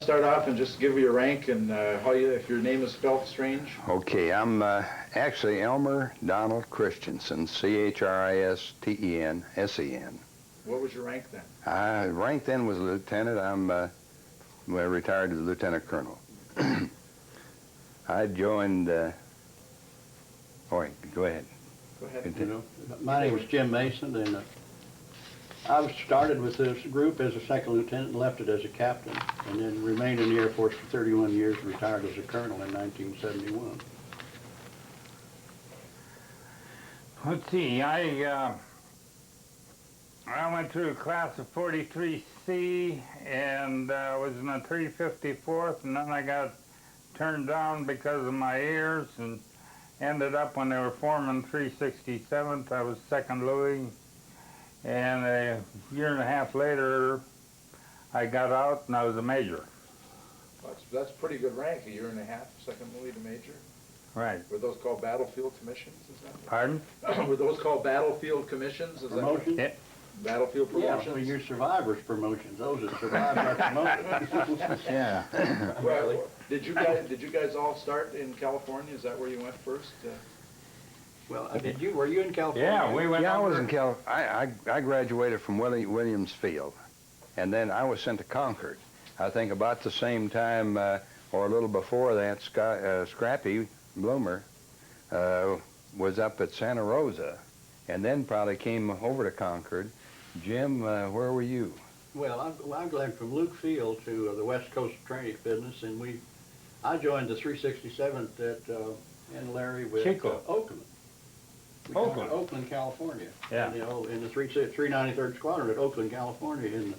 start off and just give your rank and how you, if your name is spelled strange? Okay, I'm actually Elmer Donald Christensen, Christensen. What was your rank then? Rank then was lieutenant. I'm retired as lieutenant colonel. I joined. All right, go ahead. Go ahead. Continue. My name is Jim Mason, and I started with this group as a second lieutenant and left it as a captain, and then remained in the Air Force for 31 years, retired as a colonel in 1971. Let's see, I went through a class of 43C and was in the 354th, and then I got turned down because of my ears, and ended up when they were forming 367th, I was second Louis, and a year and a half later I got out and I was a major. That's pretty good rank, a year and a half, second Louis to major. Right. Were those called battlefield commissions? Is that Pardon? Were those called battlefield commissions? Is Promotions? Yeah. Battlefield promotions? Yeah, well, your survivors' promotions. Those that survived are promoted. Yeah. Well, did you guys all start in California? Is that where you went first? Well, were you in California? Yeah, we went Yeah, I over. was in California. I graduated from Williams Field, and then I was sent to Concord. I think about the same time, or a little before that, Scrappy Bloomer was up at Santa Rosa, and then probably came over to Concord. Jim, where were you? Well, I'm glad from Luke Field to the West Coast training business, and I joined the 367th and Larry with Chico. Oakland. Oakland. Oakland, California. Yeah. You know, in the 393rd Squadron at Oakland, California, in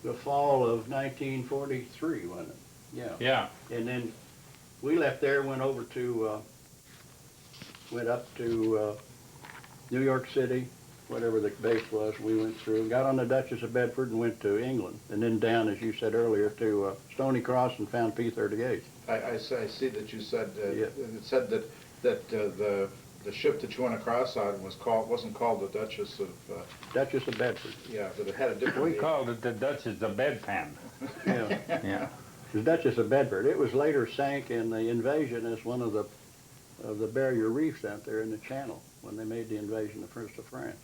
the fall of 1943, wasn't it? Yeah. Yeah. And then we left there, went up to New York City, whatever the base was. We went through, got on the Duchess of Bedford and went to England, and then down, as you said earlier, to Stony Cross and found P-38. I see that you said Yeah. it said that the ship that you went across on wasn't called the Duchess of Duchess of Bedford. yeah, but it had a different We name. called it the Duchess of Bedpan. Yeah. Yeah. The Duchess of Bedford. It was later sank in the invasion as one of the barrier reefs out there in the Channel when they made the invasion of France.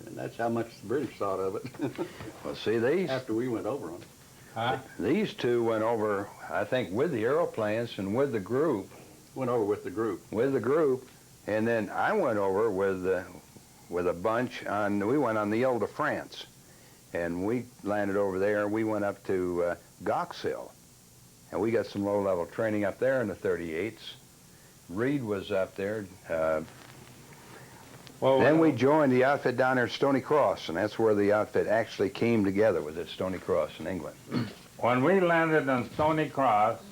And that's how much the British thought of it Well, see, these after we went over them. Huh? these two went over, I think, with the aeroplanes and with the group. Went over with the group. And then I went over with a bunch we went on the Ile de France, and we landed over there. We went up to Goxhill, and we got some low-level training up there in the 38s. Reed was up there. Then we joined the outfit down there at Stony Cross, and that's where the outfit actually came together, was at Stony Cross in England. When we landed on Stony Cross,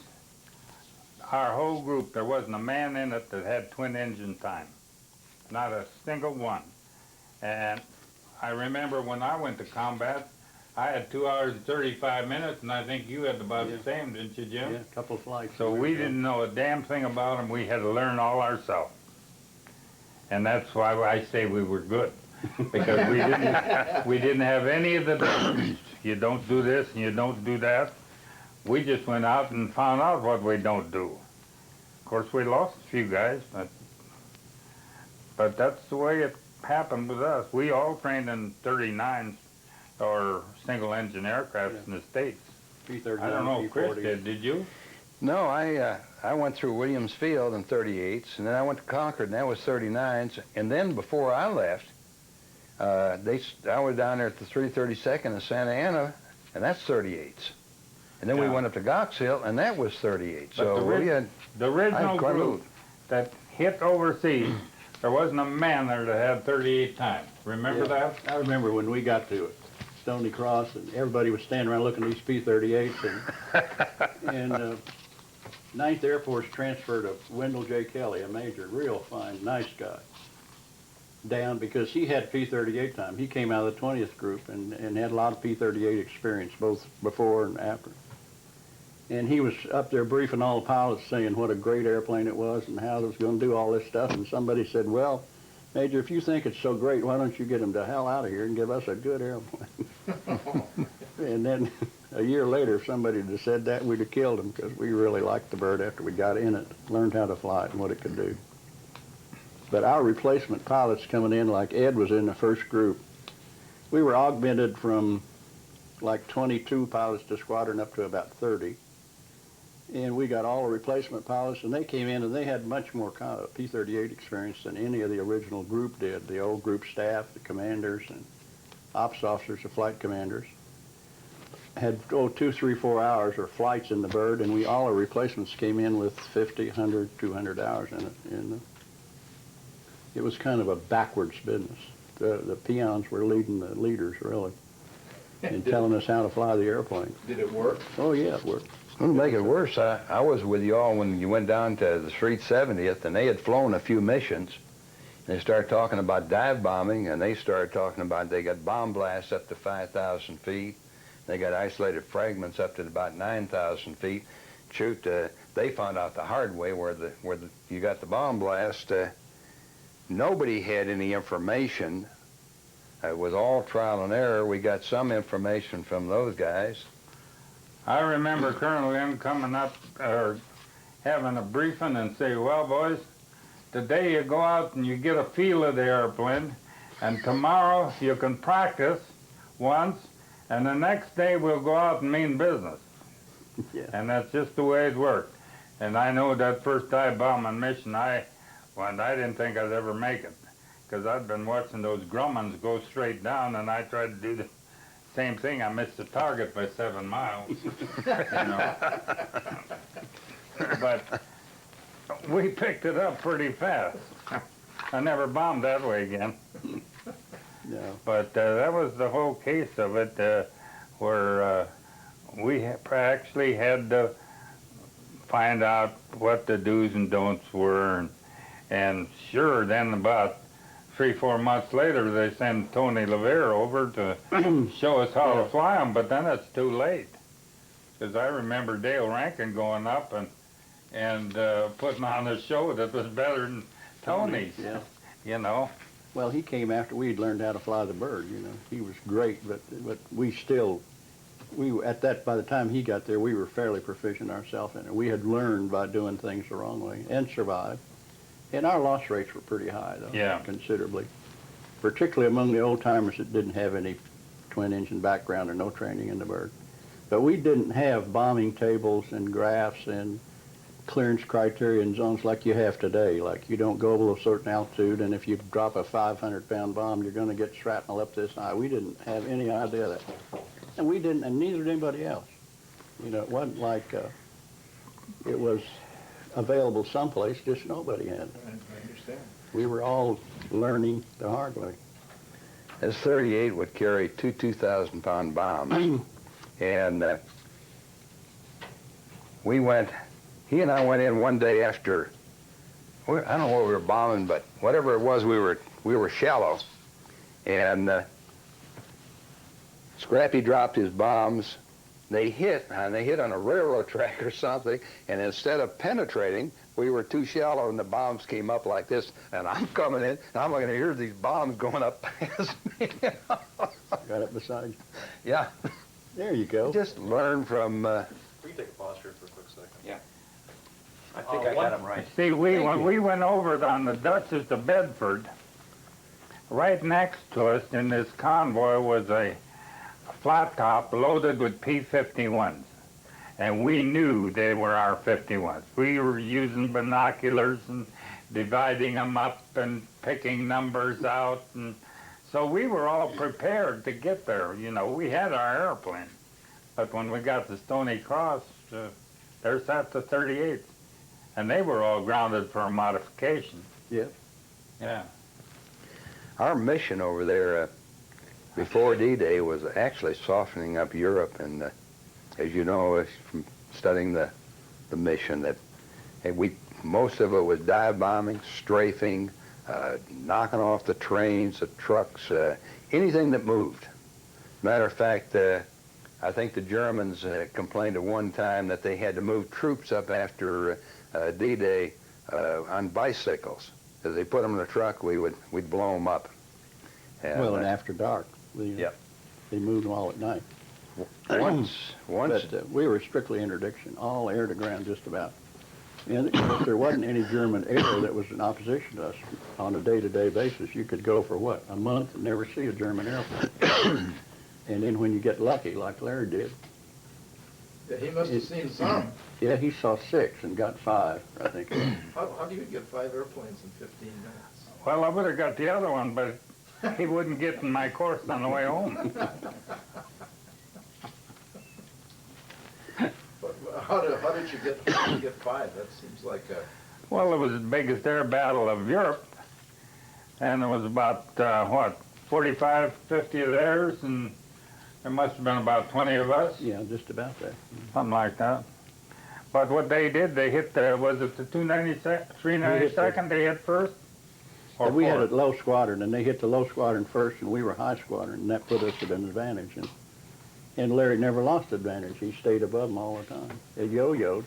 our whole group, there wasn't a man in it that had twin engine time. Not a single one. And I remember when I went to combat, I had 2 hours and 35 minutes, and I think you had about the same, didn't you, Jim? Yeah, a couple of flights. So we didn't know a damn thing about them. We had to learn all ourselves. And that's why I say we were good, because we didn't have any of the you don't do this and you don't do that. We just went out and found out what we don't do. Of course, we lost a few guys, but that's the way it happened with us. We all trained in 39s or single-engine aircrafts in the States. P-39, I don't know if Chris P-40. did you? No, I went through Williams Field in 38s, and then I went to Concord, and that was 39s. And then before I left, I was down there at the 332nd in Santa Ana, and that's 38s. And then we went up to Goxhill, and that was 38. But So we had the original quite a group that hit overseas, there wasn't a man there that had 38 times. Remember that? I remember when we got to Stony Cross, and everybody was standing around looking at these P-38s, and 9th Air Force transferred to Wendell J. Kelly, a major, real fine, nice guy, down because he had P-38 time. He came out of the 20th group and had a lot of P-38 experience, both before and after. And he was up there briefing all the pilots, saying what a great airplane it was and how it was going to do all this stuff. And somebody said, well, Major, if you think it's so great, why don't you get him the hell out of here and give us a good airplane? And then a year later, if somebody had said that, we'd have killed him because we really liked the bird after we got in it, learned how to fly it and what it could do. But our replacement pilots coming in, like Ed was in the first group, we were augmented from like 22 pilots to squadron up to about 30. And we got all the replacement pilots, and they came in and they had much more P-38 experience than any of the original group did. The old group staff, the commanders, and ops officers, the flight commanders, had 2, 3, 4 hours or flights in the bird, and all our replacements came in with 50, 100, 200 hours in it. And it was kind of a backwards business. The peons were leading the leaders, really, and telling us how to fly the airplane. Did it work? Oh, yeah, it worked. To make it worse, I was with you all when you went down to the Street 70th, and they had flown a few missions. They started talking about dive bombing, and they started talking about they got bomb blasts up to 5,000 feet. They got isolated fragments up to about 9,000 feet. Shoot, they found out the hard way where you got the bomb blast. Nobody had any information. It was all trial and error. We got some information from those guys. I remember Colonel M coming up or having a briefing and say, well, boys, today you go out and you get a feel of the airplane, and tomorrow you can practice once, and the next day we'll go out and mean business. Yeah. And that's just the way it worked. And I know that first dive bombing mission, I didn't think I'd ever make it, because I'd been watching those Grumman's go straight down, and I tried to do the same thing. I missed the target by 7 miles, you know. But we picked it up pretty fast. I never bombed that way again. No. But that was the whole case of it, where we actually had to find out what the do's and don'ts were. And sure, then about 3, 4 months later, they send Tony LeVere over to show us how to fly them, but then it's too late. Because I remember Dale Rankin going up and putting on a show that was better than Tony's, Yeah. you know. Well, he came after we'd learned how to fly the bird, you know. He was great, but by the time he got there, we were fairly proficient ourselves in it. We had learned by doing things the wrong way and survived. And our loss rates were pretty high, though, Yeah. considerably, particularly among the old-timers that didn't have any twin-engine background or no training in the bird. But we didn't have bombing tables and graphs and clearance criteria and zones like you have today. Like, you don't go below a certain altitude, and if you drop a 500-pound bomb, you're going to get shrapnel up this high. We didn't have any idea of that. And we didn't, and neither did anybody else. You know, it wasn't like it was available someplace, just nobody had it. I understand. We were all learning the hard way. This 38 would carry 2 2,000-pound bombs. And he and I went in one day after, I don't know what we were bombing, but whatever it was, we were shallow. And Scrappy dropped his bombs. They hit on a railroad track or something, and instead of penetrating, we were too shallow, and the bombs came up like this, and I'm coming in, and I'm going to hear these bombs going up past me. Got up beside you. Yeah. There you go. Just learn from... We can take a pause here for a quick second. Yeah. I think I got him right. See, when we went over on the Duchess to Bedford, right next to us in this convoy was a flat top loaded with P-51s. And we knew they were our 51s. We were using binoculars and dividing them up and picking numbers out. And so we were all prepared to get there. You know, we had our airplane. But when we got to Stony Cross, there sat the 38s. And they were all grounded for a modification. Yep. Yeah. Our mission over there before D-Day was actually softening up Europe, and as you know from studying the mission, that most of it was dive bombing, strafing, knocking off the trains, the trucks, anything that moved. Matter of fact, I think the Germans complained at one time that they had to move troops up after D-Day on bicycles. As they put them in the truck, we'd blow them up. And after dark. Yep. They moved them all at night. But we were strictly interdiction, all air to ground just about. And if there wasn't any German air that was in opposition to us on a day-to-day basis, you could go for what, a month and never see a German airplane. And then when you get lucky, like Larry did, Yeah, he must have seen some. yeah, he saw 6 and got 5, I think. How do you get 5 airplanes in 15 minutes? Well, I would have got the other one, but he wouldn't get in my course on the way home. But how did you get 5? That seems like a... Well, it was the biggest air battle of Europe, and there was about, 45, 50 of theirs, and there must have been about 20 of us, Yeah, just about that. something like that. But what they did, they hit was it the 392nd they hit first? Or And we had a fourth? low squadron, and they hit the low squadron first, and we were high squadron, and that put us at an advantage. And Larry never lost advantage. He stayed above them all the time. He yo-yoed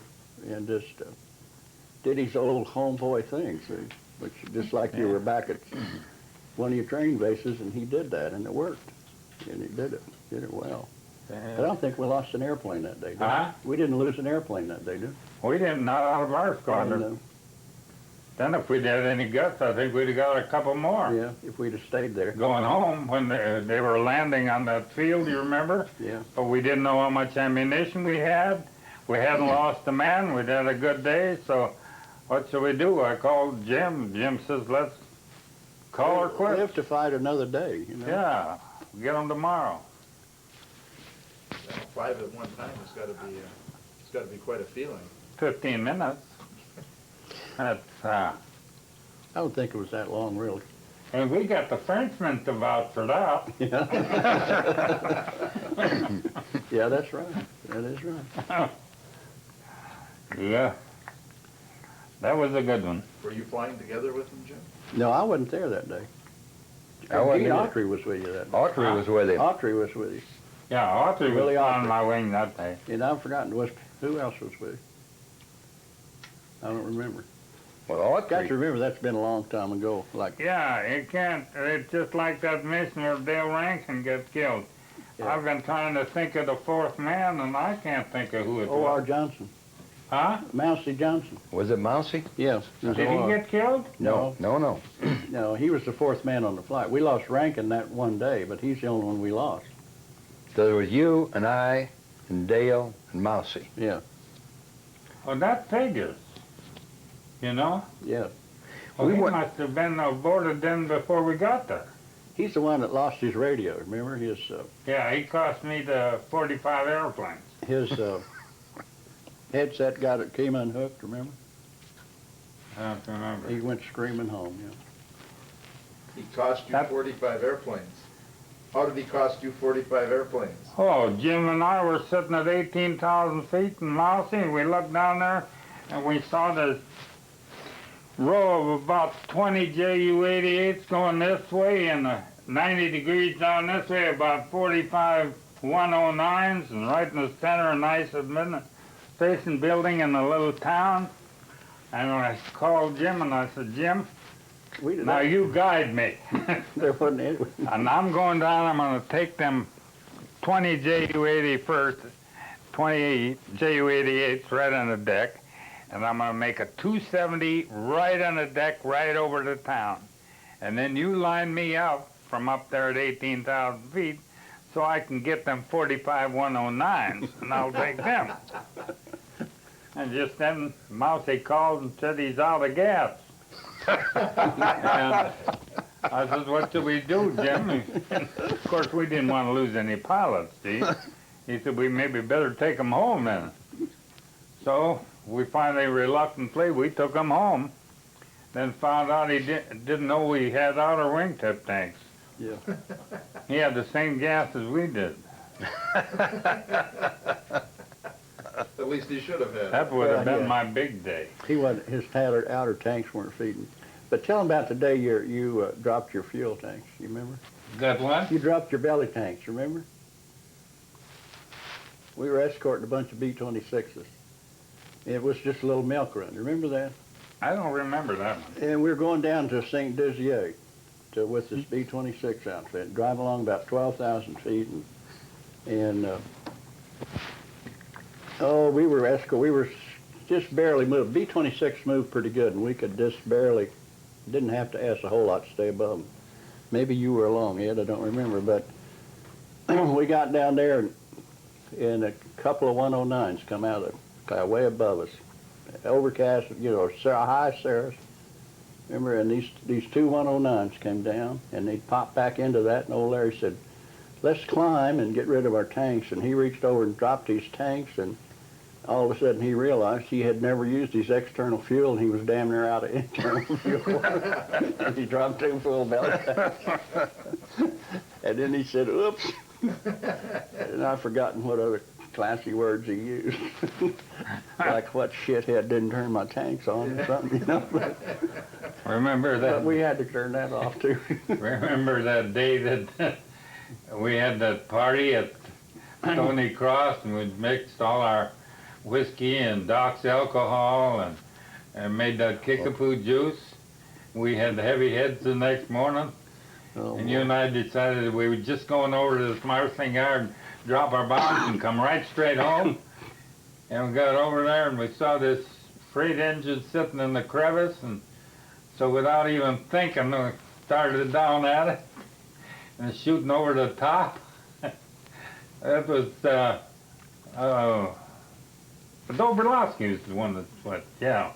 and just did his old homeboy thing, see, which just like you were back at one of your training bases, and he did that, and it worked. And he did it well. I don't think we lost an airplane that day, did we? Huh? We didn't lose an airplane that day, did We didn't, not out of our we? squadron. No. Then if we'd had any guts, I think we'd have got a couple more. Yeah, if we'd have stayed there. Going home when they were landing on that field, you remember? Yeah. But we didn't know how much ammunition we had. We hadn't lost a man. We'd had a good day, so what should we do? I called Jim. Jim says, let's call her quits. Live to fight another day, you know? Yeah, get them tomorrow. 5 at one time has got to be quite a feeling. 15 minutes. That's, I don't think it was that long, really. and we got the Frenchmen to vouch for that. Yeah. Yeah, that's right. That is right. Yeah, that was a good one. Were you flying together with him, Jim? No, I wasn't there that day. I wasn't Gene either. Autry was with you that day. Autry was with him. Autry was with you. Yeah, Autry was Really on Autry. my wing that day. And I've forgotten, who else was with you? I don't remember. Well, Got to Autry, remember, that's been a long time ago. Like, Yeah, it can't. It's just like that mission where Dale Rankin gets killed. Yeah. I've been trying to think of the 4th man, and I can't think of who it O.R. was. Johnson. Huh? Mousy Johnson. was it Mousy? Yeah. it was Did he O.R. get killed? No. No. No, he was the 4th man on the flight. We lost Rankin that one day, but he's the only one we lost. So there was you and I and Dale and Mousy. Yeah, Well, that figures. You know? yeah. Well, We he went- must have been aboarded then before we got there. He's the one that lost his radio, remember? Yeah, he cost me the 45 airplanes. His headset came unhooked, remember? I don't remember. He went screaming home, yeah. He cost you That- 45 airplanes. How did he cost you 45 airplanes? Oh, Jim and I were sitting at 18,000 feet in Mousy, and we looked down there, and we saw this row of about 20 Ju-88s going this way, and 90 degrees down this way, about 45 109s, and right in the center, a nice administration building in a little town. And I called Jim, and I said, Jim, We did now not, you guide me. there wasn't any, And I'm going down, I'm going to take them 20 Ju-80 first, 20 Ju-88s right on the deck, and I'm going to make a 270 right on the deck, right over the town. And then you line me up from up there at 18,000 feet so I can get them 45 109s, and I'll take them. And just then, Mousy called and said he's out of gas. And I said, what should we do, Jim? Of course, we didn't want to lose any pilots, see? He said, we maybe better take them home then. So we finally reluctantly, we took them home. Then found out he didn't know we had outer wingtip tanks. yeah. He had the same gas as we did. At least he should have had. That would have Well, been yeah. my big day. He wasn't, his outer tanks weren't feeding. But tell him about the day you dropped your fuel tanks, you remember? That what? You dropped your belly tanks, remember? We were escorting a bunch of B-26s. It was just a little milk run, remember that? I don't remember that one. And we were going down to St. Dizier with this B-26 outfit, drive along about 12,000 feet, and Oh, we were just barely moved. B-26 moved pretty good, and we could just barely, didn't have to ask a whole lot to stay above them. Maybe you were along, Ed, I don't remember, but we got down there, and a couple of 109s come out of the, way above us. Overcast, high Sarahs. Remember, and these two 109s came down, and they popped back into that, and old Larry said, let's climb and get rid of our tanks. And he reached over and dropped his tanks, and all of a sudden he realized he had never used his external fuel, and he was damn near out of internal fuel. And he dropped 2 full belly tanks. And then he said, oops. And I've forgotten what other classy words he used. Like what shithead didn't turn my tanks on or something, Remember that? But we had to turn that off too. Remember that day that we had that party at Stony Cross, and we mixed all our whiskey and Doc's alcohol and made that kickapoo juice. We had heavy heads the next morning, and you and I decided that we were just going over to the marshalling yard, drop our bombs, and come right straight home. And we got over there, and we saw this freight engine sitting in the crevice, and so without even thinking, we started down at it and shooting over the top. That was Dobrowski was the one that went, yeah.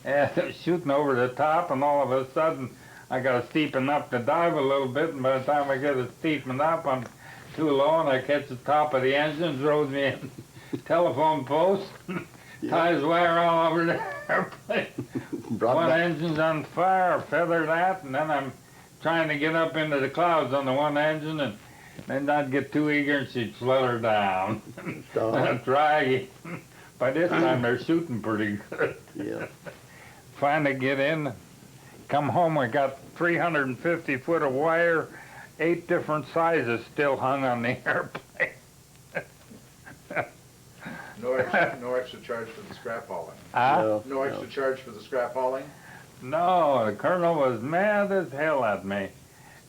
And shooting over the top, and all of a sudden I got to steepen up to dive a little bit, and by the time I get it steepened up, I'm too low, and I catch the top of the engine, throws me in telephone post, ties wire all over the airplane. One engine's on fire, feather that, and then I'm trying to get up into the clouds on the one engine, and then I'd get too eager, and she'd flutter down. Drag. By this time, they're shooting pretty good. Yeah. Finally get in, come home, we got 350 foot of wire, 8 different sizes still hung on the airplane. No extra charge for the scrap hauling. No extra charge for the scrap hauling? No, the colonel was mad as hell at me.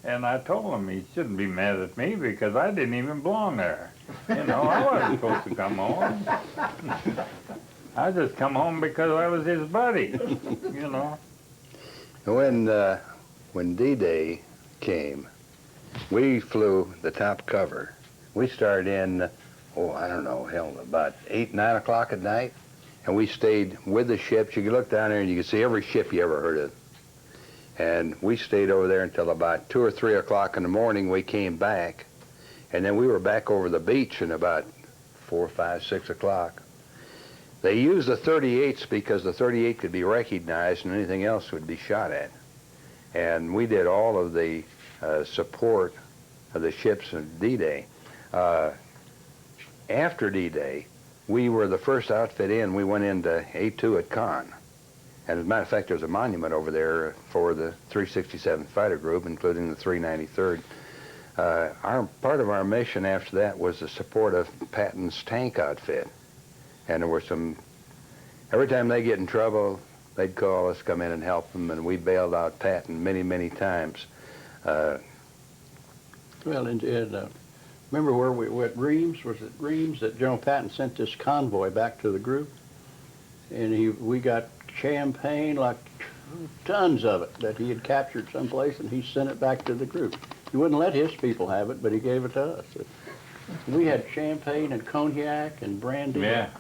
And I told him he shouldn't be mad at me because I didn't even belong there. You know, I wasn't supposed to come home. I just come home because I was his buddy, you know. When D-Day came, we flew the top cover. We started in, I don't know, about 8, 9 o'clock at night, and we stayed with the ships. You could look down there and you could see every ship you ever heard of. And we stayed over there until about 2 or 3 o'clock in the morning. We came back, and then we were back over the beach in about 4, 5, 6 o'clock. They used the 38s because the 38 could be recognized and anything else would be shot at. And we did all of the support of the ships in D-Day. After D-Day, we were the first outfit in. We went into A2 at Caen. And as a matter of fact, there's a monument over there for the 367th Fighter Group, including the 393rd. Part of our mission after that was the support of Patton's tank outfit. And there were every time they get in trouble, they'd call us, come in and help them, and we bailed out Patton many, many times. Well, and remember where we were at Reims? Was it Reims that General Patton sent this convoy back to the group? And we got champagne, like tons of it, that he had captured someplace, and he sent it back to the group. He wouldn't let his people have it, but he gave it to us. We had champagne and cognac and brandy. Yeah.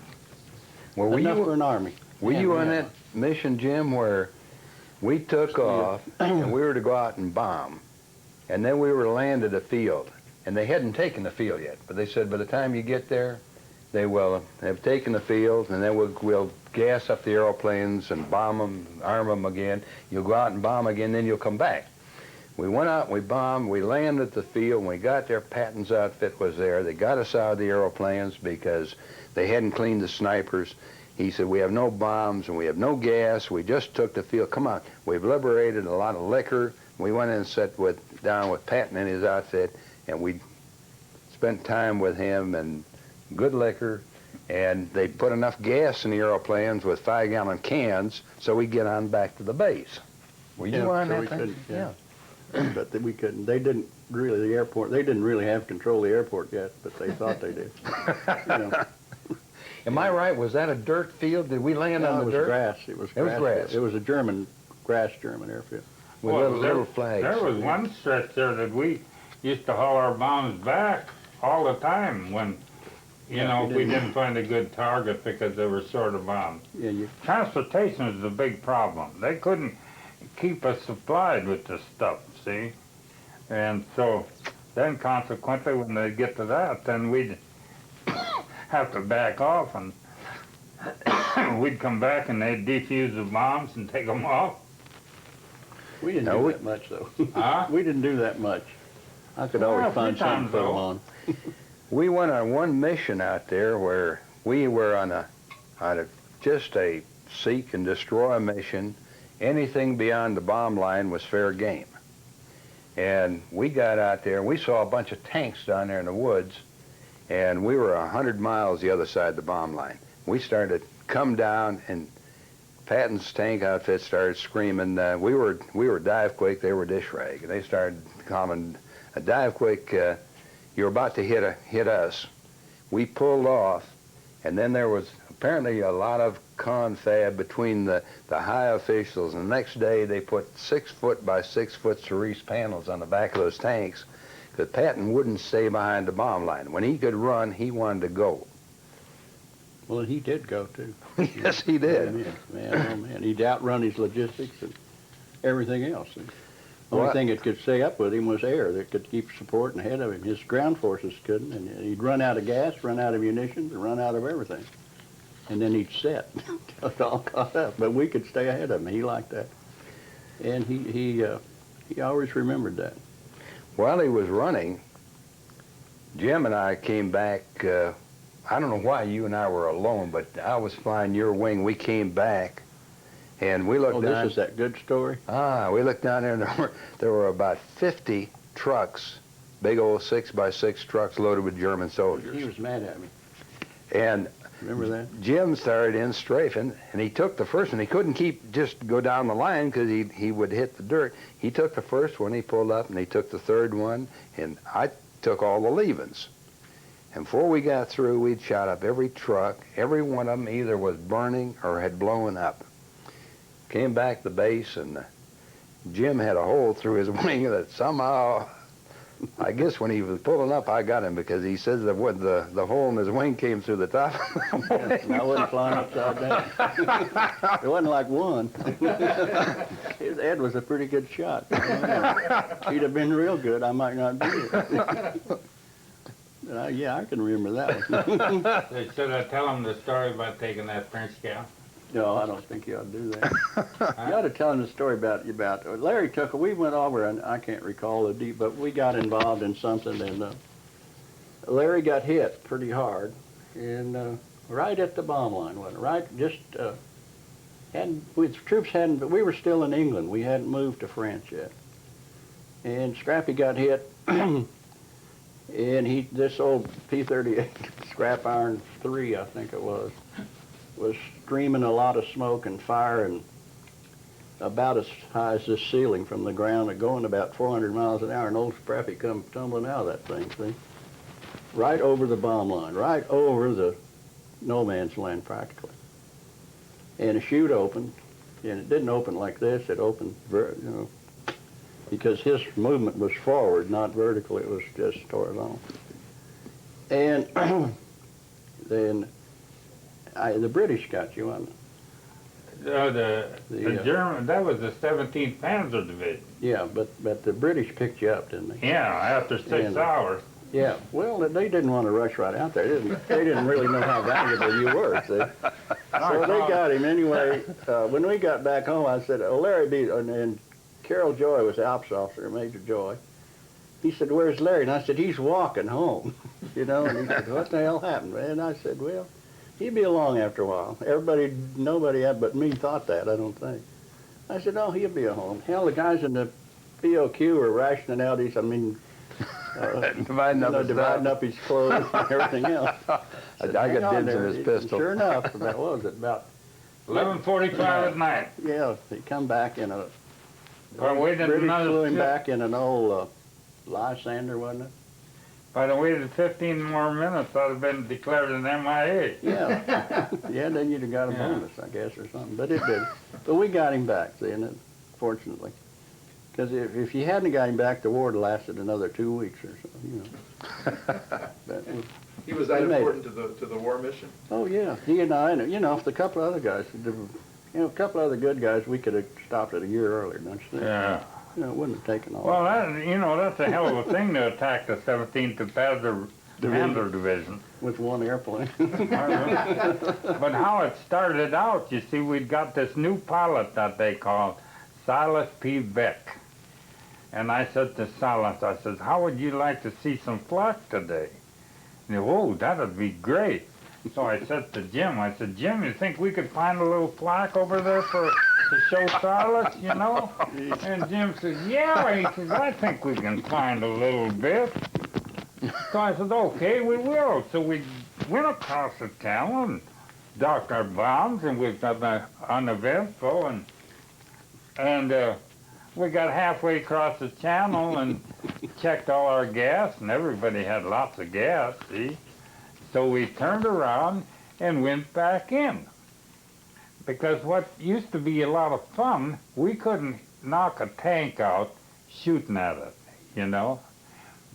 Well, enough for an army. Were you on that mission, Jim, where we took off and we were to go out and bomb, and then we were to land at a field, and they hadn't taken the field yet, but they said by the time you get there, they will have taken the field, and then we'll gas up the aeroplanes and bomb them, arm them again. You'll go out and bomb again, then you'll come back. We went out and we bombed. We landed at the field. When we got there, Patton's outfit was there. They got us out of the aeroplanes because they hadn't cleaned the snipers. He said, we have no bombs and we have no gas. We just took the field. Come on. We've liberated a lot of liquor. We went in and sat down with Patton and his outfit, and we spent time with him and good liquor. And they put enough gas in the aeroplanes with 5-gallon cans so we get on back to the base. Were you on that thing? Yeah. but we couldn't. They didn't really, the airport, they didn't really have control of the airport yet, but they thought they did. You know. Am I right? Was that a dirt field? Did we land No, on it the was dirt? grass. It was grass. It was a German airfield. With little flags. There was one stretch there that we used to haul our bombs back all the time when, you Yeah, know, we if we didn't- didn't find a good target because they were short of bombs. Yeah, Transportation is the big problem. They couldn't keep us supplied with this stuff, see? And so then consequently when they get to that, then we'd have to back off and we'd come back and they'd defuse the bombs and take them off. we didn't No, do we- that much though. Huh? We didn't do that much. I could Well, always a few find something times, to put them though. on. We went on one mission out there where we were on just a seek and destroy mission. Anything beyond the bomb line was fair game. And we got out there and we saw a bunch of tanks down there in the woods, and we were 100 miles the other side of the bomb line. We started to come down, and Patton's tank outfit started screaming. We were dive quick, they were dish rag. They started calling, dive quick, you're about to hit us. We pulled off, and then there was apparently a lot of confab between the high officials, and the next day they put 6 foot by 6 foot cerise panels on the back of those tanks, because Patton wouldn't stay behind the bomb line. When he could run, he wanted to go. Well, he did go too. Yes, he did. Man, oh man, he'd outrun his logistics and everything else. And the only Well, thing that could stay up with him was air that could keep supporting ahead of him. His ground forces couldn't, and he'd run out of gas, run out of munitions, and run out of everything. And then he'd set till it all caught up. But we could stay ahead of him. He liked that, and he always remembered that. While he was running, Jim and I came back. I don't know why you and I were alone, but I was flying your wing. We came back, and we looked Oh, down. this is that good story. We looked down there, and there were about 50 trucks, big old 6x6 trucks loaded with German soldiers. He was mad at me. And Remember that? Jim started in strafing, and he took the first one. He couldn't just go down the line because he would hit the dirt. He took the first one, he pulled up, and he took the third one, and I took all the leavings. And before we got through, we'd shot up every truck. Every one of them either was burning or had blown up. Came back to base, and Jim had a hole through his wing that somehow, I guess when he was pulling up, I got him, because he says that the hole in his wing came through the top of the wing. I wasn't flying upside down. It wasn't like one. Ed was a pretty good shot. He'd have been real good. I might not be it. Yeah, I can remember that one. Should I tell them the story about taking that French gal? No, I don't think you ought to do that. You ought to tell him the story about Larry took. We went over, and I can't recall the deep, but we got involved in something, and Larry got hit pretty hard, and right at the bomb line, wasn't it? Right, just troops hadn't. But we were still in England. We hadn't moved to France yet, and Scrappy got hit. And this old P-38 scrap iron 3, I think it was streaming a lot of smoke and fire, and about as high as this ceiling from the ground, and going about 400 miles an hour, and old Scrappy come tumbling out of that thing, see? Right over the bomb line, right over the no man's land practically. And a chute opened, and it didn't open like this, it opened, because his movement was forward, not vertical, it was just horizontal. And then the British got you, wasn't it? The German, that was the 17th Panzer Division. Yeah, but the British picked you up, didn't they? Yeah, after 6 hours. Yeah, well, they didn't want to rush right out there. They didn't really know how valuable you were, see? So they got him anyway. When we got back home, I said, Larry B. And Carroll Joy was the ops officer, Major Joy. He said, where's Larry? And I said, he's walking home, And he said, what the hell happened, man? And I said, well, he'd be along after a while. Nobody but me thought that, I don't think. I said, oh, he'll be at home. Hell, the guys in the POQ were rationing out dividing up his clothes and everything else. I got dibs in his pistol. Sure enough, what was it, about 11:45 at night. Yeah, he come back in But we didn't British know flew him shit. back in an old Lysander, wasn't it? If I'd have waited 15 more minutes, I'd have been declared an MIA. Yeah. Yeah, then you'd have got a Yeah. bonus, I guess, or something. But it did. But we got him back, see, and fortunately. Because if you hadn't got him back, the war would have lasted another 2 weeks or so, you know. But He was that We made important to the war mission? oh, yeah. He and I, and, you know, if a couple of other guys, a couple of other good guys, we could have stopped it a year earlier, don't you think? Yeah. You know, it wouldn't have taken all. Well, that's a hell of a thing to attack the 17th Panzer Panzer Division. With one airplane. But how it started out, you see, we'd got this new pilot that they called Silas P. Beck. And I said to Silas, I said, how would you like to see some flak today? And he said, oh, that'd be great. So I said to Jim, I said, Jim, you think we could find a little plaque over there to show Silas, you know? And Jim said, yeah. He says, I think we can find a little bit. So I said, okay, we will. So we went across the channel and docked our bombs, and we got uneventful, and we got halfway across the channel and checked all our gas, and everybody had lots of gas, see? So we turned around and went back in. Because what used to be a lot of fun, we couldn't knock a tank out shooting at it, you know?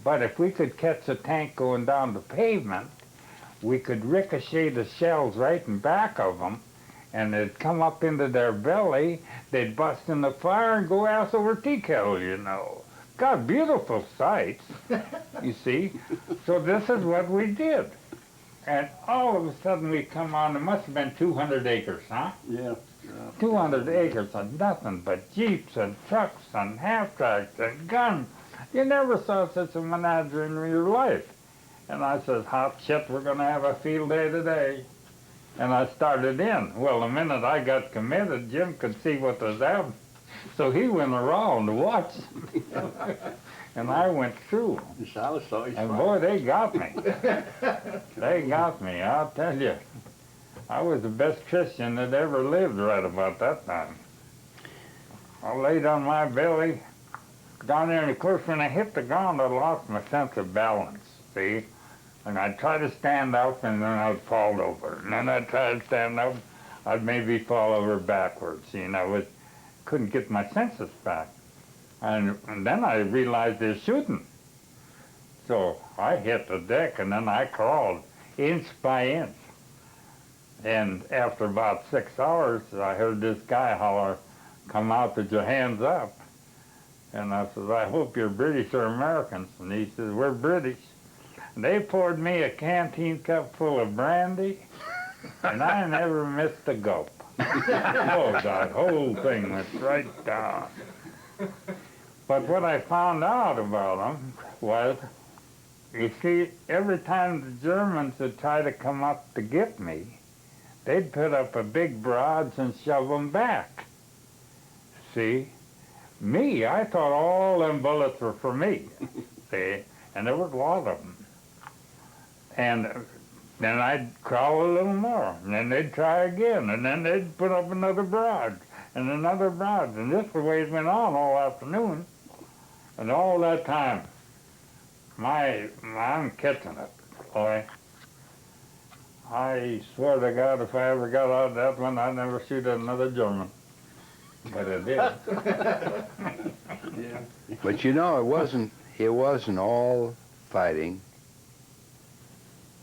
But if we could catch a tank going down the pavement, we could ricochet the shells right in back of them, and they'd come up into their belly, they'd bust in the fire and go ass over tea kettle, you know. God, beautiful sights, you see? So this is what we did. And all of a sudden we come on, it must have been 200 acres, huh? Yeah. 200 acres of nothing but jeeps and trucks and half-tracks and guns. You never saw such a menagerie in your life. And I says, hot shit, we're going to have a field day today. And I started in. Well, the minute I got committed, Jim could see what was happening. So he went around to watch. And I went through. And Silas saw his And fight. boy, they got me. They got me, I'll tell you. I was the best Christian that ever lived right about that time. I laid on my belly down there, and of course when I hit the ground, I lost my sense of balance, see? And I'd try to stand up, and then I'd fall over. And then I'd try to stand up, I'd maybe fall over backwards, you know. Couldn't get my senses back. And then I realized they're shooting. So I hit the deck, and then I crawled inch by inch. And after about 6 hours, I heard this guy holler, come out with your hands up. And I said, I hope you're British or Americans. And he says, we're British. And they poured me a canteen cup full of brandy, and I never missed a gulp. Oh, that whole thing went right down. But what I found out about them was, you see, every time the Germans would try to come up to get me, they'd put up a big barrage and shove them back. See? Me, I thought all them bullets were for me, see? And there was a lot of them. And then I'd crawl a little more, and then they'd try again, and then they'd put up another barrage, and another barrage, and this the way it went on all afternoon. And all that time, I'm catching it, boy. I swear to God, if I ever got out of that one, I'd never shoot at another German. But I did. Yeah. But you know, it wasn't all fighting.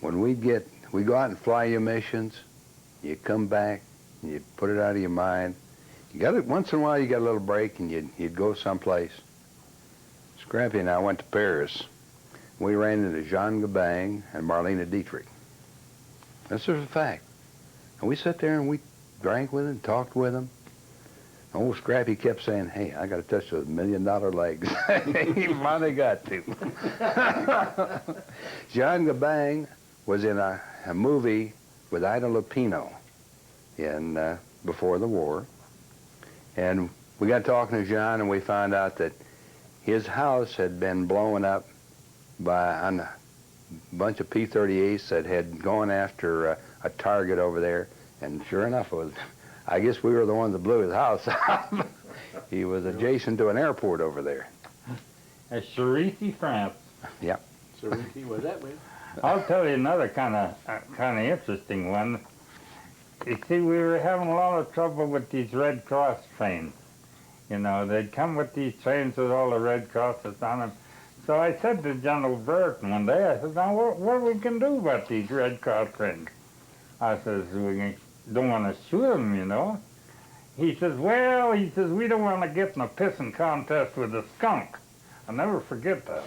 When we go out and fly your missions, you come back, and you put it out of your mind. You got it once in a while. You got a little break, and you'd go someplace. Scrappy and I went to Paris. We ran into Jean Gabang and Marlene Dietrich. This is a fact. And we sat there and we drank with them, talked with them. Old Scrappy kept saying, hey, I got to touch those $1 million legs. He finally got to. Jean Gabang was in a movie with Ida Lupino before the war. And we got talking to Jean, and we found out that his house had been blown up by a bunch of P-38s that had gone after a target over there. And sure enough, I guess we were the ones that blew his house up. He was adjacent to an airport over there. At Charity, France. Sariki, was that with? I'll tell you another kind of interesting one. You see, we were having a lot of trouble with these Red Cross trains. You know, they'd come with these trains with all the Red Crosses on them. So I said to General Burton one day, I said, now what we can do about these Red Cross trains? I says, we don't want to shoot them, you know. He says, well, he says, we don't want to get in a pissing contest with a skunk. I'll never forget that.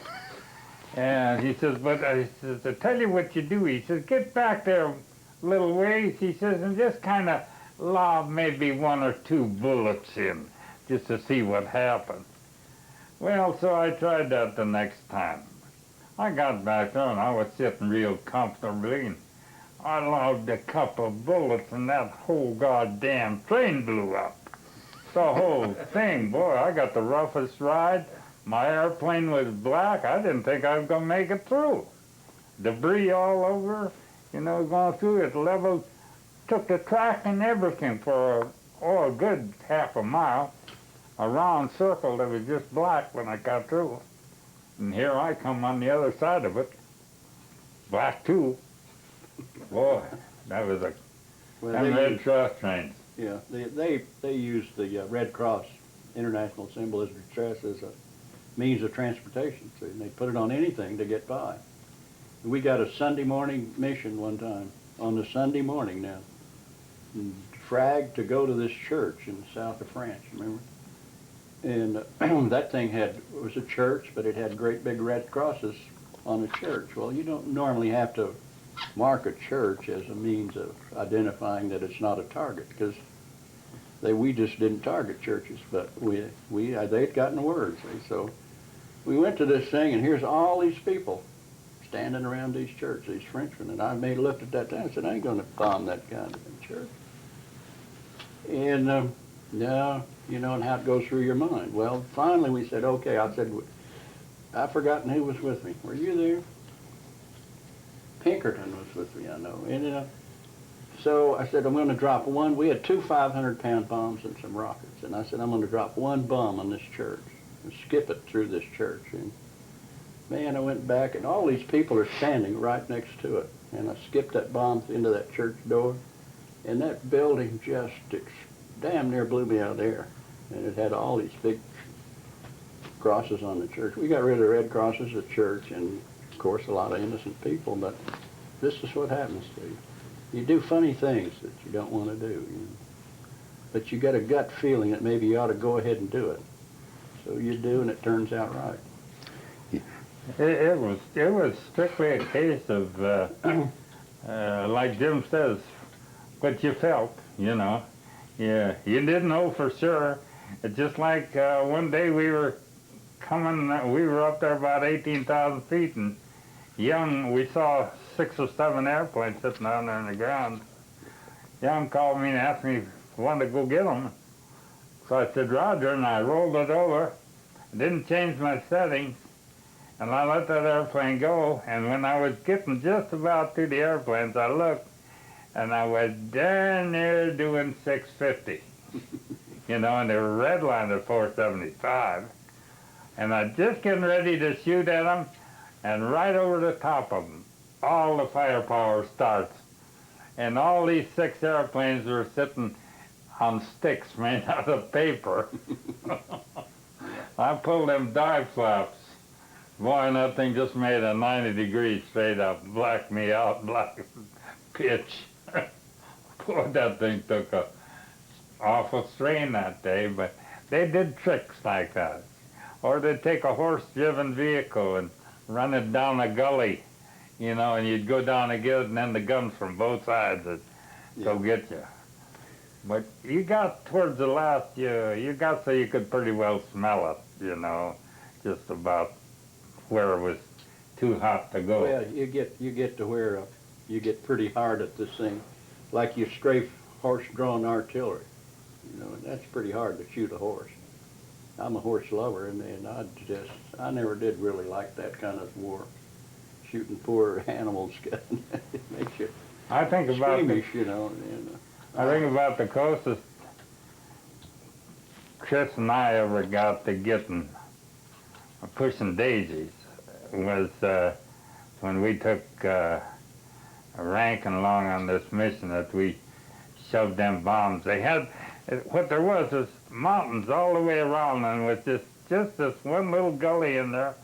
And he says, but I says, to tell you what you do, he says, get back there a little ways, he says, and just kind of lob maybe 1 or 2 bullets in, just to see what happens. Well, so I tried that the next time. I got back there and I was sitting real comfortably, and I lobbed a couple of bullets and that whole goddamn train blew up. The whole thing, boy, I got the roughest ride. My airplane was black. I didn't think I was going to make it through. Debris all over, you know, going through it, leveled, took the track and everything for a good half a mile. A round circle that was just black when I got through. And here I come on the other side of it, black too. Boy, that was a them Red Cross trains. Yeah, they use the Red Cross international symbol as distress as a means of transportation. So they put it on anything to get by. We got a Sunday morning mission one time, on the Sunday morning now, fragged to go to this church in the south of France, remember? And that thing was a church, but it had great big red crosses on the church. Well, you don't normally have to mark a church as a means of identifying that it's not a target, because we just didn't target churches, but they'd gotten word. See? So we went to this thing, and here's all these people standing around these churches, these Frenchmen, and I looked at that time and said, I ain't going to bomb that kind of church. And no, you know, and how it goes through your mind. Well, finally we said, okay. I said, I've forgotten who was with me. Were you there? Pinkerton was with me, I know. And so I said, I'm going to drop one. We had 2 500-pound bombs and some rockets. And I said, I'm going to drop one bomb on this church and skip it through this church. And man, I went back, and all these people are standing right next to it. And I skipped that bomb into that church door, and that building just damn near blew me out of the air. And it had all these big crosses on the church. We got rid of the red crosses at church, and of course a lot of innocent people, but this is what happens to you. You do funny things that you don't want to do, you know. But you got a gut feeling that maybe you ought to go ahead and do it. So you do, and it turns out right. It was strictly a case of, like Jim says, what you felt, you know. Yeah, you didn't know for sure. It's just like one day we were up there about 18,000 feet, and we saw 6 or 7 airplanes sitting down there on the ground. Young called me and asked me if I wanted to go get them. So I said, Roger, and I rolled it over, didn't change my settings, and I let that airplane go. And when I was getting just about to the airplanes, I looked, and I was darn near doing 650. You know, and they were redlined at 475. And I was just getting ready to shoot at them, and right over the top of them, all the firepower starts. And all these 6 airplanes were sitting on sticks made out of paper. I pulled them dive flaps. Boy, and that thing just made a 90 degrees straight up, blacked me out, black pitch. Boy, that thing took a awful strain that day, but they did tricks like that. Or they'd take a horse-driven vehicle and run it down a gully, you know, and you'd go down and get it, and then the guns from both sides would go get you. But you got towards the last, you got so you could pretty well smell it, you know, just about where it was too hot to go. Well, you get to where you get pretty hard at this thing, like you strafe horse-drawn artillery. You know, and that's pretty hard to shoot a horse. I'm a horse lover, and I never did really like that kind of war, shooting poor animals. It makes you squeamish, you know. I think about the closest Chris and I ever got to getting pushing daisies was when we took Rankin along on this mission that we shoved them bombs. They had, what there was mountains all the way around, and with just this one little gully in there,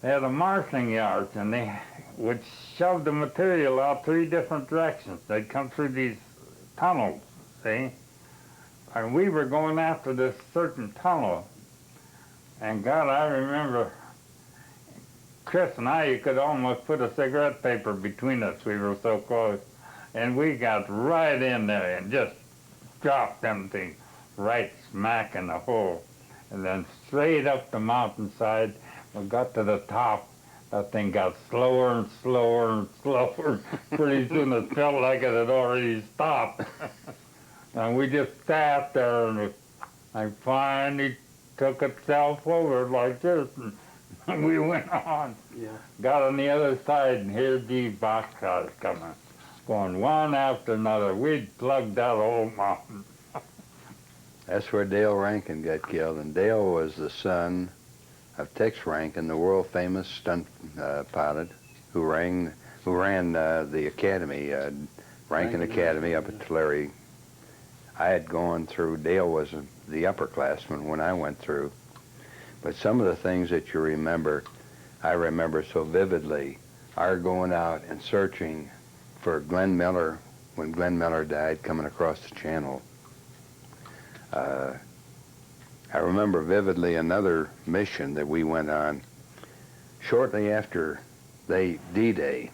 they had a marshalling yard, and they would shove the material out 3 different directions. They'd come through these tunnels, see? And we were going after this certain tunnel. And God, I remember Chris and I, you could almost put a cigarette paper between us. We were so close. And we got right in there and just dropped them things right smack in the hole. And then straight up the mountainside, we got to the top. That thing got slower and slower and slower. Pretty soon it felt like it had already stopped. And we just sat there, and I finally took itself over like this, and we went on. Yeah. Got on the other side, and here's these boxcars coming, going one after another. We'd plugged that whole mountain. That's where Dale Rankin got killed, and Dale was the son of Tex Rankin, the world-famous stunt pilot who ran the academy, Rankin Academy up at Tulare. I had gone through, Dale was the upperclassman when I went through, but some of the things that you remember, I remember so vividly, our going out and searching for Glenn Miller when Glenn Miller died coming across the channel. I remember vividly another mission that we went on shortly after D-Day.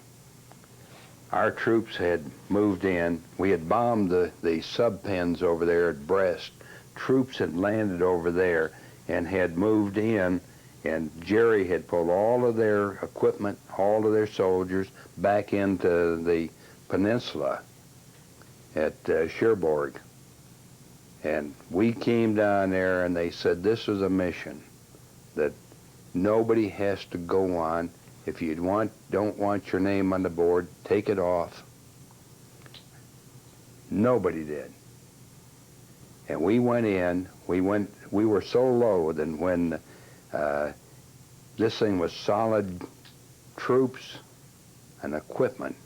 Our troops had moved in. We had bombed the sub-pens over there at Brest. Troops had landed over there and had moved in, and Jerry had pulled all of their equipment, all of their soldiers back into the peninsula at Cherbourg. And we came down there, and they said this was a mission that nobody has to go on. If you don't want your name on the board, take it off. Nobody did. And we went in, we were so low that when this thing was solid troops and equipment,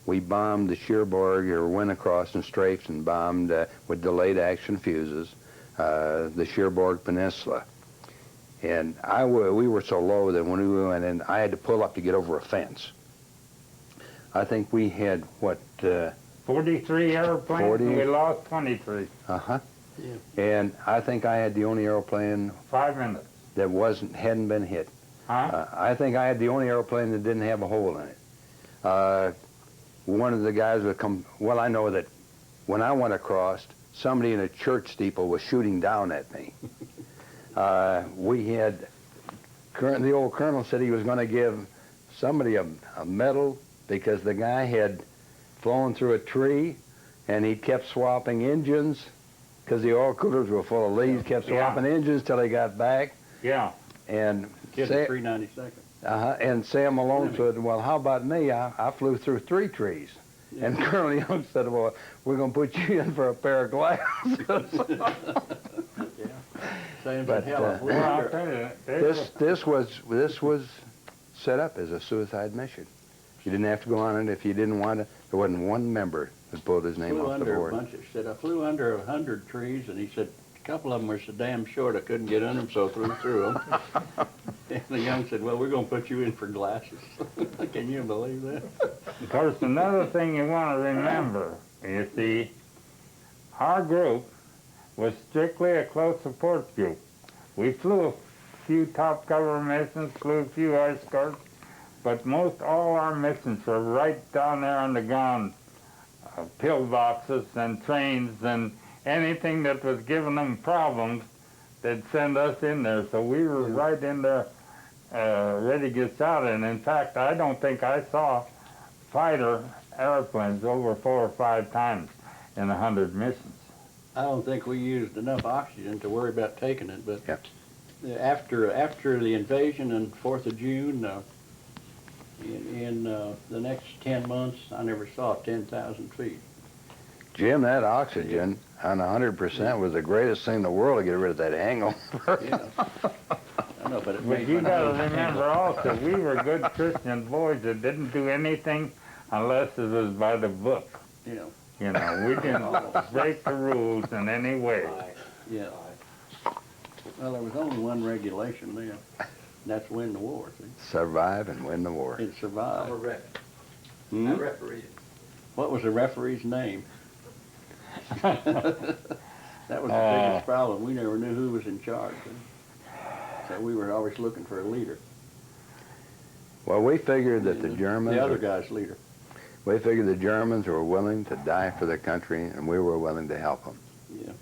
we bombed the Cherbourg, or went across in strafes and bombed with delayed action fuses the Cherbourg Peninsula. And we were so low that when we went in, I had to pull up to get over a fence. I think we had, 43 airplanes, 40? and we lost 23. Uh-huh. Yeah. And I think I had the only airplane 5 minutes. that hadn't been hit. Huh? I think I had the only airplane that didn't have a hole in it. One of the guys would come, well, I know that when I went across, somebody in a church steeple was shooting down at me. We had, the old colonel said he was going to give somebody a medal because the guy had flown through a tree, and he kept swapping engines because the oil coolers were full of leaves, kept swapping engines till he got back. Yeah. And Kid at 392nd. and Sam Malone said, well, how about me? I flew through 3 trees. Yeah. And Colonel Young said, well, we're going to put you in for a pair of glasses. Yeah. Same But, hell. Well, I'll tell you, This was set up as a suicide mission. You didn't have to go on it if you didn't want to. There wasn't one member that pulled his name flew off the under a board. bunch of shit. I flew under 100 trees, and he said a couple of them were so damn short I couldn't get under them, so I flew through them. And the Young said, well, we're going to put you in for glasses. Can you believe that? of course, another thing you want to remember, you see, our group was strictly a close support group. We flew a few top cover missions, flew a few escorts, but most all our missions were right down there on the ground. Pillboxes and trains and anything that was giving them problems, they'd send us in there. So we were right in there ready to get shot. And in fact, I don't think I saw fighter airplanes over 4 or 5 times in 100 missions. I don't think we used enough oxygen to worry about taking it, but Yep. after the invasion on 4th of June, in the next 10 months, I never saw 10,000 feet. Jim, that oxygen, on 100% was the greatest thing in the world to get rid of that angle. Yeah. I know, but it But made you my gotta nose remember tingle. also, we were good Christian boys that didn't do anything unless it was by the book. Yeah, You know, we didn't break the rules in any way. yeah. Well, there was only one regulation then, and that's win the war, see? Survive and win the war. It survived. I'm a ref. Hmm? I refereed. What was the referee's name? That was the biggest problem. We never knew who was in charge. So we were always looking for a leader. Well, we figured that the Germans, The other guy's leader. we figured the Germans were willing to die for the country, and we were willing to help them. Yeah.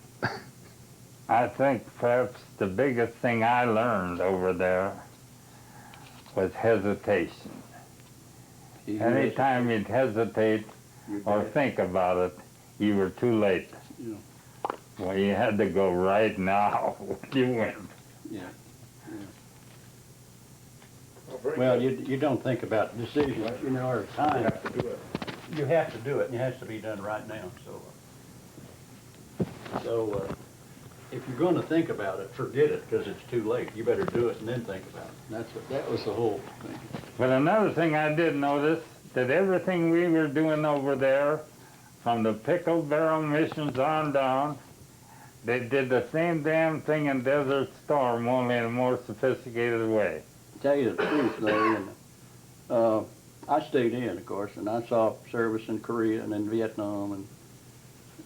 I think perhaps the biggest thing I learned over there was hesitation. Anytime you'd hesitate or think about it, you were too late. Yeah. Well, you had to go right now. You went. Yeah. Oh, very Well, good. you don't think about decisions, you know, or You time. have to do it. You have to do it, and it has to be done right now, so if you're gonna think about it, forget it, because it's too late. You better do it and then think about it. That was the whole thing. But another thing I did notice, that everything we were doing over there, from the pickle barrel missions on down, they did the same damn thing in Desert Storm, only in a more sophisticated way. Tell you the truth, though, and, I stayed in, of course, and I saw service in Korea and in Vietnam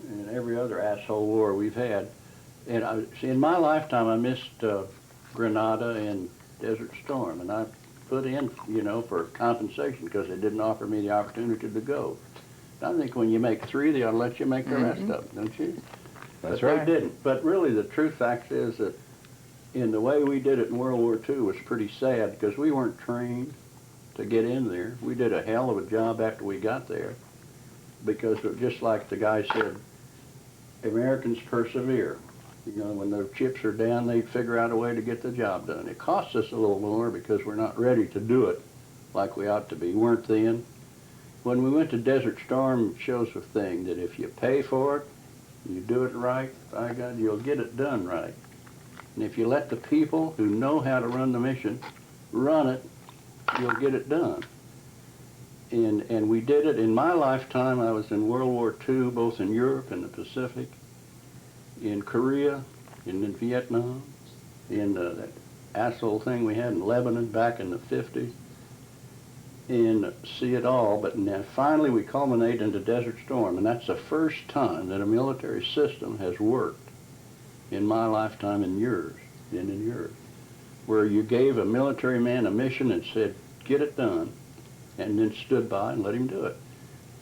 and every other asshole war we've had. And see, in my lifetime, I missed Grenada and Desert Storm, and I put in, you know, for compensation because they didn't offer me the opportunity to go. I think when you make three, they ought to let you make the rest of them, don't you? That's But right. they didn't. But really, the true fact is that in the way we did it in World War II was pretty sad because we weren't trained to get in there. We did a hell of a job after we got there because just like the guy said, Americans persevere. You know, when the chips are down, they figure out a way to get the job done. It costs us a little more because we're not ready to do it like we ought to be. Weren't then. When we went to Desert Storm, it shows a thing that if you pay for it, you do it right, by God, you'll get it done right. And if you let the people who know how to run the mission run it, you'll get it done. And we did it in my lifetime. I was in World War II, both in Europe and the Pacific, in Korea, and in Vietnam, in that asshole thing we had in Lebanon back in the 50s, and see it all. But now finally we culminate into Desert Storm, and that's the first time that a military system has worked in my lifetime and yours, and in yours, where you gave a military man a mission and said, get it done, and then stood by and let him do it.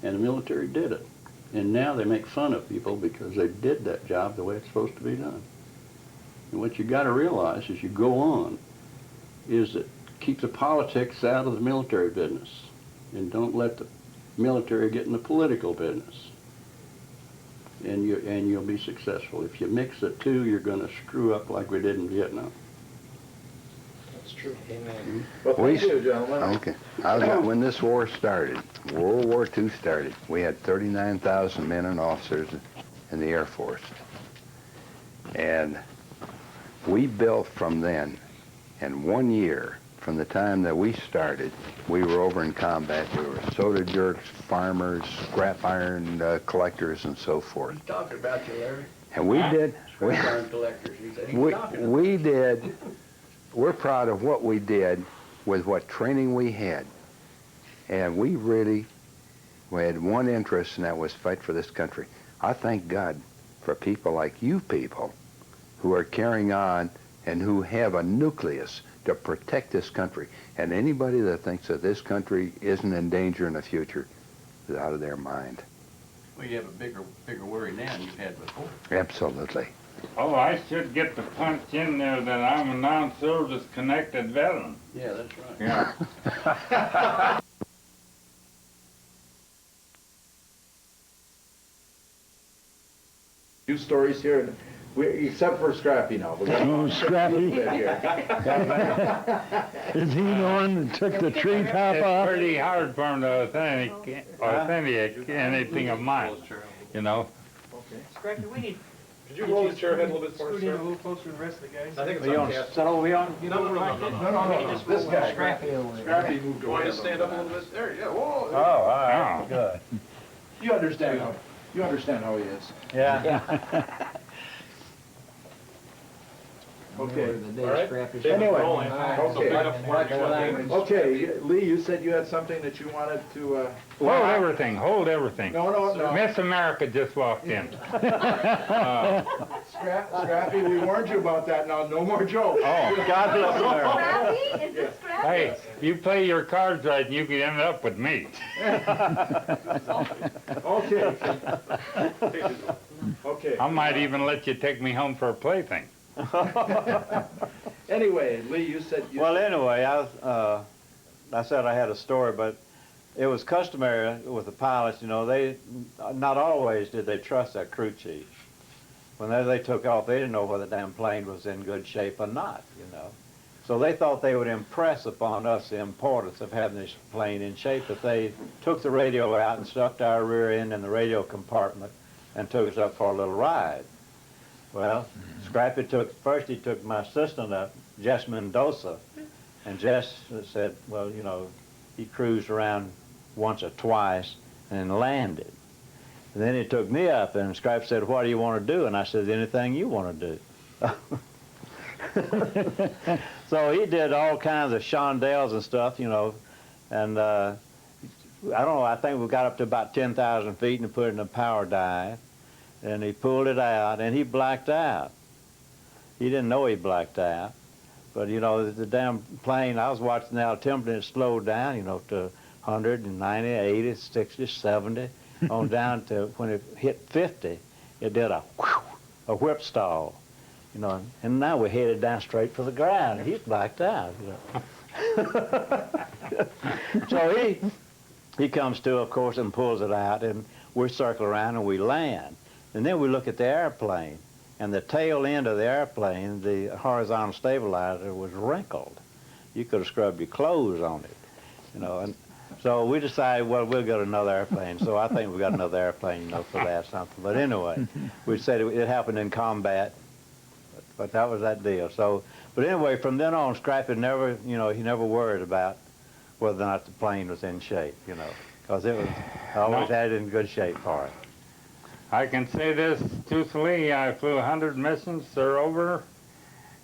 And the military did it. And now they make fun of people because they did that job the way it's supposed to be done. And what you got to realize as you go on is that keep the politics out of the military business and don't let the military get in the political business. And you'll be successful. If you mix the two, you're going to screw up like we did in Vietnam. That's true. Amen. Well, thank you, gentlemen. Okay. When this war started, World War II started, we had 39,000 men and officers in the Air Force. And we built from then, in 1 year, from the time that we started, we were over in combat. We were soda jerks, farmers, scrap iron collectors, and so forth. He's talking about you, Larry. And we did, Scrap iron collectors. He said he's talking about we did, we're proud of what we did with what training we had. And we had one interest, and that was fight for this country. I thank God for people like you people who are carrying on and who have a nucleus to protect this country. And anybody that thinks that this country isn't in danger in the future is out of their mind. Well, you have a bigger worry now than you've had before. Absolutely. Oh, I should get to punch in there that I'm a non-service connected veteran. Yeah, that's right. Yeah. Few stories here, and except for Scrappy now. We got Oh, a Scrappy. bit here. Is he the one that took the tree top It's off? pretty hard for him to authenticate anything of mine, you know. Okay. Scrappy, we need. Could you roll the chair head a little bit for us, Scoot in a sir? little closer to the rest of the guys. I think Are you on, Cass. set over on? Get over like that. No. This guy. Scrappy over Scrappy moved away. Want to stand up a little bit? There, yeah, whoa. Oh, all right, Oh. good. You understand how he is. Yeah. Okay. All right. Anyway, Okay. okay, Lee, you said you had something that you wanted to, Hold everything. no. Miss America just walked in. Scrappy, we warned you about that now, no more jokes. Oh, God bless America. Scrappy? Is it Scrappy? hey, you play your cards right and you can end up with me. Okay. I might even let you take me home for a plaything. Anyway, Lee, you said you. Well, anyway, I said I had a story, but it was customary with the pilots, you know, they, not always did they trust their crew chief. When they took off, they didn't know whether the damn plane was in good shape or not, you know. So they thought they would impress upon us the importance of having this plane in shape if they took the radio out and stuck our rear end in the radio compartment and took us up for a little ride. Well, Scrappy first he took my assistant up, Jess Mendoza, and Jess said, well, you know, he cruised around once or twice and landed. And then he took me up and Scrappy said, what do you want to do? And I said, anything you want to do. So he did all kinds of chandelles and stuff, you know, and I don't know, I think we got up to about 10,000 feet and put it in a power dive. And he pulled it out, and he blacked out. He didn't know he blacked out. But, you know, the damn plane, I was watching the altimeter, and it slowed down, you know, to 190, 80, 60, 70, on down to when it hit 50, it did a whip stall, you know. And now we're headed down straight for the ground. He's blacked out, you know. So he comes to, of course, and pulls it out, and we circle around and we land. And then we look at the airplane, and the tail end of the airplane, the horizontal stabilizer, was wrinkled. You could have scrubbed your clothes on it, you know. And so we decided, well, we'll get another airplane. So I think we got another airplane, you know, for that something. But anyway, we said it happened in combat, but that was that deal. So, but anyway, from then on, Scrappy never, you know, he never worried about whether or not the plane was in shape, you know, because it was always had it in good shape for it. I can say this truthfully, I flew 100 missions or over,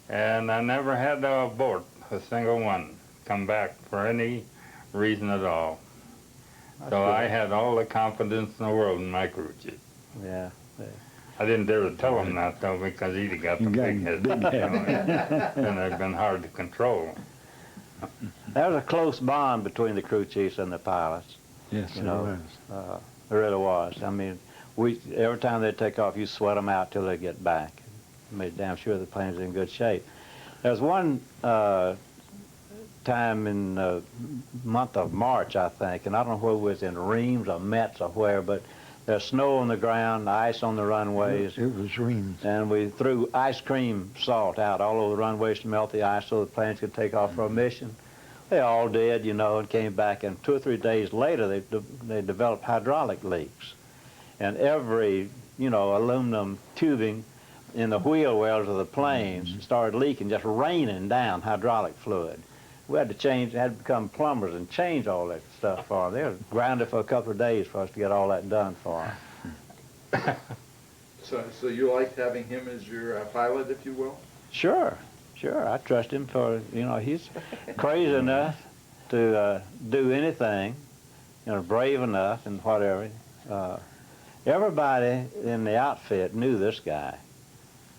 and I never had to abort a single one, come back for any reason at all. So I had all the confidence in the world in my crew chief. Yeah. I didn't dare to tell him that, though, because he'd have got the big head, you know, and they've been hard to control. There was a close bond between the crew chiefs and the pilots. Yes, You it know, was. there really was. I mean, every time they take off, you sweat them out till they get back. Made damn sure the plane's in good shape. There was one time in the month of March, I think, and I don't know whether it was in Reims or Metz or where, but there's snow on the ground, ice on the runways, It was Reims. and we threw ice cream salt out all over the runways to melt the ice so the planes could take off for a mission. They all did, you know, and came back, and 2 or 3 days later, they developed hydraulic leaks. And every, you know, aluminum tubing in the wheel wells of the planes started leaking, just raining down hydraulic fluid. We had to change, had to become plumbers and change all that stuff for them. They were grounded for a couple of days for us to get all that done for them. So you liked having him as your pilot, if you will? Sure. I trust him for, you know, he's crazy enough to do anything, you know, brave enough and whatever. Everybody in the outfit knew this guy,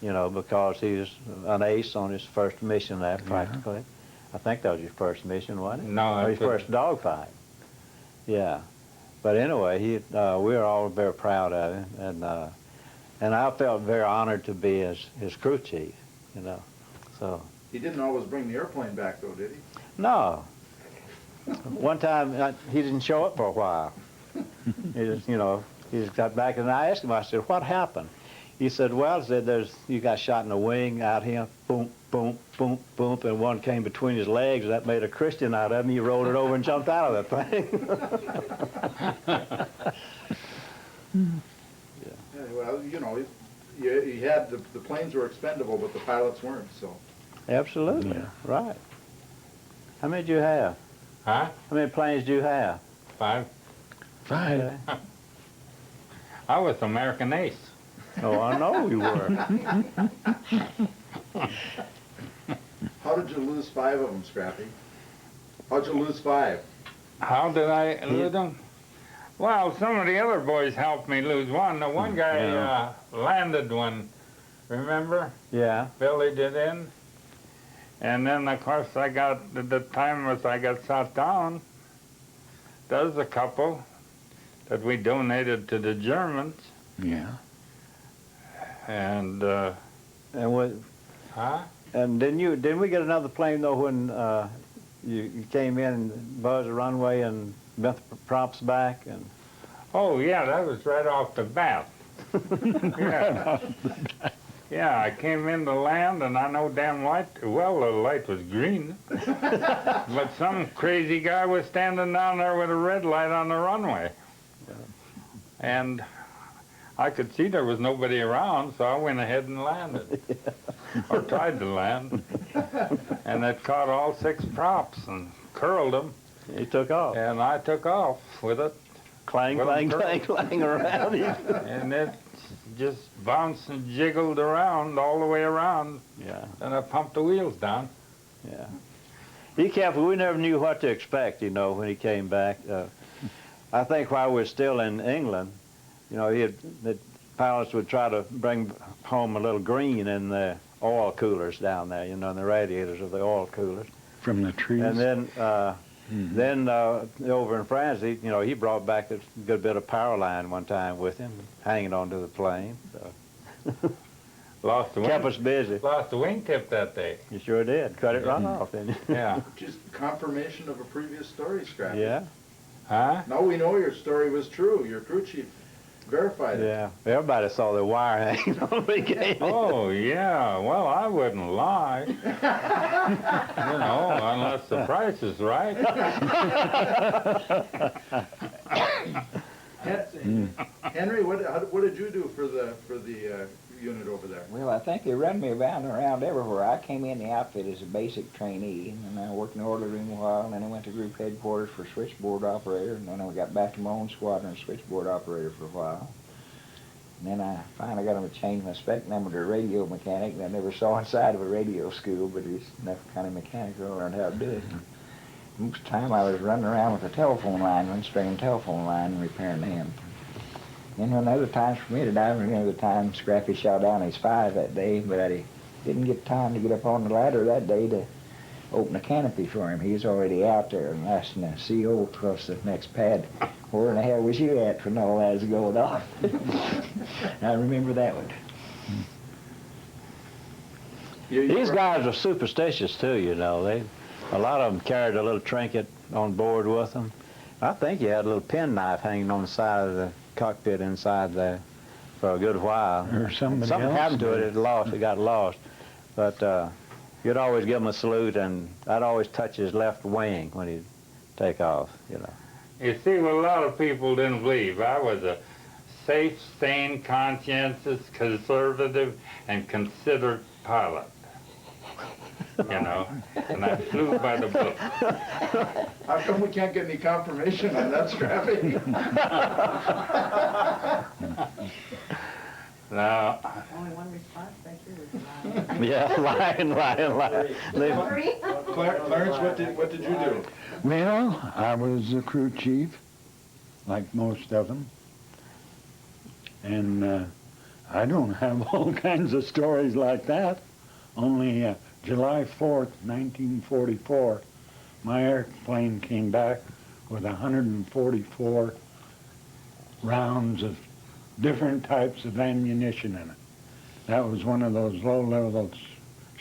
you know, because he was an ace on his first mission there, practically. I think that was his first mission, wasn't it? No, Or his first dogfight. Yeah. But anyway, we were all very proud of him, and I felt very honored to be his crew chief, you know. So. He didn't always bring the airplane back, though, did he? No. One time, he didn't show up for a while. He just, you know, he just got back, and I asked him, I said, what happened? He said, well, I said, you got shot in the wing out here, boom, boom, boom, boom, and one came between his legs, that made a Christian out of him. He rolled it over and jumped out of that thing. Anyway, you know, you had, the planes were expendable, but the pilots weren't, so. Absolutely, right. How many do you have? Huh? How many planes do you have? 5. Five. I was American ace. Oh, I know you were. How did you lose 5 of them, Scrappy? How'd you lose 5? How did I lose them? Well, some of the other boys helped me lose one. The one guy landed one, remember? Yeah. Billy did in. And then, of course, I got, the time was I got shot down. There's a couple that we donated to the Germans. Yeah. And And, what? huh? And didn't we get another plane though when you came in and buzzed the runway and bent the props back and? Oh, yeah, that was right off the bat. Yeah. Yeah, I came in to land and I know damn light, well, the light was green. But some crazy guy was standing down there with a red light on the runway. And I could see there was nobody around, so I went ahead and landed. Or tried to land. And it caught all 6 props and curled them. He took off. And I took off with it. Clang, Well, clang, curled. clang, clang around him. And it just bounced and jiggled around all the way around. Yeah, And I pumped the wheels down. yeah. Be careful. We never knew what to expect, you know, when he came back. I think while we were still in England, you know, the pilots would try to bring home a little green in the oil coolers down there, you know, in the radiators of the oil coolers. From the trees. And then over in France, he brought back a good bit of power line one time with him, hanging onto the plane. So. Lost the Kept wing. us busy. Lost the wingtip that day. You sure did. Cut it right off, didn't you? Yeah. Just confirmation of a previous story, Scrappy. Yeah, Huh? Now we know your story was true. Your crew chief verified it. yeah. Everybody saw the wire hanging on the gate. Oh, yeah. Well, I wouldn't lie. You know, unless the price is right. Henry, what did you do for the unit over there? Well, I think they run me around everywhere. I came in the outfit as a basic trainee, and then I worked in the orderly room a while, and then I went to group headquarters for switchboard operator, and then I got back to my own squadron switchboard operator for a while. And then I finally got him to change my spec number to radio mechanic, and I never saw inside of a radio school, but it's enough kind of mechanic to learn how to do it. Most of the time I was running around with a telephone line, unstringing telephone line and repairing them. And when other times for me to die, the time Scrappy shot down his 5 that day, but I didn't get time to get up on the ladder that day to open the canopy for him. He was already out there and asking the CO across the next pad, where in the hell was you at when all that was going off? I remember that one. These guys are superstitious too, you know. A lot of them carried a little trinket on board with them. I think he had a little penknife hanging on the side of the cockpit inside there for a good while. Or somebody Something else happened to it, did. it got lost. But you'd always give him a salute, and I'd always touch his left wing when he'd take off, you know. You see, what a lot of people didn't believe, I was a safe, sane, conscientious, conservative, and considered pilot. You know, and I flew by the book. How come we can't get any confirmation on that, Scrappy? Now, Only one response, thank you. Yeah, lying. Clarence, what did you do? Well, I was the crew chief, like most of them. And I don't have all kinds of stories like that. Only July 4th, 1944, my airplane came back with 144 rounds of different types of ammunition in it. That was one of those low-level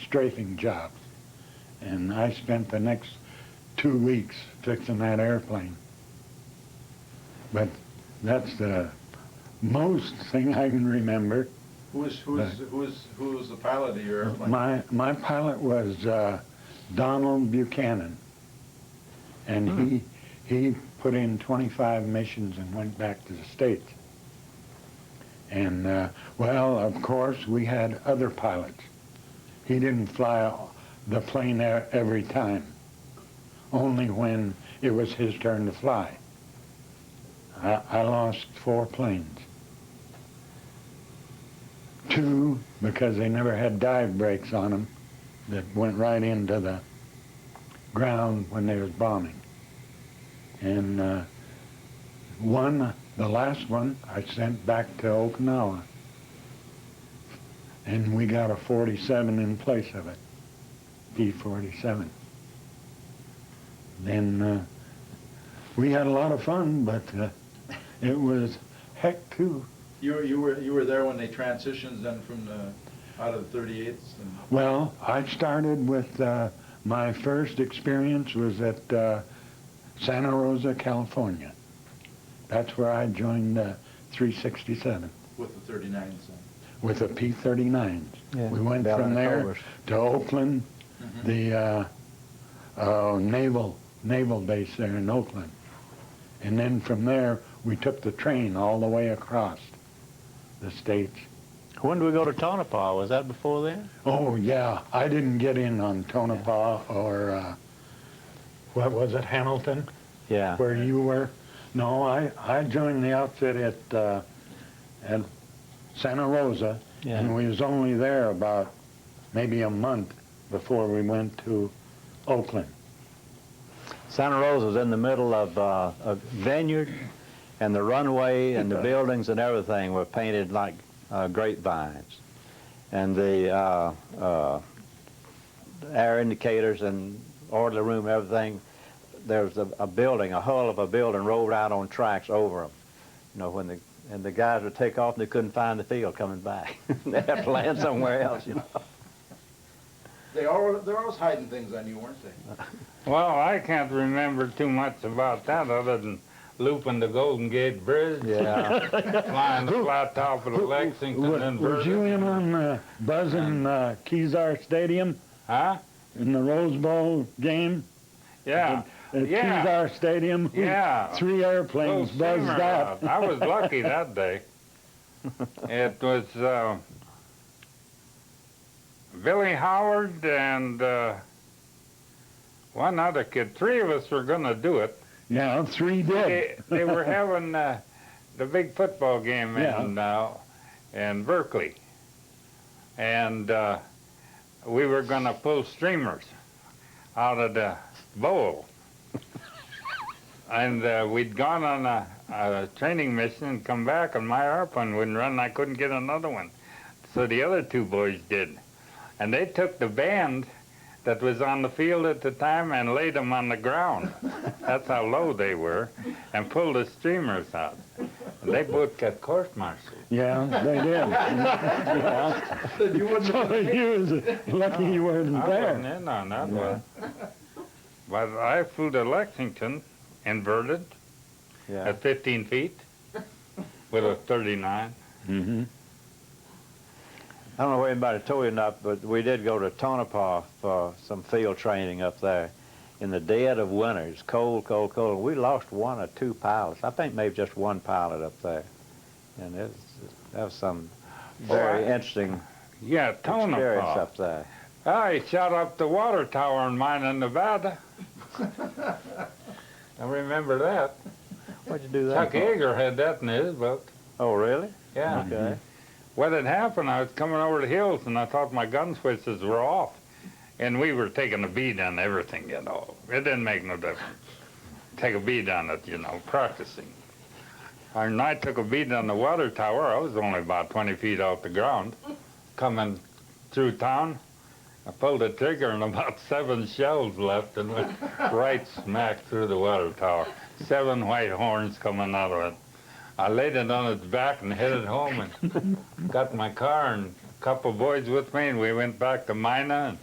strafing jobs. And I spent the next 2 weeks fixing that airplane. But that's the most thing I can remember. Who was the pilot of your airplane? My pilot was Donald Buchanan, and he put in 25 missions and went back to the States. And, well, of course, we had other pilots. He didn't fly the plane every time, only when it was his turn to fly. I lost 4 planes. 2 because they never had dive brakes on them that went right into the ground when they was bombing. And 1, the last one, I sent back to Okinawa. And we got a 47 in place of it, P-47. Then we had a lot of fun, but it was heck too. You were there when they transitioned then from the out of the 38s. And... Well, I started with my first experience was at Santa Rosa, California. That's where I joined 367. With the 39s then. With the P-39s. Yeah, We went down from in there Culver's. to Oakland, the naval base there in Oakland. And then from there, we took the train all the way across the states. When did we go to Tonopah? Was that before then? Oh, yeah. I didn't get in on Tonopah or, what was it, Hamilton, Yeah. where you were? No, I joined the outfit at Santa Rosa, Yeah. and we was only there about maybe a month before we went to Oakland. Santa Rosa was in the middle of a vineyard, and the runway and the buildings and everything were painted like grapevines. And the air indicators and orderly room, everything, there was a building, a hull of a building rolled out on tracks over them. You know, and the guys would take off and they couldn't find the field coming back. They had to land somewhere else, you know. They're always hiding things on you, weren't they? Well, I can't remember too much about that other than looping the Golden Gate Bridge, Yeah. flying the flat top of the Lexington Was you inverted. in on buzzing Kezar Stadium Huh? in the Rose Bowl game? Yeah. At Yeah. Kezar Stadium? Yeah. 3 airplanes Those buzzed steamer out. routes. I was lucky that day. It was Billy Howard and one other kid. 3 of us were going to do it. Yeah, 3 did. They were having the big football game Yeah. in Berkeley. And we were going to pull streamers out of the bowl. And we'd gone on a training mission and come back, and my airplane wouldn't run, and I couldn't get another one. So the other 2 boys did. And they took the band that was on the field at the time and laid them on the ground. That's how low they were, and pulled the streamers out. And they both got court-martialed. Yeah, they did. Yeah. You wouldn't So you was lucky you weren't I there. wasn't in on that one. But I flew to Lexington, inverted, Yeah. at 15 feet, with a 39. Mm-hmm. I don't know if anybody told you or not, but we did go to Tonopah for some field training up there in the dead of winter. It's cold, cold, cold. We lost 1 or 2 pilots. I think maybe just 1 pilot up there. And that was some very interesting Yeah, experience Tonopah. up there. I shot up the water tower in mine in Nevada. I remember that. What'd you do that Chuck for? Yeager had that in his book. Oh, really? Yeah. Okay. What had happened, I was coming over the hills and I thought my gun switches were off. And we were taking a bead on everything, you know. It didn't make no difference. Take a bead on it, you know, practicing. And I took a bead on the water tower. I was only about 20 feet off the ground. Coming through town, I pulled the trigger and about 7 shells left and went right smack through the water tower. 7 white horns coming out of it. I laid it on its back and headed home and got my car and a couple boys with me, and we went back to Mina. And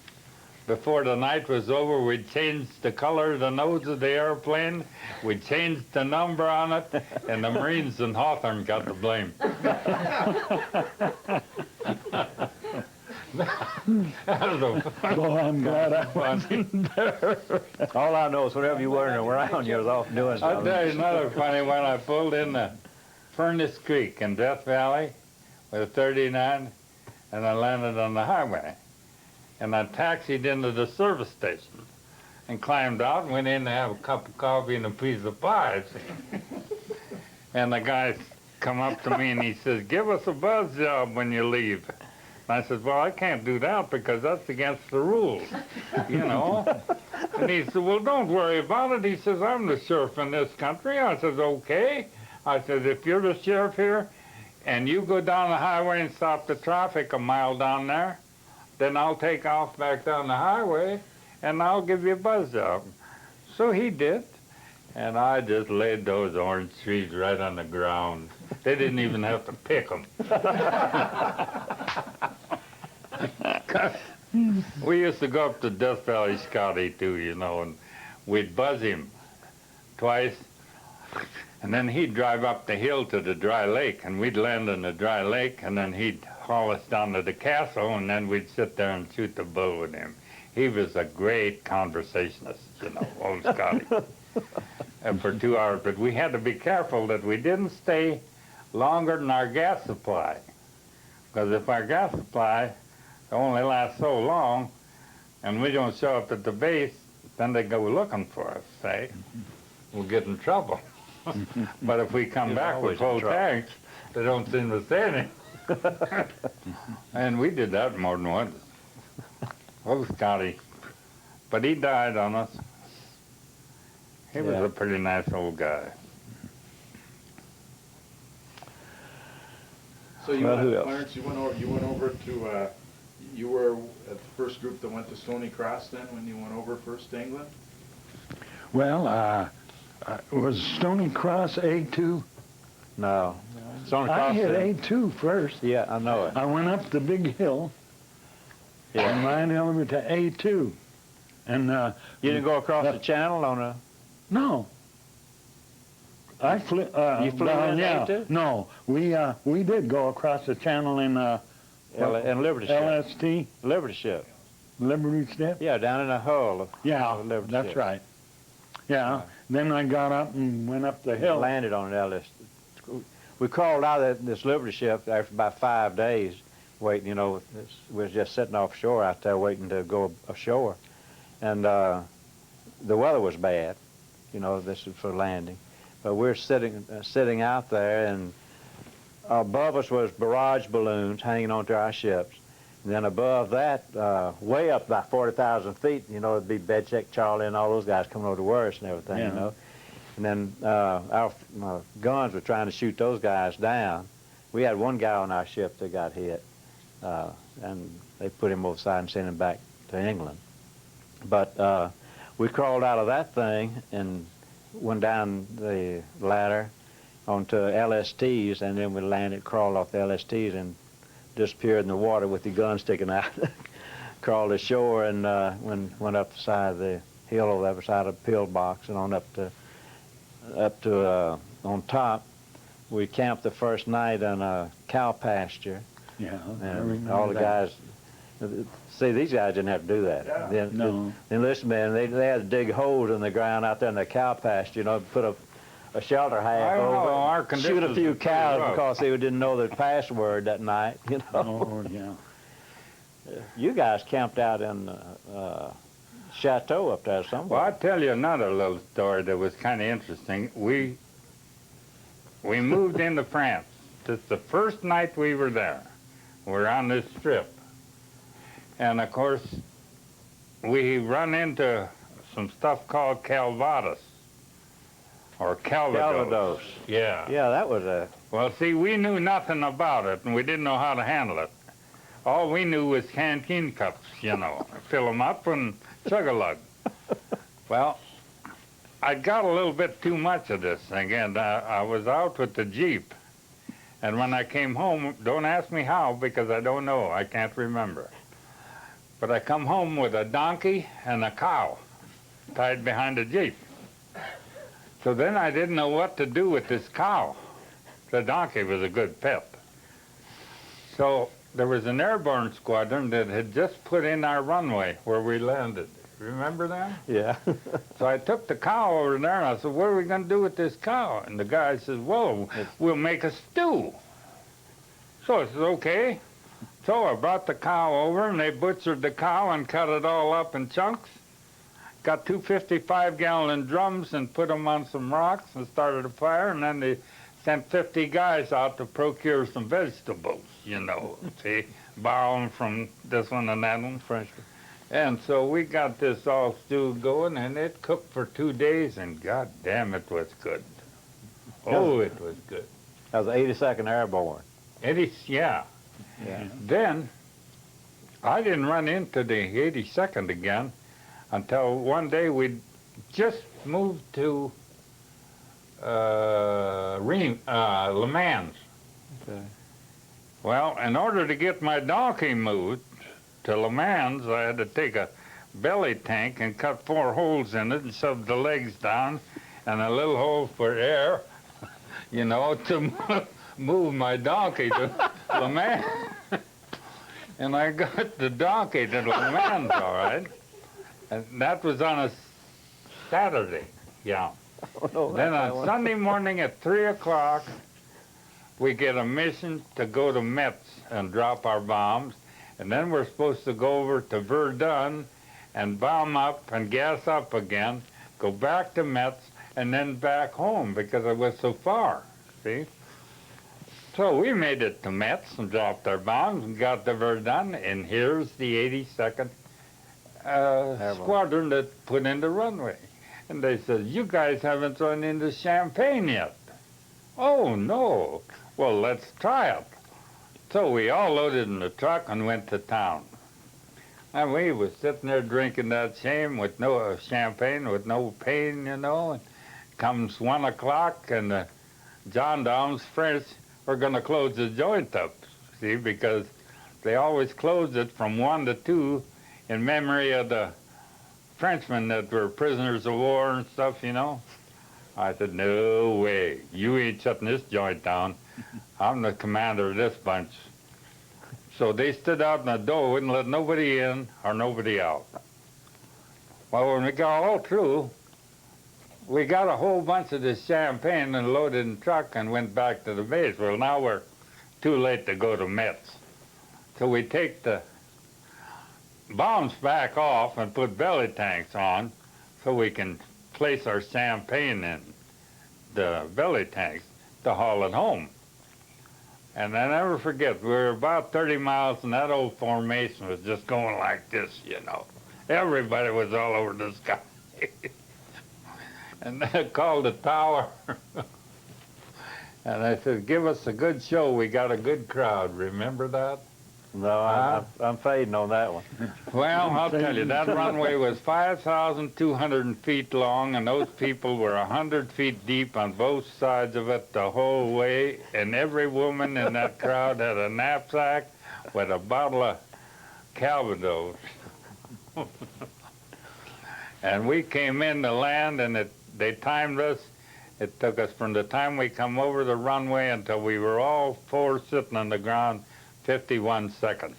before the night was over, we changed the color of the nose of the airplane. We changed the number on it, and the Marines in Hawthorne got the blame. That was a Well, I'm glad I wasn't there. All I know is whenever you weren't around, you was off doing I'll something. tell you another funny one. I pulled in the Furnace Creek in Death Valley, with a 39, and I landed on the highway. And I taxied into the service station and climbed out and went in to have a cup of coffee and a piece of pie. And the guy come up to me and he says, "Give us a buzz job when you leave." And I said, "Well, I can't do that because that's against the rules, you know." And he said, "Well, don't worry about it." He says, "I'm the sheriff in this country." I said, "Okay." I said, "If you're the sheriff here and you go down the highway and stop the traffic a mile down there, then I'll take off back down the highway and I'll give you a buzz job." So he did. And I just laid those orange trees right on the ground. They didn't even have to pick them. We used to go up to Death Valley Scotty too, you know, and we'd buzz him twice. And then he'd drive up the hill to the dry lake, and we'd land in the dry lake, and then he'd haul us down to the castle, and then we'd sit there and shoot the bull with him. He was a great conversationist, you know, old Scotty. And for 2 hours, but we had to be careful that we didn't stay longer than our gas supply. Because if our gas supply only lasts so long, and we don't show up at the base, then they go looking for us, say. We'll get in trouble. But if we come back with full tanks, they don't seem to say anything. And we did that more than once. Oh, Scotty. But he died on us. He was a pretty nice old guy. So you Well, who went, else? Clarence, you went over to, you were at the first group that went to Stony Cross then, when you went over first to England? Well, was Stony Cross A2? No. Stony I Cross. hit A2 first. Yeah, I know it. I went up the big hill and ran over to A2. And You didn't go across the channel on a... no. I flew. You flew well, in yeah. A2? No, we did go across the channel in and Liberty Ship. LST, Liberty Ship. Liberty Step. Yeah, down in the hull. Yeah, Liberty that's Ship. right. Yeah. Then I got up and went up the hill. Landed on an LS. We crawled out of this Liberty Ship after about 5 days waiting, you know. We was just sitting offshore out there waiting to go ashore. And the weather was bad, you know, this is for landing. But we're sitting out there, and above us was barrage balloons hanging onto our ships. And then above that, way up about 40,000 feet, you know, it'd be Bedcheck, Charlie, and all those guys coming over to work and everything, Yeah. you know. And then our guns were trying to shoot those guys down. We had one guy on our ship that got hit, and they put him over the side and sent him back to England. But we crawled out of that thing and went down the ladder onto LSTs, and then we landed, crawled off the LSTs, and disappeared in the water with the gun sticking out. Crawled ashore and went up the side of the hill over the other side of the pillbox and on up to on top. We camped the first night on a cow pasture. Yeah. I And remember all the that. guys, see, these guys didn't have to do that. Yeah. No. The enlisted men, they had to dig holes in the ground out there in the cow pasture, you know, put a shelter half I don't know, over, our shoot a conditions few were pretty cows rough. because they didn't know the password that night, you know. Oh, yeah. You guys camped out in Chateau up there Well, somewhere. I'll tell you another little story that was kind of interesting. We moved into France. This is the first night we were there. We're on this strip. And, of course, we run into some stuff called Calvados. Or Calvados. Calvados. Yeah. Yeah, that was a... Well, see, we knew nothing about it, and we didn't know how to handle it. All we knew was canteen cups, you know. Fill them up and chug-a-lug. Well, I got a little bit too much of this thing, and I was out with the Jeep. And when I came home, don't ask me how, because I don't know. I can't remember. But I come home with a donkey and a cow tied behind the Jeep. So then I didn't know what to do with this cow. The donkey was a good pet. So there was an airborne squadron that had just put in our runway where we landed. Remember that? Yeah. So I took the cow over there and I said, "What are we going to do with this cow?" And the guy says, "Well, we'll make a stew." So I said, okay. So I brought the cow over, and they butchered the cow and cut it all up in chunks. Got two 55-gallon drums and put them on some rocks and started a fire, and then they sent 50 guys out to procure some vegetables, you know, see, borrow them from this one and that one. And so we got this all stew going, and it cooked for 2 days, and god damn, it was good. Oh, it was good. That was the 82nd Airborne. Yeah. Yeah. Then I didn't run into the 82nd again until one day we just moved to Le Mans. Okay. Well, in order to get my donkey moved to Le Mans, I had to take a belly tank and cut 4 holes in it and shove the legs down and a little hole for air, you know, to move my donkey to Le Mans. And I got the donkey to Le Mans, all right. And that was on a Saturday, yeah. Oh, no, Then that's on that Sunday morning at 3 o'clock, we get a mission to go to Metz and drop our bombs. And then we're supposed to go over to Verdun and bomb up and gas up again, go back to Metz, and then back home because it was so far, see? So we made it to Metz and dropped our bombs and got to Verdun, and here's the 82nd Squadron that put in the runway. And they said, you guys haven't run into Champagne yet. Oh, no. Well, let's try it. So we all loaded in the truck and went to town. And we was sitting there drinking that with no champagne with no pain, you know. And comes 1 o'clock, and the gendarmes, French, were going to close the joint up, see, because they always closed it from 1 to 2 in memory of the Frenchmen that were prisoners of war and stuff, you know. I said, no way, you ain't shutting this joint down. I'm the commander of this bunch. So they stood out in the door, wouldn't let nobody in or nobody out. Well, when we got all through, we got a whole bunch of this champagne and loaded in the truck and went back to the base. Well, now we're too late to go to Metz. So we take the bombs back off and put belly tanks on so we can place our champagne in the belly tanks to haul it home. And I never forget, we were about 30 miles and that old formation was just going like this, you know. Everybody was all over the sky. And they called the tower. And I said, give us a good show. We got a good crowd. Remember that? No, I'm fading on that one. Well, I'll tell you, that runway was 5,200 feet long, and those people were 100 feet deep on both sides of it the whole way, and every woman in that crowd had a knapsack with a bottle of Calvados. And we came in to land, and they timed us. It took us from the time we come over the runway until we were all 4 sitting on the ground, 51 seconds.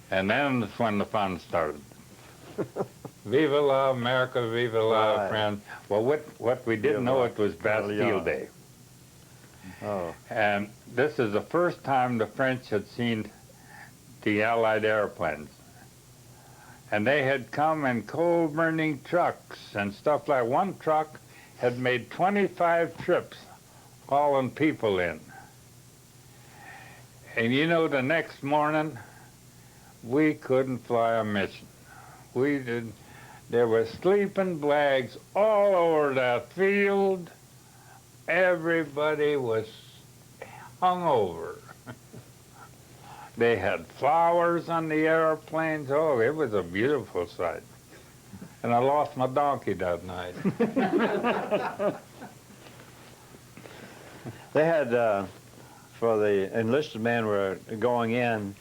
And then that's when the fun started. Viva la America, viva la Right. France. Well, what we didn't know, it was Bastille Day. Oh, And this is the first time the French had seen the Allied airplanes. And they had come in coal-burning trucks and stuff like one truck had made 25 trips hauling people in. And you know, the next morning, we couldn't fly a mission. There were sleeping bags all over that field. Everybody was hungover. They had flowers on the airplanes. Oh, it was a beautiful sight. And I lost my donkey that night. they had, for the enlisted men were going in,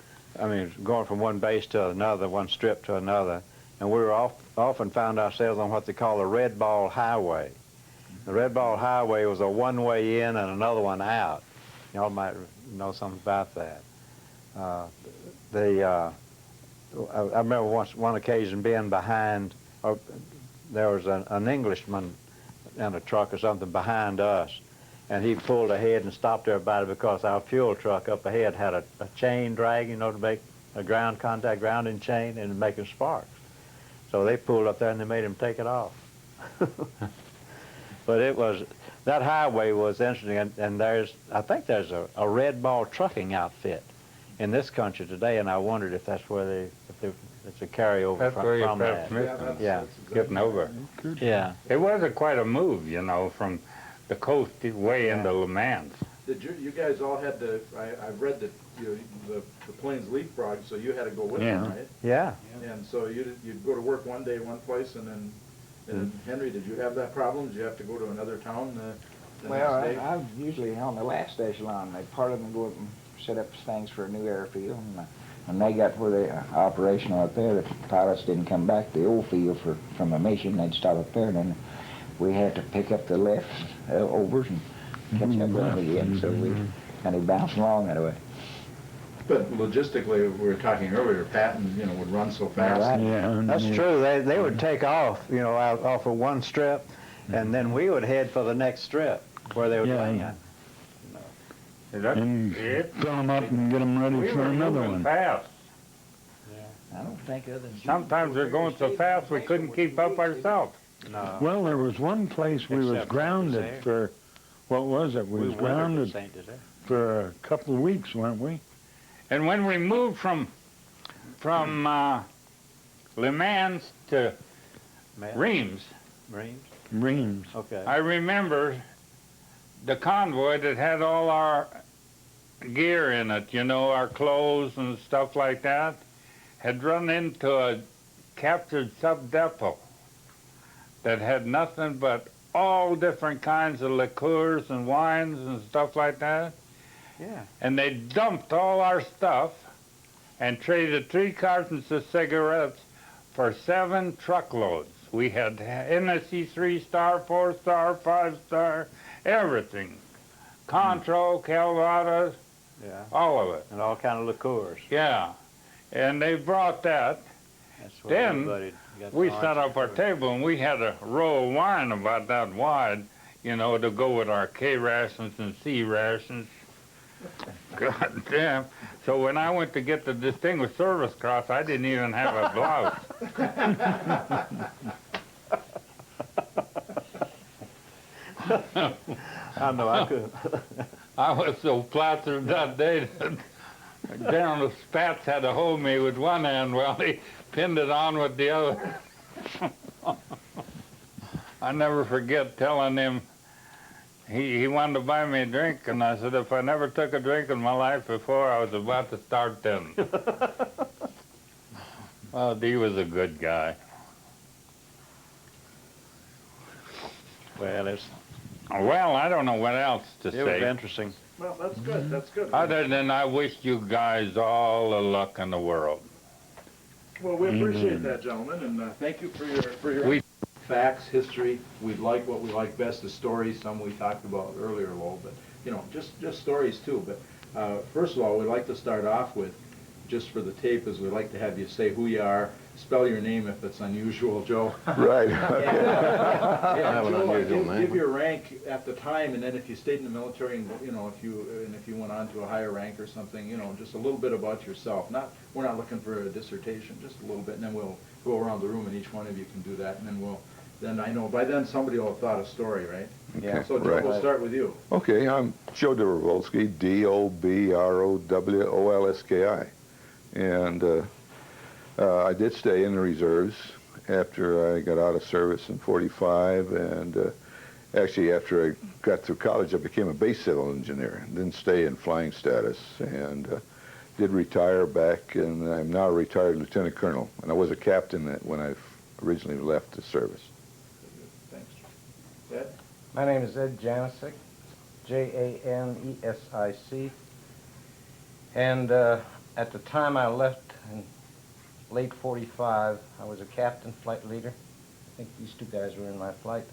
going from one base to another, one strip to another, and we were often found ourselves on what they call a red ball highway. The red ball highway was a one-way in and another one out. Y'all might know something about that. I remember one occasion being behind, there was an Englishman in a truck or something behind us, and he pulled ahead and stopped everybody because our fuel truck up ahead had a chain drag, you know, to make a ground contact grounding chain and making sparks. So they pulled up there and they made him take it off. But it was, that highway was interesting, and I think there's a red ball trucking outfit in this country today, and I wondered if that's where it's a carryover That's where you from first that. met me. Yeah. Getting over. Yeah. It was quite a move, you know, from the coast way into Le Mans. Did you guys all had to, I've read that, you know, the planes leapfrog, so you had to go with them, Yeah. right? Yeah. And so you'd go to work one day one place, and then Henry, did you have that problem? Did you have to go to another town the Well, next day? I'm usually on the last echelon. Part of them go up and set up things for a new airfield, and when they got where they operational up there, the pilots didn't come back to the old field from a mission. They'd stop up there, and then we had to pick up the left overs and catch up with them again. So we kind of bounced along that way. But logistically, we were talking earlier, Patton, you know, would run so fast. Right. Yeah, That's true. They would take off, you know, off of one strip, and then we would head for the next strip where they would Yeah. land. And fill them up and get them ready We for were another moving one. fast. I don't think other than Sometimes they're going so fast we couldn't keep up ourselves. No. Well, there was one place we was Except grounded St. for, what was it? We was wondered at grounded St. Desert. for a couple of weeks, weren't we? And when we moved from Le Mans to Reims, Reims. Okay. I remember the convoy that had all our gear in it, you know, our clothes and stuff like that, had run into a captured sub-depot that had nothing but all different kinds of liqueurs and wines and stuff like that. Yeah. And they dumped all our stuff and traded 3 cartons of cigarettes for 7 truckloads. We had NSC 3-star, 4-star, 5-star, everything. Contro, Calvados, Yeah. all of it. And all kind of liqueurs. Yeah. And they brought that. That's what Then everybody got We the set up our orange table and we had a row of wine about that wide, you know, to go with our K rations and C rations. God damn. So when I went to get the Distinguished Service Cross, I didn't even have a blouse. I know, I could. I was so plastered that day that General Spatz had to hold me with one hand while he pinned it on with the other. I never forget telling him he wanted to buy me a drink, and I said if I never took a drink in my life before, I was about to start then. Well, he was a good guy. Well, Well, I don't know what else to it was say. interesting. Well, that's good, that's good. Other than I wish you guys all the luck in the world. Well, we appreciate that, gentlemen, and thank you for your facts, history. We like what we like best, the stories. Some we talked about earlier, Lowell, but you know, just stories too. But first of all, we like to start off with, just for the tape, is we like to have you say who you are, spell your name if it's unusual, Joe. Right. Yeah, I have an Joe, unusual name. give your rank at the time, and then if you stayed in the military, and you know, if you went on to a higher rank or something, you know, just a little bit about yourself. We're not looking for a dissertation, just a little bit, and then we'll go around the room, and each one of you can do that, and then I know by then somebody will have thought a story, right? Yeah. So Joe, Right. we'll start with you. Okay, I'm Joe Dobrovolsky, Dobrowolski, and I did stay in the reserves after I got out of service in '45, and actually after I got through college, I became a base civil engineer. Didn't stay in flying status, and did retire back, and I'm now a retired lieutenant colonel, and I was a captain when I originally left the service. Thanks. Ed? My name is Ed Janisic, Janesic, and at the time I left in late '45, I was a captain, flight leader. I think these two guys were in my flight.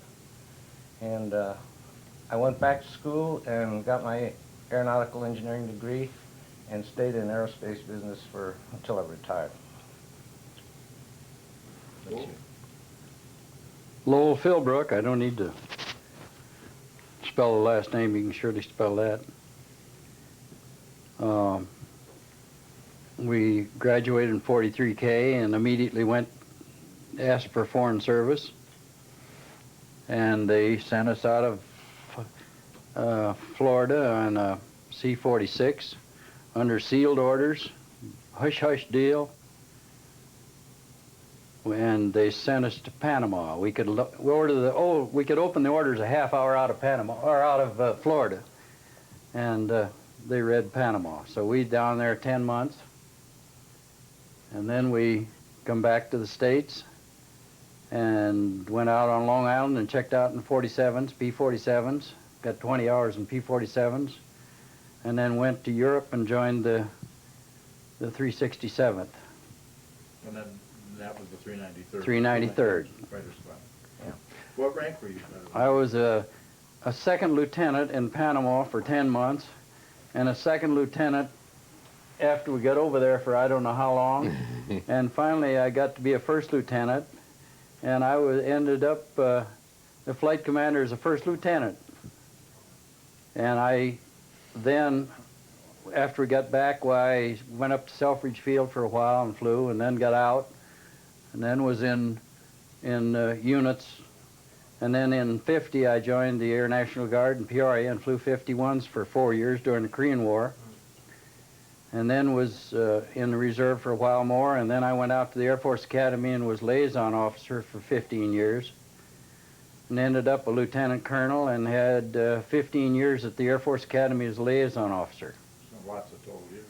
And I went back to school and got my aeronautical engineering degree and stayed in aerospace business until I retired. Lowell Philbrook, I don't need to spell the last name, you can surely spell that. We graduated in 43K and immediately asked for foreign service. And they sent us out of Florida on a C-46 under sealed orders, hush-hush deal. And they sent us to Panama. We could open the orders a half hour out of Panama, or out of Florida. And they read Panama. So we down there 10 months. And then we come back to the States and went out on Long Island and checked out in 47s, P-47s, got 20 hours in P-47s, and then went to Europe and joined the 367th. And then that was the 393rd. 393rd. Fighter Squadron. Yeah. What rank were you? I was a second lieutenant in Panama for 10 months, and a second lieutenant after we got over there for I don't know how long. And finally I got to be a first lieutenant, and I ended up the flight commander as a first lieutenant. And I then, after we got back, I went up to Selfridge Field for a while and flew, and then got out, and then was in units. And then in 50 I joined the Air National Guard in Peoria and flew 51s for 4 years during the Korean War. And then was in the reserve for a while more, and then I went out to the Air Force Academy and was liaison officer for 15 years, and ended up a lieutenant colonel and had 15 years at the Air Force Academy as liaison officer. So lots of total years.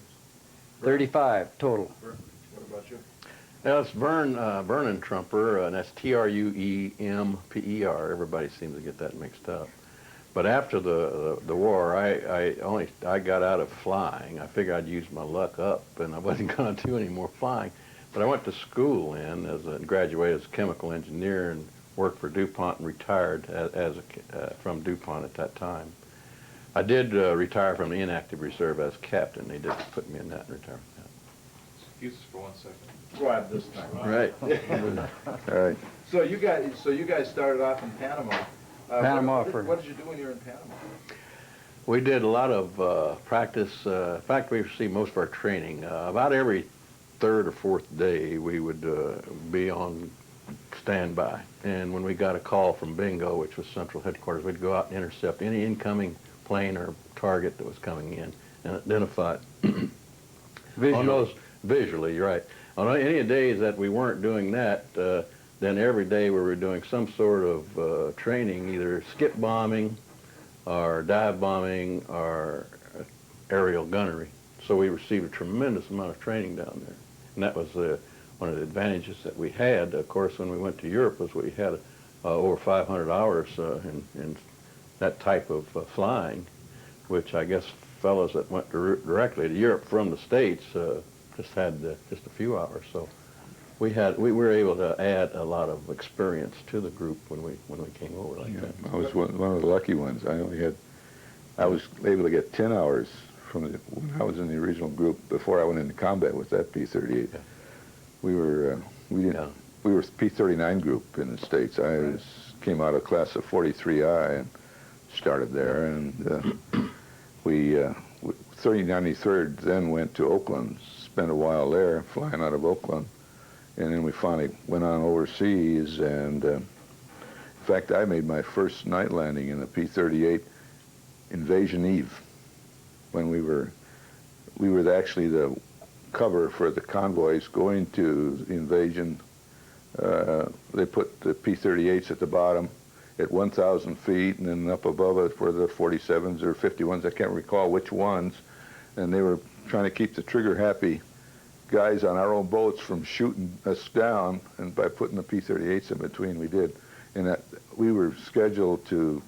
35 total. What about you? That's Vernon Trumper, and that's Trumper. Everybody seems to get that mixed up. But after the war, I got out of flying. I figured I'd use my luck up, and I wasn't going to do any more flying. But I went to school graduated as a chemical engineer and worked for DuPont and retired from DuPont at that time. I did retire from the inactive reserve as captain. They did put me in that and retire. Excuse us for 1 second. Go ahead this time. Right. All right. So you guys started off in Panama. What did you do when you were in Panama? We did a lot of practice. In fact, we received most of our training. About every third or fourth day, we would be on standby. And when we got a call from Bingo, which was central headquarters, we'd go out and intercept any incoming plane or target that was coming in and identify it. Visually, you're right. On any days that we weren't doing that, then every day we were doing some sort of training, either skip bombing or dive bombing or aerial gunnery. So we received a tremendous amount of training down there. And that was one of the advantages that we had, of course, when we went to Europe, was we had over 500 hours in that type of flying, which I guess fellows that went directly to Europe from the States just had just a few hours. So we were able to add a lot of experience to the group when we came over like that. I was one of the lucky ones. I was able to get 10 hours when I was in the original group before I went into combat with that P-38. Yeah. We were P-39 group in the States. I came out of class of 43I and started there, and we 3093rd then went to Oakland, spent a while there flying out of Oakland. And then we finally went on overseas, and in fact, I made my first night landing in the P-38 Invasion Eve, when we were actually the cover for the convoys going to the invasion. They put the P-38s at the bottom at 1,000 feet, and then up above it were the 47s or 51s, I can't recall which ones, and they were trying to keep the trigger-happy guys on our own boats from shooting us down, and by putting the P-38s in between, we did. And that we were scheduled to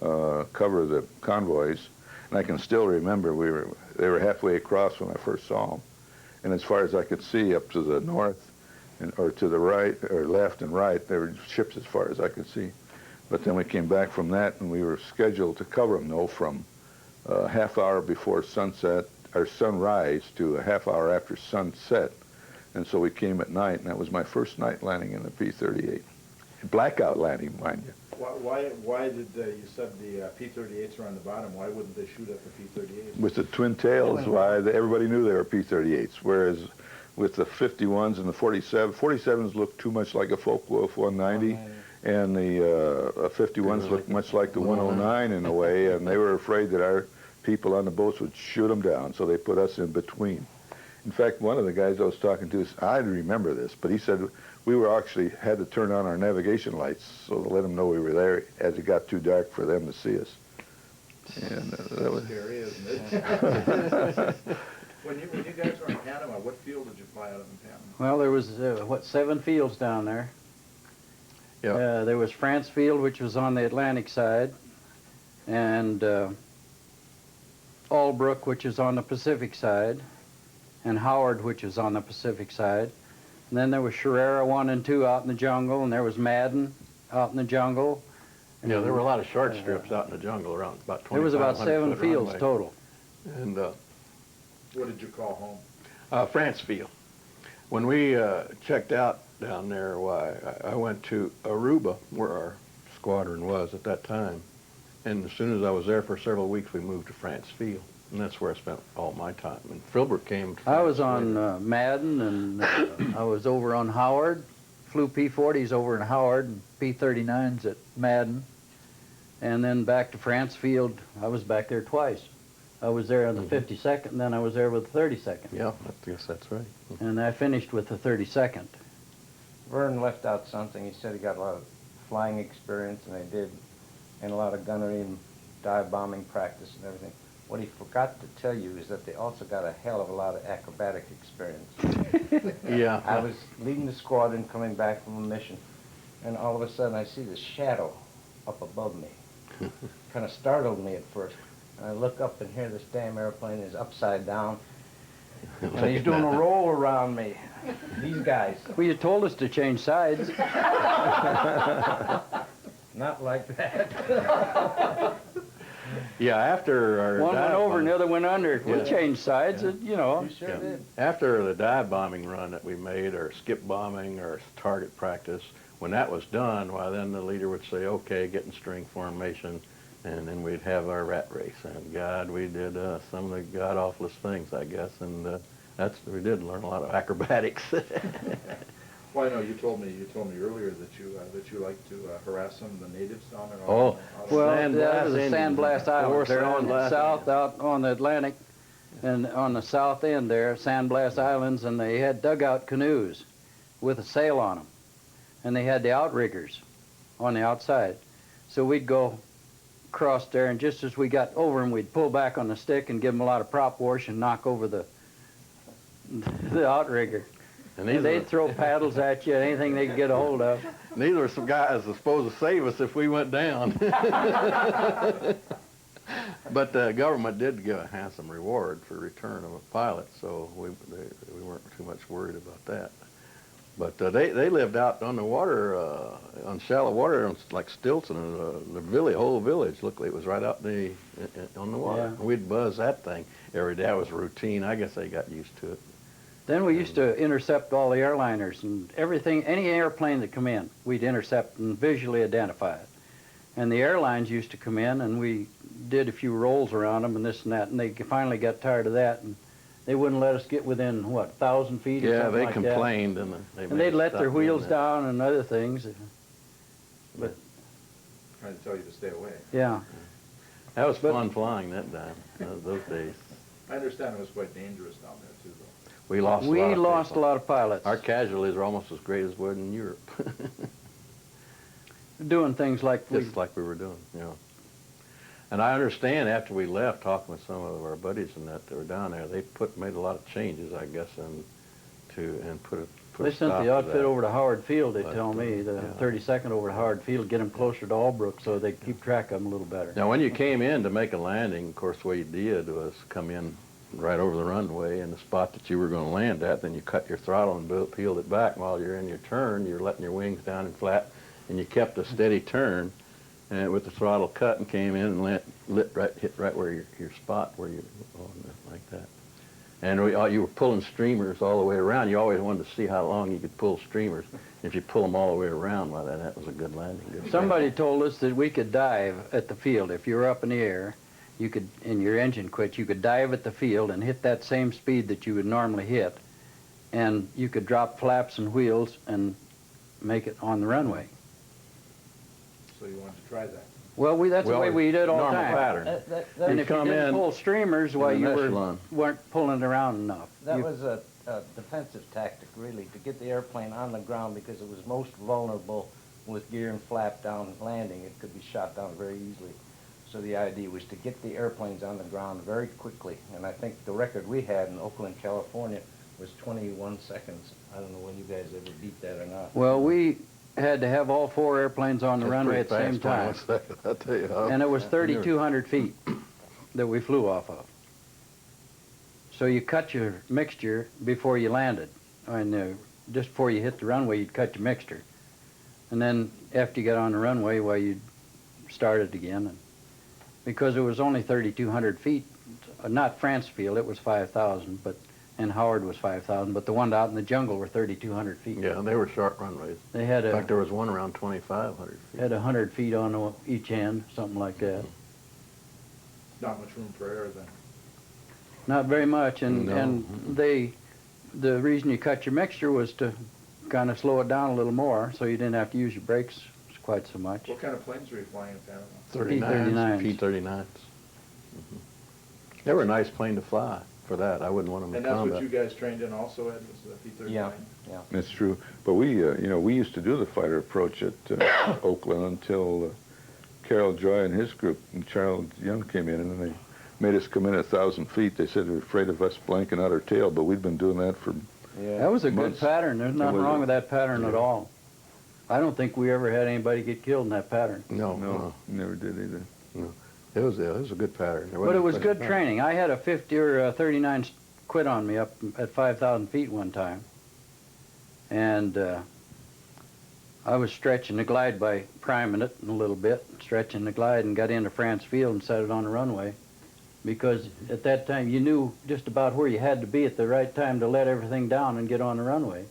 cover the convoys, and I can still remember they were halfway across when I first saw them, and as far as I could see up to the north, or to the right, or left and right, there were ships as far as I could see. But then we came back from that, and we were scheduled to cover them, though, from a half hour before sunset, or sunrise, to a half hour after sunset. And so we came at night, and that was my first night landing in the P-38. Blackout landing, mind you. Why did, you said the P-38s are on the bottom, why wouldn't they shoot at the P-38s? With the twin tails, everybody knew they were P-38s, whereas with the 51s and the 47s looked too much like a Focke-Wulf 190, and the 51s looked much like the 109 in a way, and they were afraid that our people on the boats would shoot them down, so they put us in between. In fact, one of the guys I was talking to, I remember this, but he said we were actually had to turn on our navigation lights so to let them know we were there as it got too dark for them to see us. And that was scary, isn't it? When you guys were in Panama, what field did you fly out of in Panama? Well, there was, 7 fields down there. Yeah. There was France Field, which was on the Atlantic side, and Albrook, which is on the Pacific side, and Howard, which is on the Pacific side. And then there was Sherrera 1 and 2 out in the jungle, and there was Madden out in the jungle. Yeah, there were a lot of short strips out in the jungle around about 20. There was about 7 fields total. And what did you call home? France Field. When we checked out down there, why, I went to Aruba, where our squadron was at that time. And as soon as I was there for several weeks, we moved to France Field. And that's where I spent all my time. And Filbert came to I was on Madden, and I was over on Howard. Flew P-40s over in Howard, and P-39s at Madden. And then back to France Field. I was back there twice. I was there on the 52nd, and then I was there with the 32nd. Yeah, I guess that's right. And I finished with the 32nd. Vern left out something. He said he got a lot of flying experience, and they did, and a lot of gunnery and dive bombing practice and everything. What he forgot to tell you is that they also got a hell of a lot of acrobatic experience. Yeah. I was leading the squadron coming back from a mission, and all of a sudden I see this shadow up above me. Kind of startled me at first. And I look up and hear this damn airplane is upside down. And he's doing a roll around me. These guys. Well, you told us to change sides. Not like that. Yeah, after our one went over and the other went under. We Yeah. changed sides, you know. You sure did. After the dive bombing run that we made, or skip bombing, or target practice, when that was done, why then the leader would say, okay, get in string formation, and then we'd have our rat race. And God, we did some of the god-awfulest things, I guess, and we did learn a lot of acrobatics. Well, I know you told me earlier that you like to harass some of the natives down there. Oh, well, that Sandblast was the Indians. Sandblast Islands. They're on the Sandblast south, out on the Atlantic, and on the south end there, Sandblast Islands, and they had dugout canoes with a sail on them, and they had the outriggers on the outside. So we'd go across there, and just as we got over them, we'd pull back on the stick and give them a lot of prop wash and knock over the outrigger. And they'd throw paddles at you, anything they could get a hold of. These were some guys that were supposed to save us if we went down. But the government did give a handsome reward for return of a pilot, so we weren't too much worried about that. But they lived out on the water, on shallow water, like Stilton, the whole village looked like it was right out on the water. Yeah. We'd buzz that thing every day. That was routine. I guess they got used to it. Then we used to intercept all the airliners and everything, any airplane that come in, we'd intercept and visually identify it. And the airlines used to come in, and we did a few rolls around them and this and that, and they finally got tired of that, and they wouldn't let us get within, what, 1,000 feet or Yeah, something they like complained, that. and They'd let their stop wheels doing that. down and other things. But Trying to tell you to stay away. yeah. That was fun flying that time, those days. I understand it was quite dangerous down there too, though. We lost a lot of pilots. Our casualties are almost as great as were in Europe. Doing things like Just like we were doing, you know. And I understand after we left, talking with some of our buddies and that were down there, they made a lot of changes, I guess, and put a they stop sent to the outfit that. over to Howard Field, they But, tell me, the yeah. 32nd over to Howard Field, get them closer to Albrook so they keep track of them a little better. Now, when you came in to make a landing, of course, what you did was come in right over the runway in the spot that you were going to land at, then you cut your throttle and peeled it back. While you're in your turn, you're letting your wings down and flat, and you kept a steady turn and with the throttle cut and came in and hit right where your spot where you like that. And you were pulling streamers all the way around. You always wanted to see how long you could pull streamers. If you pull them all the way around, well, that was a good landing. Somebody told us that we could dive at the field. If you were up in the air, you could, and your engine quit, you could dive at the field and hit that same speed that you would normally hit. And you could drop flaps and wheels and make it on the runway. So you wanted to try that? Well, that's the way we did all the normal time. pattern. And if you didn't pull streamers, well, you weren't pulling it around enough. That was a defensive tactic, really, to get the airplane on the ground because it was most vulnerable with gear and flap down landing. It could be shot down very easily. So the idea was to get the airplanes on the ground very quickly. And I think the record we had in Oakland, California was 21 seconds. I don't know when you guys ever beat that or not. Well, we had to have all 4 airplanes on the runway at the same time. I'll tell you. And it was 3,200 feet that we flew off of. So you cut your mixture before you landed. And just before you hit the runway, you'd cut your mixture. And then after you got on the runway, well, you'd start it again. And because it was only 3,200 feet, not France Field, it was 5,000, and Howard was 5,000, but the one out in the jungle were 3,200 feet. Yeah, they were short runways. They had in fact, there was one around 2,500 feet. Had 100 feet on each end, something like that. Not much room for error then. Not very much, and the reason you cut your mixture was to kind of slow it down a little more, so you didn't have to use your brakes quite so much. What kind of planes were you flying in Panama? P-39s. They were a nice plane to fly for that. I wouldn't want them in combat. And that's what you guys trained in also, Ed, was the P-39? Yeah. That's true. But we, we used to do the fighter approach at Oakland until Carol Joy and his group and Charles Young came in, and they made us come in 1,000 feet. They said they were afraid of us blanking out our tail, but we'd been doing that for That was a months. good pattern. There's nothing wrong with that pattern at all. I don't think we ever had anybody get killed in that pattern. No, never did either. No. It was a good pattern. But it was good training. I had a 50 or a 39 quit on me up at 5,000 feet one time. And I was stretching the glide by priming it a little bit, stretching the glide, and got into France Field and set it on the runway. Because at that time you knew just about where you had to be at the right time to let everything down and get on the runway.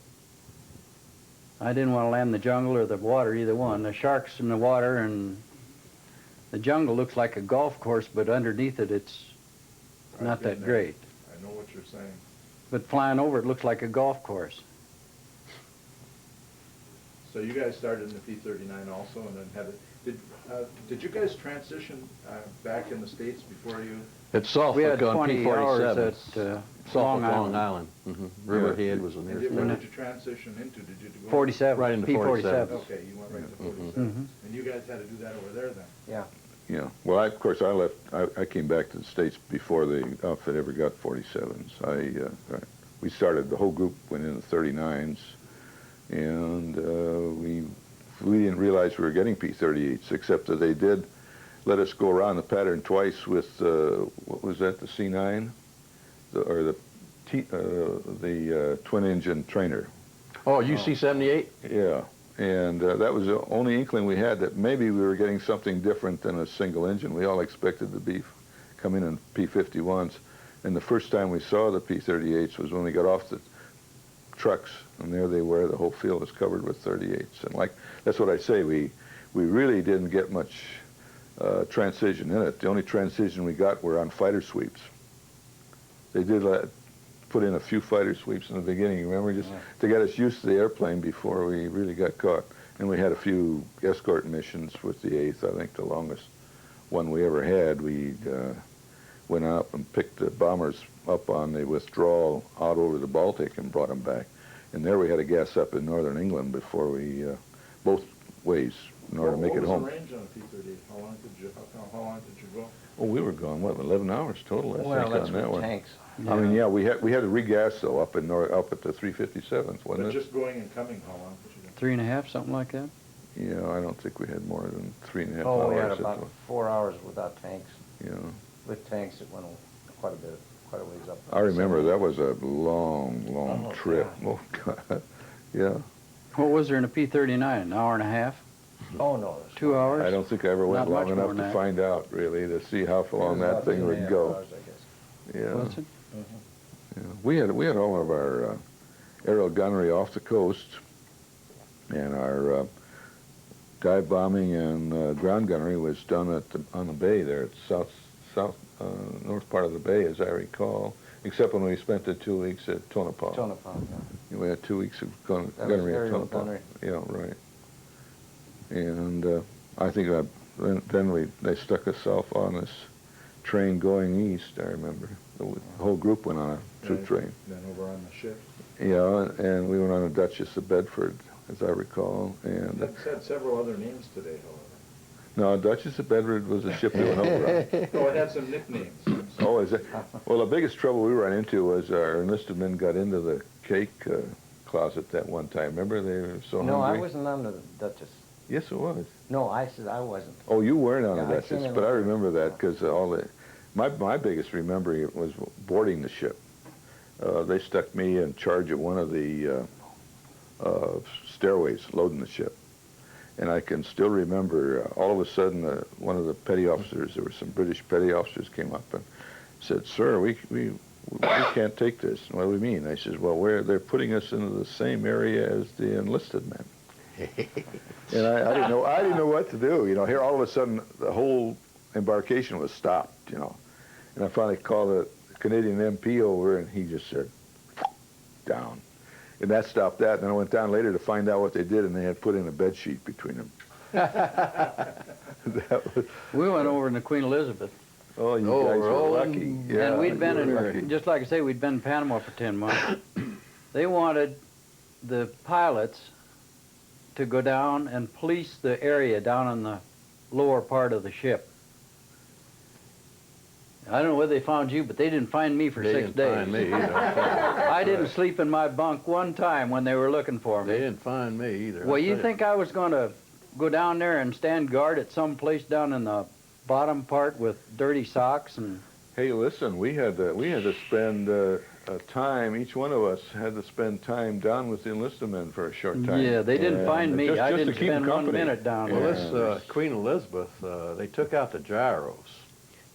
I didn't want to land in the jungle or the water, either one. The sharks in the water, and the jungle looks like a golf course, but underneath it, it's not that great. I know what you're saying. But flying over it looks like a golf course. So you guys started in the P-39 also, and then had it. Did you guys transition back in the States before you? At Suffolk We had on 20 hours P-47. at Long Island. Island. Riverhead was the nearest. Where did you transition into? Did you go 47. Right into P-47. 47. Okay, you went right to 47. And you guys had to do that over there then? Yeah. Yeah. Well, of course, I left. I came back to the States before the outfit ever got 47s. We started, the whole group went in the 39s, and we didn't realize we were getting P-38s, except that they did let us go around the pattern twice with, what was that, the C9? Or the twin-engine trainer. Oh, UC-78? Yeah. And that was the only inkling we had that maybe we were getting something different than a single engine. We all expected the B come in P-51s. And the first time we saw the P-38s was when we got off the trucks, and there they were. The whole field was covered with 38s. And that's what I say, we really didn't get much transition in it. The only transition we got were on fighter sweeps. They did put in a few fighter sweeps in the beginning, remember, just to get us used to the airplane before we really got caught. And we had a few escort missions with the 8th. I think the longest one we ever had, we went up and picked the bombers up on the withdrawal out over the Baltic and brought them back. And there we had to gas up in northern England before we, both ways, in order to make it home. What was the range on a P-38? How long did you go? Oh, we were gone, what, 11 hours total, I think, That's on that with one. tanks. I mean, yeah, we had to regas, though, up at the 357th, wasn't But it? just going and coming, how long did you go? 3.5, something like that. Yeah, I don't think we had more than 3.5 hours. Oh, we had at about the- 4 hours without tanks. Yeah. With tanks, it went quite a ways up. I remember that was a long Oh, trip. God. Oh, God. Yeah. What was there in a P-39? An hour and a half? Oh, no. 2 hours? I don't think I ever went Not much long more enough than to that. find out, really, to see how long that thing would go. Yeah. Was it? Yeah. We had all of our aerial gunnery off the coast, and our dive bombing and ground gunnery was done on the bay there at north part of the bay, as I recall, except when we spent the 2 weeks at Tonopah. Tonopah, yeah. We had 2 weeks of gunnery at aerial Tonopah. gunnery. Yeah, right. And I think then they stuck us off on this train going east, I remember. The whole group went on a troop train. Then over on the ship. Yeah, and we went on a Duchess of Bedford, as I recall. And That's had several other names today, however. no, Duchess of Bedford was the ship we went over on. Oh, it had some nicknames. Oh, is it? Well, the biggest trouble we ran into was our enlisted men got into the cake closet that one time. Remember, they were so No, hungry? I wasn't on the Duchess. Yes, it was. No, I said I wasn't. Oh, you weren't on Yeah, the I seen Duchess, it but I over- remember that because my biggest memory was boarding the ship. They stuck me in charge of one of the stairways loading the ship. And I can still remember, all of a sudden, one of the petty officers, there were some British petty officers, came up and said, "Sir, we can't take this." "What do we mean?" I says, "Well, they're putting us into the same area as the enlisted men." And I didn't know what to do. You know, here all of a sudden the whole embarkation was stopped. You know, and I finally called the Canadian MP over, and he just said, "Down." And that stopped that. And then I went down later to find out what they did, and they had put in a bed sheet between them. We went over in the Queen Elizabeth. Oh, you guys were lucky. Yeah, and we'd been you were lucky. just like I say, we'd been in Panama for 10 months. They wanted the pilots to go down and police the area down in the lower part of the ship. I don't know whether they found you, but they didn't find me for 6 days. They didn't find me either. I didn't sleep in my bunk one time when they were looking for me. They didn't find me either. Well, you think I was going to go down there and stand guard at some place down in the bottom part with dirty socks and... Hey, listen, we had to spend time. Each one of us had to spend time down with the enlisted men for a short time. Yeah, they didn't find me. I just didn't to keep spend 1 company. minute down Well, there. this Queen Elizabeth, they took out the gyros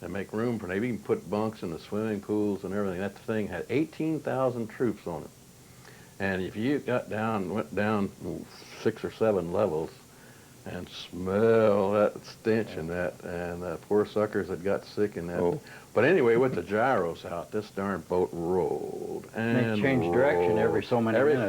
and make room for. They even put bunks in the swimming pools and everything. That thing had 18,000 troops on it, and if you went down 6 or 7 levels, and smell that stench and the poor suckers that got sick in that. Oh. But anyway, with the gyros out, this darn boat rolled and They changed direction every so many minutes.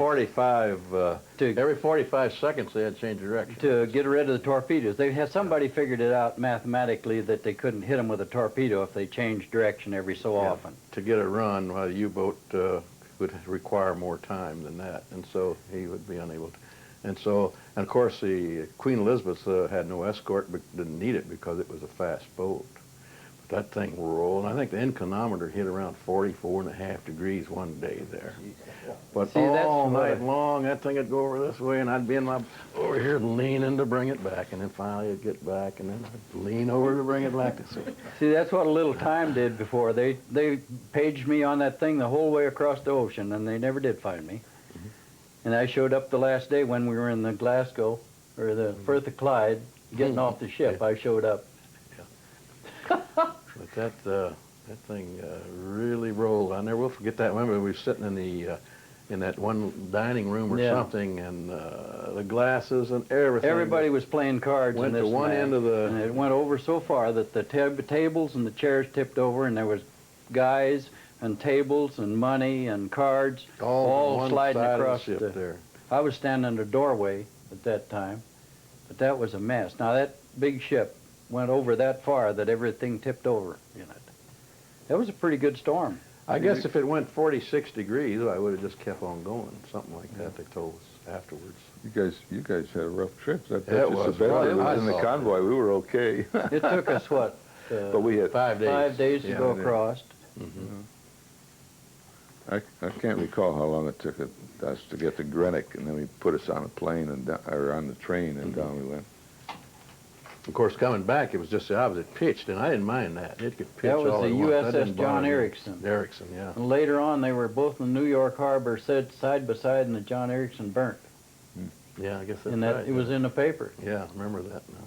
Every 45 seconds they had to change direction. To get rid of the torpedoes. They had somebody figured it out mathematically that they couldn't hit them with a torpedo if they changed direction every so often. To get a run, the U-boat would require more time than that, and so he would be unable to. And of course, the Queen Elizabeth had no escort, but didn't need it because it was a fast boat. But that thing rolled. I think the inclinometer hit around 44.5 degrees one day there. But See, that's all what night long, that thing would go over this way, and I'd be over here leaning to bring it back, and then finally it'd get back, and then I'd lean over to bring it back. See, that's what a little time did before. They paged me on that thing the whole way across the ocean, and they never did find me. And I showed up the last day when we were in the Glasgow, or the Firth of Clyde, getting off the ship. I showed up. But that thing really rolled. I never will forget that. Remember, we were sitting in that one dining room or something, and the glasses and everything. Everybody was playing cards. Went in this to one match, end of the. and it went over so far that the tables and the chairs tipped over, and there was guys and tables and money and cards all sliding across the ship there. I was standing in the doorway at that time, but that was a mess. Now that big ship went over that far that everything tipped over in it. That was a pretty good storm. I guess if it went 46 degrees, I would have just kept on going. Something like that. They told us afterwards. You guys had a rough trip. That Yeah, it just was. the better. Well, In the convoy, we were okay. It took us what? But we had 5 days. 5 days to go across. Mm-hmm. I can't recall how long it took us to get to Greenock, and then we put us on a plane or on the train, and down we went. Of course, coming back, it was just the opposite. Pitched, and I didn't mind that. It could pitch That was all the it wanted. That USS didn't bother John me. Erickson. Erickson, yeah. And later on, they were both in New York Harbor, side by side, and the John Erickson burnt. Yeah, I guess that's And that right. it was in the paper. Yeah, I remember that now.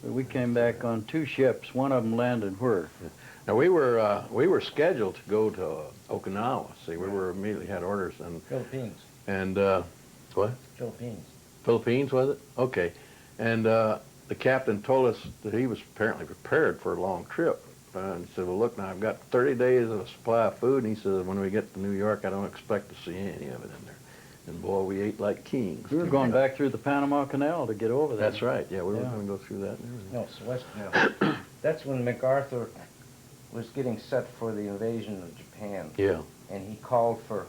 But we came back on 2 ships. One of them landed where? Now we were scheduled to go to Okinawa. See, we were immediately had orders Philippines. and what? Philippines. Philippines was it? Okay, and the captain told us that he was apparently prepared for a long trip. And he said, "Well, look, now I've got 30 days of a supply of food." And he said, "When we get to New York, I don't expect to see any of it in there." And boy, we ate like kings. We were going back through the Panama Canal to get over there. That's right. Yeah, we were going to go through that and everything. No, Suez Canal. That's when MacArthur was getting set for the invasion of Japan. Yeah. And he called for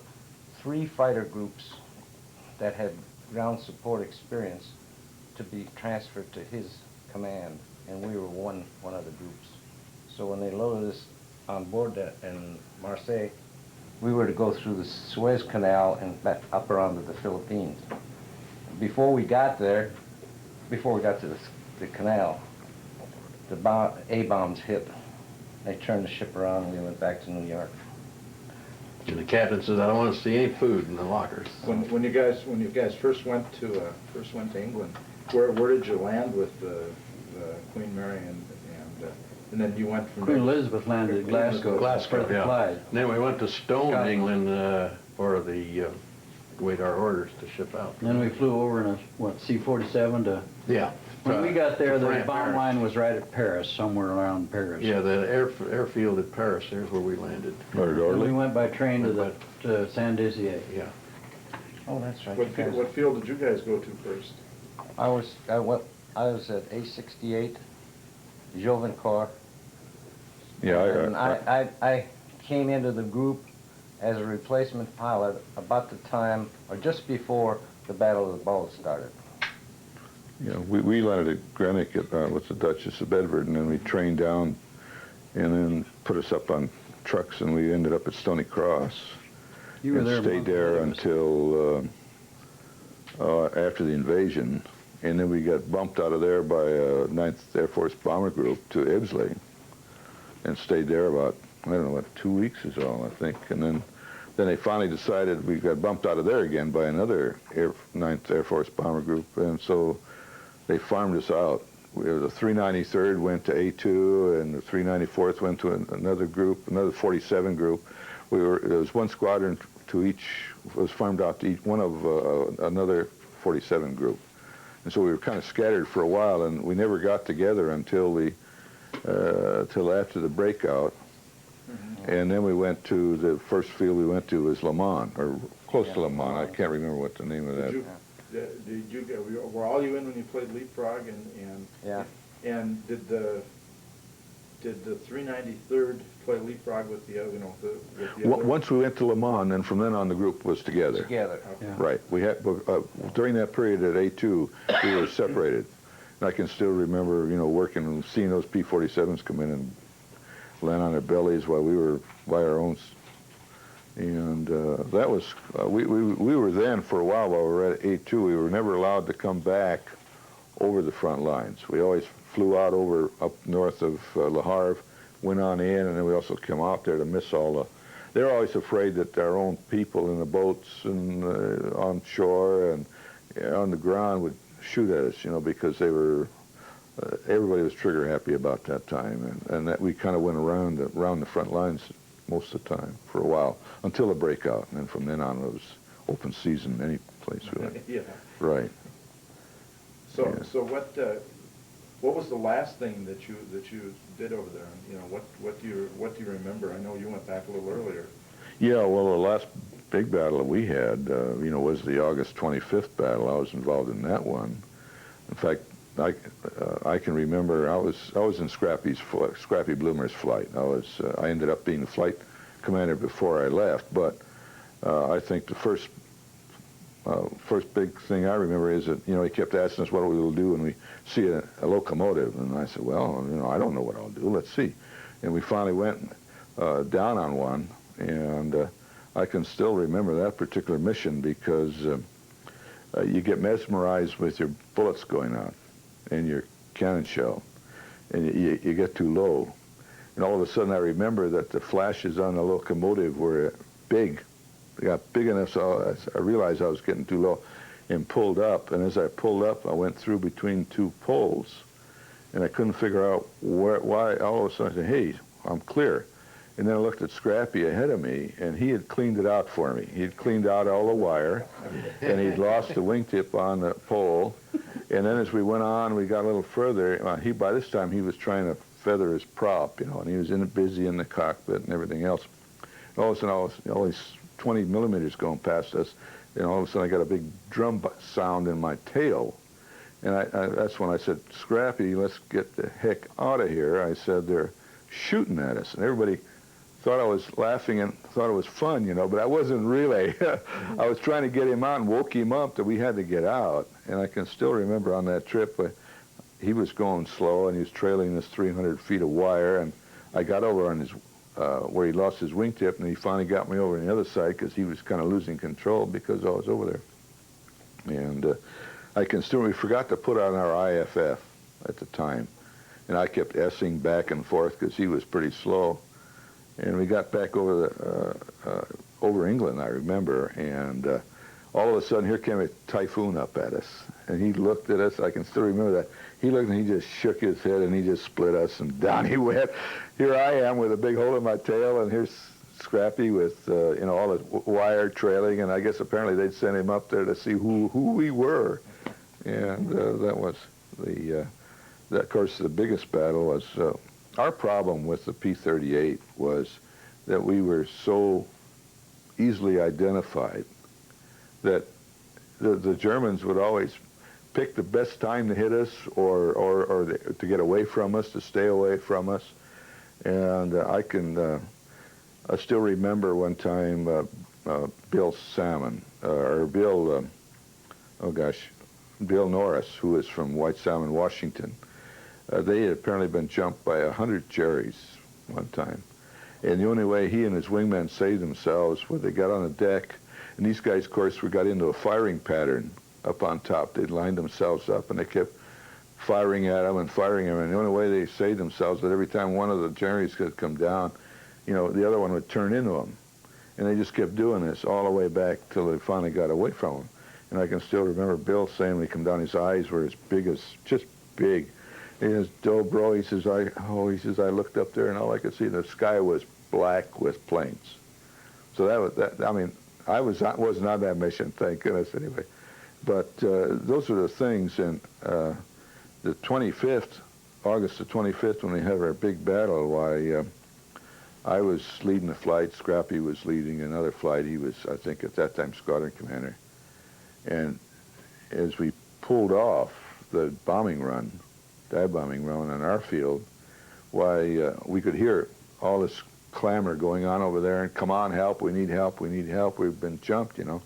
3 fighter groups that had ground support experience to be transferred to his command, and we were one of the groups. So when they loaded us on board in Marseille, we were to go through the Suez Canal and back up around to the Philippines. Before we got there, before we got to the canal, the A-bombs hit. They turned the ship around and we went back to New York. And the captain says, "I don't want to see any food in the lockers." When you guys first went to England, where did you land with the Queen Mary and then you went from Queen there? Elizabeth landed at Glasgow. Glasgow, for the yeah. Clyde. And then we went to Stone, Scotland. England, for the wait our orders to ship out. Then we flew over in a, what, C-47 to... Yeah. When we got there, the France, bomb Paris. line was right at Paris, somewhere around Paris. Yeah, the airfield at Paris. There's where we landed. And we went by train to San Dizier. Yeah. Oh, that's right. What field did you guys go to first? I was at A68, Jovencourt. Yeah, And I came into the group as a replacement pilot about the time, or just before, the Battle of the Bulge started. yeah, we landed at Greenock with the Duchess of Bedford, and then we trained down and then put us up on trucks, and we ended up at Stony Cross. You were and there a stayed month there later. until after the invasion, and then we got bumped out of there by 9th Air Force Bomber Group to Ibbsley, and stayed there about, I don't know, what, 2 weeks is all, I think. And then they finally decided we got bumped out of there again by another 9th Air Force Bomber Group, and so they farmed us out. The 393rd went to A2, and the 394th went to another group, another 47 group. There was one squadron to each, was farmed out to each one of another 47 group. And so we were kind of scattered for a while, and we never got together until till after the breakout. And then we went to, the first field we went to was Le Mans, or close to Le Mans. I can't remember what the name of that. Were all you in when you played Leapfrog and Yeah. and did the 393rd play Leapfrog with the other, with the other? Once we went to Le Mans, and from then on the group was together. Together. Yeah. Right. We had during that period at A2, we were separated. And I can still remember, working and seeing those P-47s come in and land on their bellies while we were by our own. And that was we were then for a while we were at A2. We were never allowed to come back over the front lines. We always flew out over up north of Le Havre, went on in, and then we also came out there to miss all the. They were always afraid that our own people in the boats and on shore and on the ground would shoot at us, because they were. Everybody was trigger happy about that time, and that we kind of went around the front lines most of the time for a while until the breakout, and then from then on it was open season any place we went. Yeah. Right. So Yeah. so what was the last thing that you did over there? What do you remember? I know you went back a little earlier. Yeah. Well, the last big battle that we had, was the August 25th battle. I was involved in that one. In fact, I can remember I was in Scrappy Bloomer's flight. I ended up being the flight commander before I left, but I think the first big thing I remember is that he kept asking us what we will do when we see a locomotive, and I said, well, I don't know what I'll do. Let's see. And we finally went down on one, and I can still remember that particular mission because you get mesmerized with your bullets going out and your cannon shell, and you get too low. And all of a sudden I remember that the flashes on the locomotive were big. They got big enough so I realized I was getting too low and pulled up. And as I pulled up, I went through between two poles, and I couldn't figure out why. All of a sudden I said, hey, I'm clear. And then I looked at Scrappy ahead of me, and he had cleaned it out for me. He'd cleaned out all the wire, and he'd lost the wingtip on the pole. And then as we went on, we got a little further. By this time, he was trying to feather his prop, you know, and he was busy in the cockpit and everything else. And all of a sudden, all these 20 millimeters going past us, and all of a sudden I got a big drum sound in my tail. And that's when I said, Scrappy, let's get the heck out of here. I said, they're shooting at us. And everybody thought I was laughing and thought it was fun, you know, but I wasn't really. I was trying to get him out and woke him up that we had to get out. And I can still remember on that trip, he was going slow and he was trailing this 300 feet of wire. And I got over on his, where he lost his wingtip, and he finally got me over on the other side because he was kind of losing control because I was over there. And I can still, we forgot to put on our IFF at the time. And I kept S-ing back and forth because he was pretty slow. And we got back over over England, I remember, and all of a sudden here came a typhoon up at us. And he looked at us, I can still remember that. He looked and he just shook his head and he just split us and down he went. Here I am with a big hole in my tail, and here's Scrappy with you know, all the wire trailing, and I guess apparently they'd sent him up there to see who we were. And that was of course, the biggest battle was, our problem with the P-38 was that we were so easily identified that the Germans would always pick the best time to hit us or to get away from us, to stay away from us. And I still remember one time Bill Salmon, Bill Norris, who was from White Salmon, Washington. They had apparently been jumped by 100 Jerrys one time. And the only way he and his wingmen saved themselves was they got on the deck, and these guys, of course, got into a firing pattern up on top. They'd lined themselves up, and they kept firing at them and firing them. And the only way they saved themselves was that every time one of the Jerrys could come down, you know, the other one would turn into them. And they just kept doing this all the way back till they finally got away from them. And I can still remember Bill saying when he came down, his eyes were as big as, just big. He says, Dobro, he says, I looked up there and all I could see, the sky was black with planes. So I mean, I wasn't on that mission, thank goodness, anyway. But those are the things. And the 25th, August the 25th, when we had our big battle, why, I was leading the flight. Scrappy was leading another flight. He was, I think, at that time, squadron commander. And as we pulled off the bombing run, dive bombing run on our field, why, we could hear all this clamor going on over there, and come on, help, we need help, we need help, we've been jumped, you know.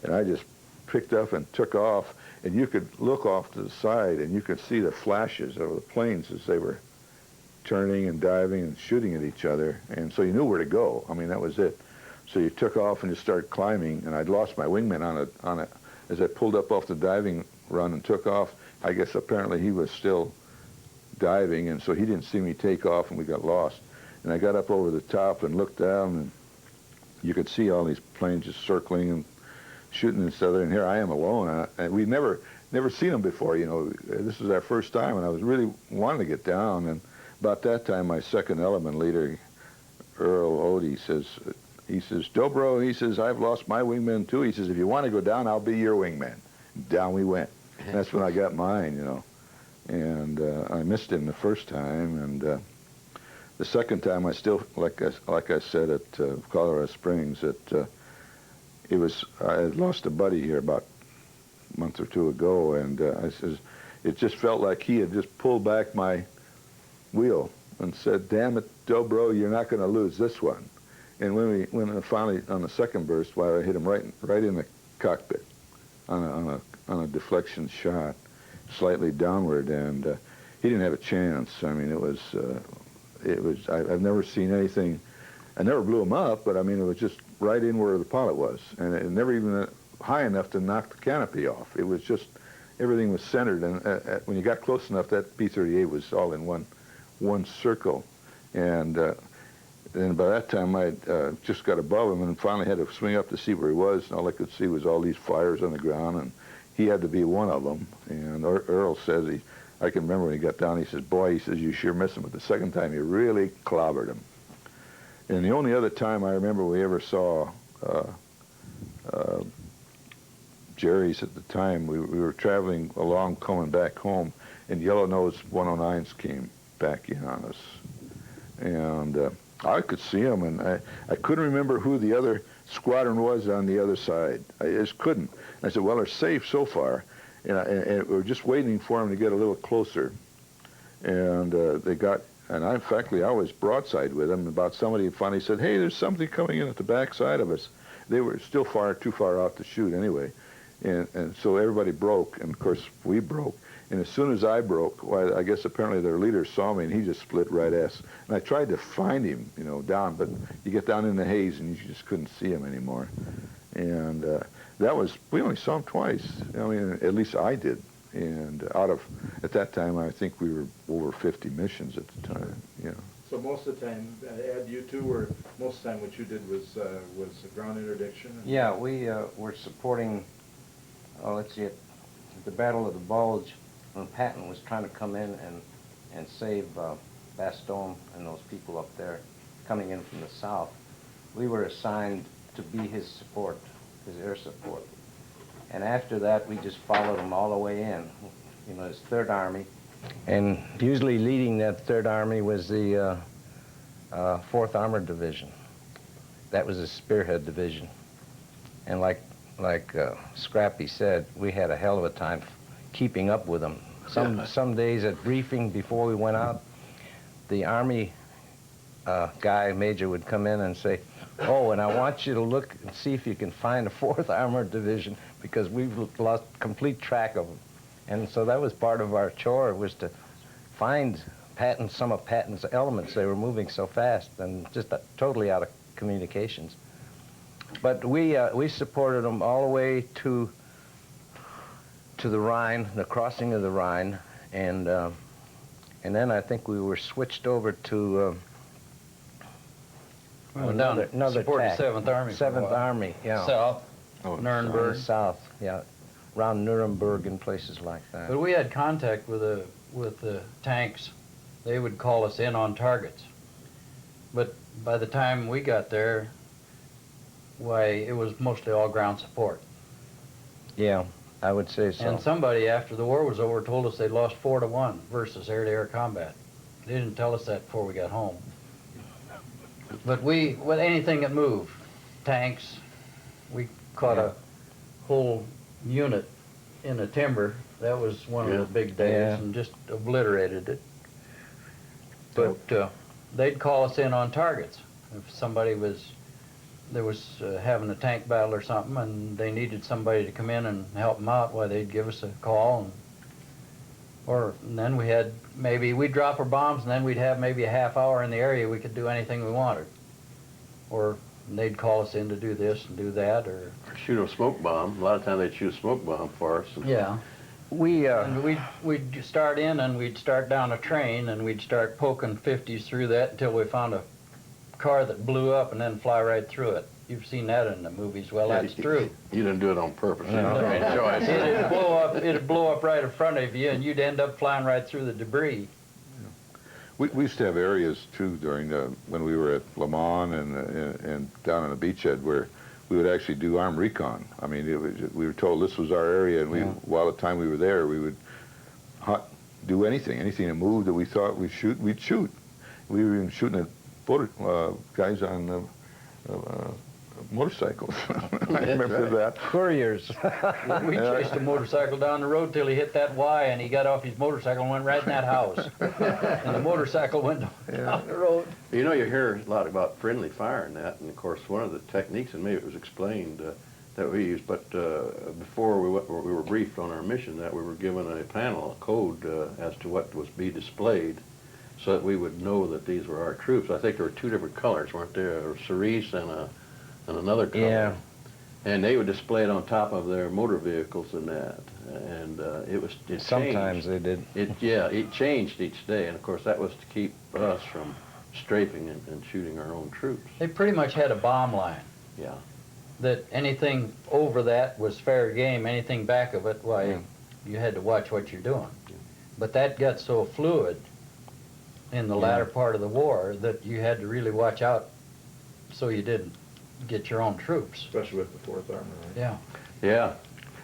And I just picked up and took off, and you could look off to the side, and you could see the flashes of the planes as they were turning and diving and shooting at each other, and so you knew where to go. I mean, that was it. So you took off and you started climbing, and I'd lost my wingman on it. As I pulled up off the diving run and took off, I guess apparently he was still diving, and so he didn't see me take off, and we got lost. And I got up over the top and looked down, and you could see all these planes just circling and shooting each other, and here I am alone. And we'd never seen them before, you know. This was our first time, and I was really wanting to get down. And about that time, my second element leader, Earl Odie, he says, Dobro, he says, I've lost my wingman too. He says, if you want to go down, I'll be your wingman. Down we went. And that's when I got mine, you know. And I missed him the first time, and the second time I still, like I said at Colorado Springs, that I had lost a buddy here about a month or two ago, and I says, it just felt like he had just pulled back my wheel and said, damn it, Dobro, you're not going to lose this one. And when finally on the second burst, I hit him right in the cockpit on a deflection shot, slightly downward, and he didn't have a chance. I mean, it was I've never seen anything. I never blew him up, but I mean, it was just right in where the pilot was, and it never even high enough to knock the canopy off. It was just, everything was centered, and when you got close enough, that P-38 was all in one circle. And then by that time, I just got above him and finally had to swing up to see where he was, and all I could see was all these fires on the ground, and he had to be one of them. And Earl says I can remember when he got down, he says, boy, he says, you sure missed him. But the second time, you really clobbered him. And the only other time I remember we ever saw Jerry's at the time, we were traveling along, coming back home, and yellow-nosed 109s came back in on us. And I could see them, and I couldn't remember who the other squadron was on the other side. I just couldn't. I said, well, they're safe so far. And we were just waiting for them to get a little closer. And they got, and I was broadside with them about somebody finally said, hey, there's something coming in at the back side of us. They were still too far out to shoot anyway. And so everybody broke, and of course we broke. And as soon as I broke, well, I guess apparently their leader saw me, and he just split right ass. And I tried to find him, you know, down, but you get down in the haze, and you just couldn't see him anymore. And we only saw him twice. I mean, at least I did. And at that time, I think we were over 50 missions at the time, you know. So most of the time, Ed, you two were, most of the time what you did was ground interdiction? Yeah, we were supporting, let's see, at the Battle of the Bulge, when Patton was trying to come in and save Bastogne and those people up there coming in from the south. We were assigned to be his support, his air support. And after that, we just followed him all the way in, you know, his Third Army. And usually leading that Third Army was the 4th Armored Division. That was a spearhead division. And like Scrappy said, we had a hell of a time keeping up with them. Some days at briefing before we went out, the Army major would come in and say, oh, and I want you to look and see if you can find a 4th Armored Division, because we've lost complete track of them. And so that was part of our chore, was to find some of Patton's elements. They were moving so fast and just totally out of communications. But we supported them all the way to the Rhine, the crossing of the Rhine, and then I think we were switched over to another supported tack. 7th Army. 7th Army, yeah. South, Nuremberg. South, yeah, around Nuremberg and places like that. But we had contact with the tanks. They would call us in on targets. But by the time we got there, why, it was mostly all ground support. Yeah, I would say so. And somebody, after the war was over, told us they lost 4-1 versus air-to-air combat. They didn't tell us that before we got home. But with anything that moved, tanks, we caught a whole unit in a timber. That was one of the big days, and just obliterated it. But they'd call us in on targets. If somebody was having a tank battle or something, and they needed somebody to come in and help them out, why, they'd give us a call, and then we'd drop our bombs, and then we'd have maybe a half hour in the area we could do anything we wanted. Or they'd call us in to do this and do that, or shoot a smoke bomb. A lot of times they'd shoot a smoke bomb for us. Yeah. And we'd start in, and we'd start down a train, and we'd start poking 50s through that until we found a car that blew up and then fly right through it. You've seen that in the movies. Well, that's true. You didn't do it on purpose. No. You enjoy it. It'd blow up right in front of you, and you'd end up flying right through the debris. We used to have areas too during when we were at Le Mans and down on the beachhead where we would actually do armed recon. I mean, we were told this was our area, and while the time we were there, we would do anything that moved that we thought we'd shoot. We were even shooting at guys on motorcycles. I remember that. Couriers. We chased a motorcycle down the road till he hit that Y, and he got off his motorcycle and went right in that house. And the motorcycle went down the road. You know, you hear a lot about friendly fire and that, and of course one of the techniques, and maybe it was explained, that we used, but before we were briefed on our mission, that we were given a panel, a code as to what was be displayed, so that we would know that these were our troops. I think there were two different colors, weren't there? A cerise and another color. Yeah. And they would display it on top of their motor vehicles and that. And it sometimes changed. They did. It changed each day, and of course that was to keep us from strafing and shooting our own troops. They pretty much had a bomb line. Yeah. That anything over that was fair game. Anything back of it, why, you had to watch what you're doing. But that got so fluid in the latter part of the war that you had to really watch out so you didn't get your own troops. Especially with the 4th Armor, right? Yeah. Yeah.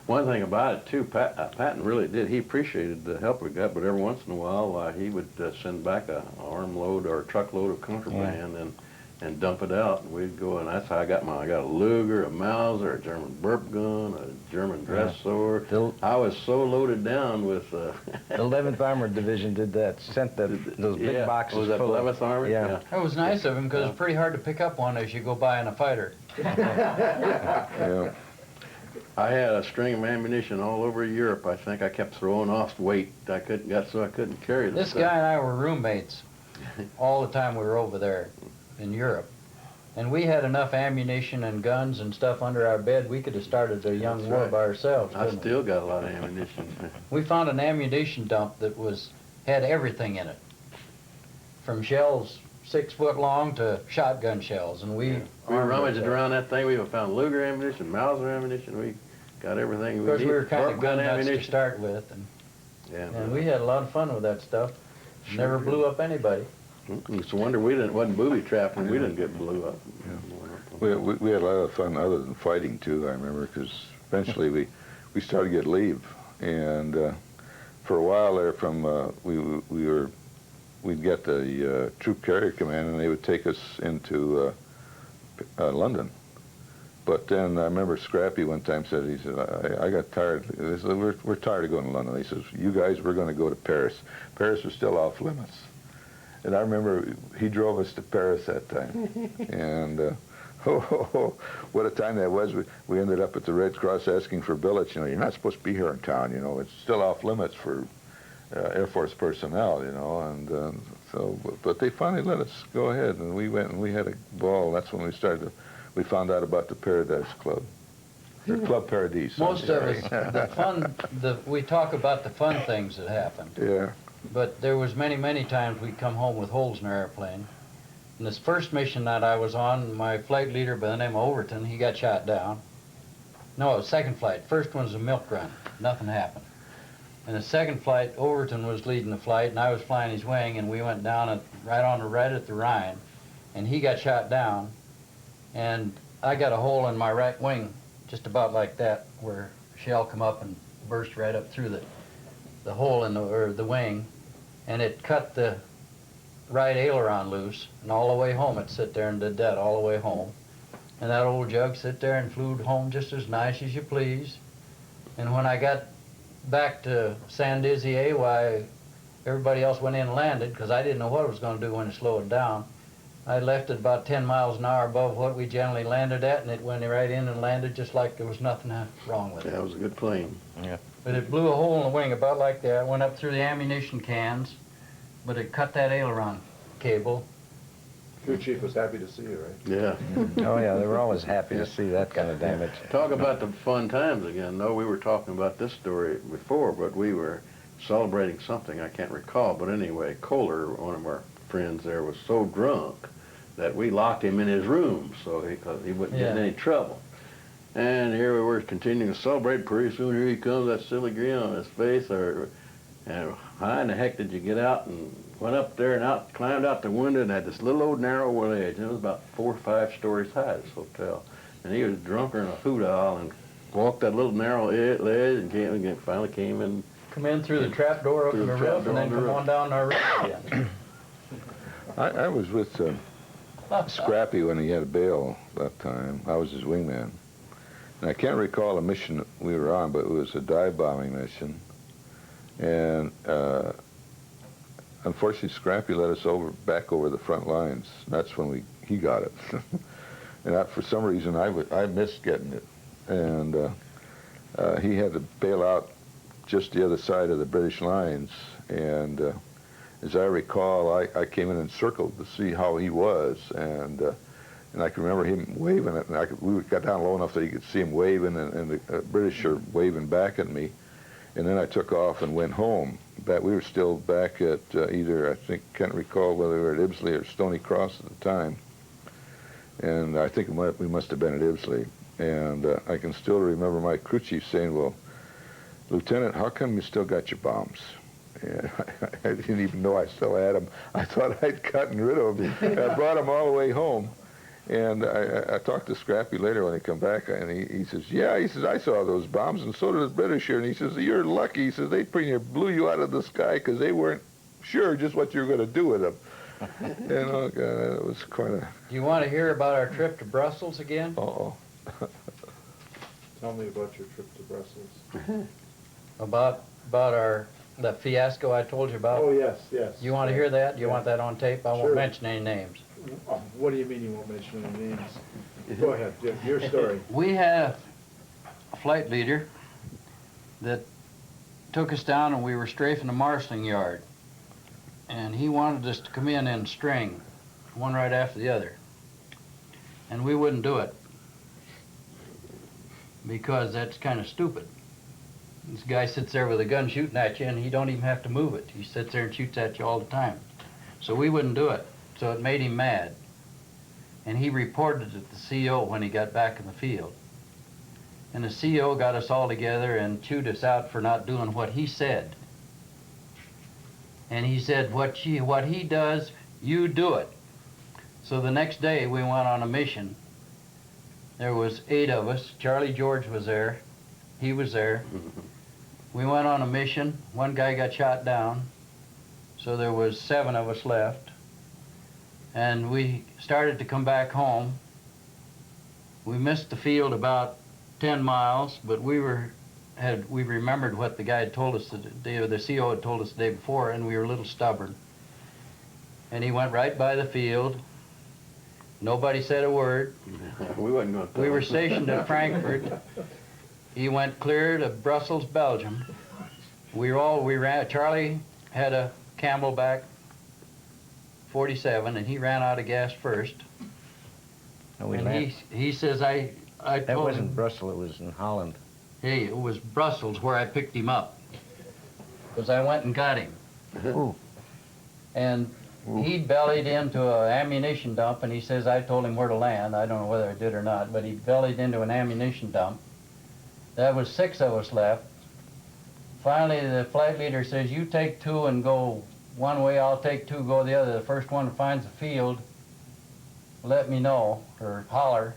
One thing about it too, Patton really did. He appreciated the help we got, but every once in a while he would send back a armload or a truckload of contraband and dump it out, and we'd go. And that's how I got a Luger, a Mauser, a German burp gun, a German dress sword. I was so loaded down with. The 11th Armored Division did that. Sent those big boxes. Was that full 11th Armored? Yeah. That was nice of him because it's pretty hard to pick up one as you go by in a fighter. Yeah. I had a string of ammunition all over Europe. I think I kept throwing off weight. I couldn't carry This stuff. guy and I were roommates all the time we were over there in Europe. And we had enough ammunition and guns and stuff under our bed, we could have started a young war by ourselves. I still got a lot of ammunition. We found an ammunition dump that had everything in it. From shells 6 foot long to shotgun shells, and we rummaged around that thing. We found Luger ammunition, Mauser ammunition. We got everything Of we course, needed. we were kind of gun nuts to ammunition. start with, and we had a lot of fun with that stuff. Never blew up anybody. It's a wonder we wasn't booby trapped and we didn't get blew up. We had a lot of fun other than fighting too, I remember, because eventually we started to get leave, and for a while there we'd get the troop carrier command, and they would take us into London. But then I remember Scrappy one time said, he said, I got tired. They said, we're tired of going to London. He says, you guys, we're going to go to Paris. Paris was still off limits. And I remember he drove us to Paris that time. And what a time that was. We ended up at the Red Cross asking for billets. You know, you're not supposed to be here in town, you know. It's still off limits for Air Force personnel, you know. And but they finally let us go ahead, and we went and we had a ball. That's when we found out about the Paradise Club. Or Club Paradise. Most of us, we talk about the fun things that happened. Yeah. But there was many times we'd come home with holes in our airplane. And this first mission that I was on, my flight leader by the name of Overton, he got shot down. No, it was second flight. First one was a milk run. Nothing happened. And the second flight, Overton was leading the flight, and I was flying his wing, and we went down right at the Rhine, and he got shot down, and I got a hole in my right wing, just about like that, where a shell come up and burst right up through the hole in the wing, and it cut the right aileron loose, and all the way home it sit there and did that all the way home. And that old jug sit there and flew home just as nice as you please. And when I got back to San Dizier, why everybody else went in and landed, because I didn't know what it was going to do when it slowed down. I left it about 10 miles an hour above what we generally landed at, and it went right in and landed just like there was nothing wrong with it. Yeah, it was a good plane. Yeah. But it blew a hole in the wing about like that. It went up through the ammunition cans, but it cut that aileron cable. Crew chief was happy to see you, right? Yeah. Oh yeah, they were always happy to see that kind of damage. Talk about the fun times again. No, we were talking about this story before, but we were celebrating something I can't recall. But anyway, Kohler, one of our friends there, was so drunk that we locked him in his room so he wouldn't get in any trouble. And here we were continuing to celebrate. Pretty soon here he comes, that silly grin on his face. And how in the heck did you get out? And went up there and climbed out the window and had this little old narrow ledge. And it was about 4 or 5 stories high, this hotel. And he was drunker than a hoot owl and walked that little narrow ledge and finally came in. Come in through the trap door up in the roof and then come on down our roof again. I was with Scrappy when he had a bail that time. I was his wingman. And I can't recall a mission that we were on, but it was a dive bombing mission. And unfortunately, Scrappy led us back over the front lines. That's when he got it. And for some reason, I missed getting it. And he had to bail out just the other side of the British lines. And as I recall, I came in and circled to see how he was. And I can remember him waving it. And we got down low enough that you could see him waving, and the British are waving back at me. And then I took off and went home. We were still back at can't recall whether we were at Ibsley or Stony Cross at the time. And I think we must have been at Ibsley. And I can still remember my crew chief saying, well, Lieutenant, how come you still got your bombs? And I didn't even know I still had them. I thought I'd gotten rid of them. I brought them all the way home. And I talked to Scrappy later when he come back, and he says, yeah, he says, I saw those bombs, and so did the British here. And he says, you're lucky. He says, they pretty near blew you out of the sky because they weren't sure just what you were going to do with them. And oh, God, it was quite a... Do you want to hear about our trip to Brussels again? Uh-oh. Tell me about your trip to Brussels. About the fiasco I told you about? Oh, yes, yes. You want to hear that? You want that on tape? I Sure. won't mention any names. What do you mean you won't mention any names? Go ahead, your story. We had a flight leader that took us down, and we were strafing the marshalling yard. And he wanted us to come in string, one right after the other. And we wouldn't do it, because that's kind of stupid. This guy sits there with a gun shooting at you, and he don't even have to move it. He sits there and shoots at you all the time. So we wouldn't do it. So it made him mad. And he reported it to the CO when he got back in the field. And the CO got us all together and chewed us out for not doing what he said. And he said, what he does, you do it. So the next day we went on a mission. There was 8 of us. Charlie George was there. He was there. We went on a mission. One guy got shot down. So there was 7 of us left. And we started to come back home. We missed the field about 10 miles, but we remembered what the guy had told us, the CO had told us the day before, and we were a little stubborn. And he went right by the field. Nobody said a word. We wasn't going to. We were stationed at Frankfurt. He went clear to Brussels, Belgium. We ran. Charlie had a Camelback 47, and he ran out of gas first. And he says, I told That wasn't him, Brussels, it was in Holland. hey, it was Brussels where I picked him up, because I went and got him. Ooh. And he bellied into an ammunition dump, and he says, I told him where to land. I don't know whether I did or not, but he bellied into an ammunition dump. There was 6 of us left. Finally, the flight leader says, you take 2 and go one way, I'll take 2, go the other. The first one that finds the field, let me know, or holler.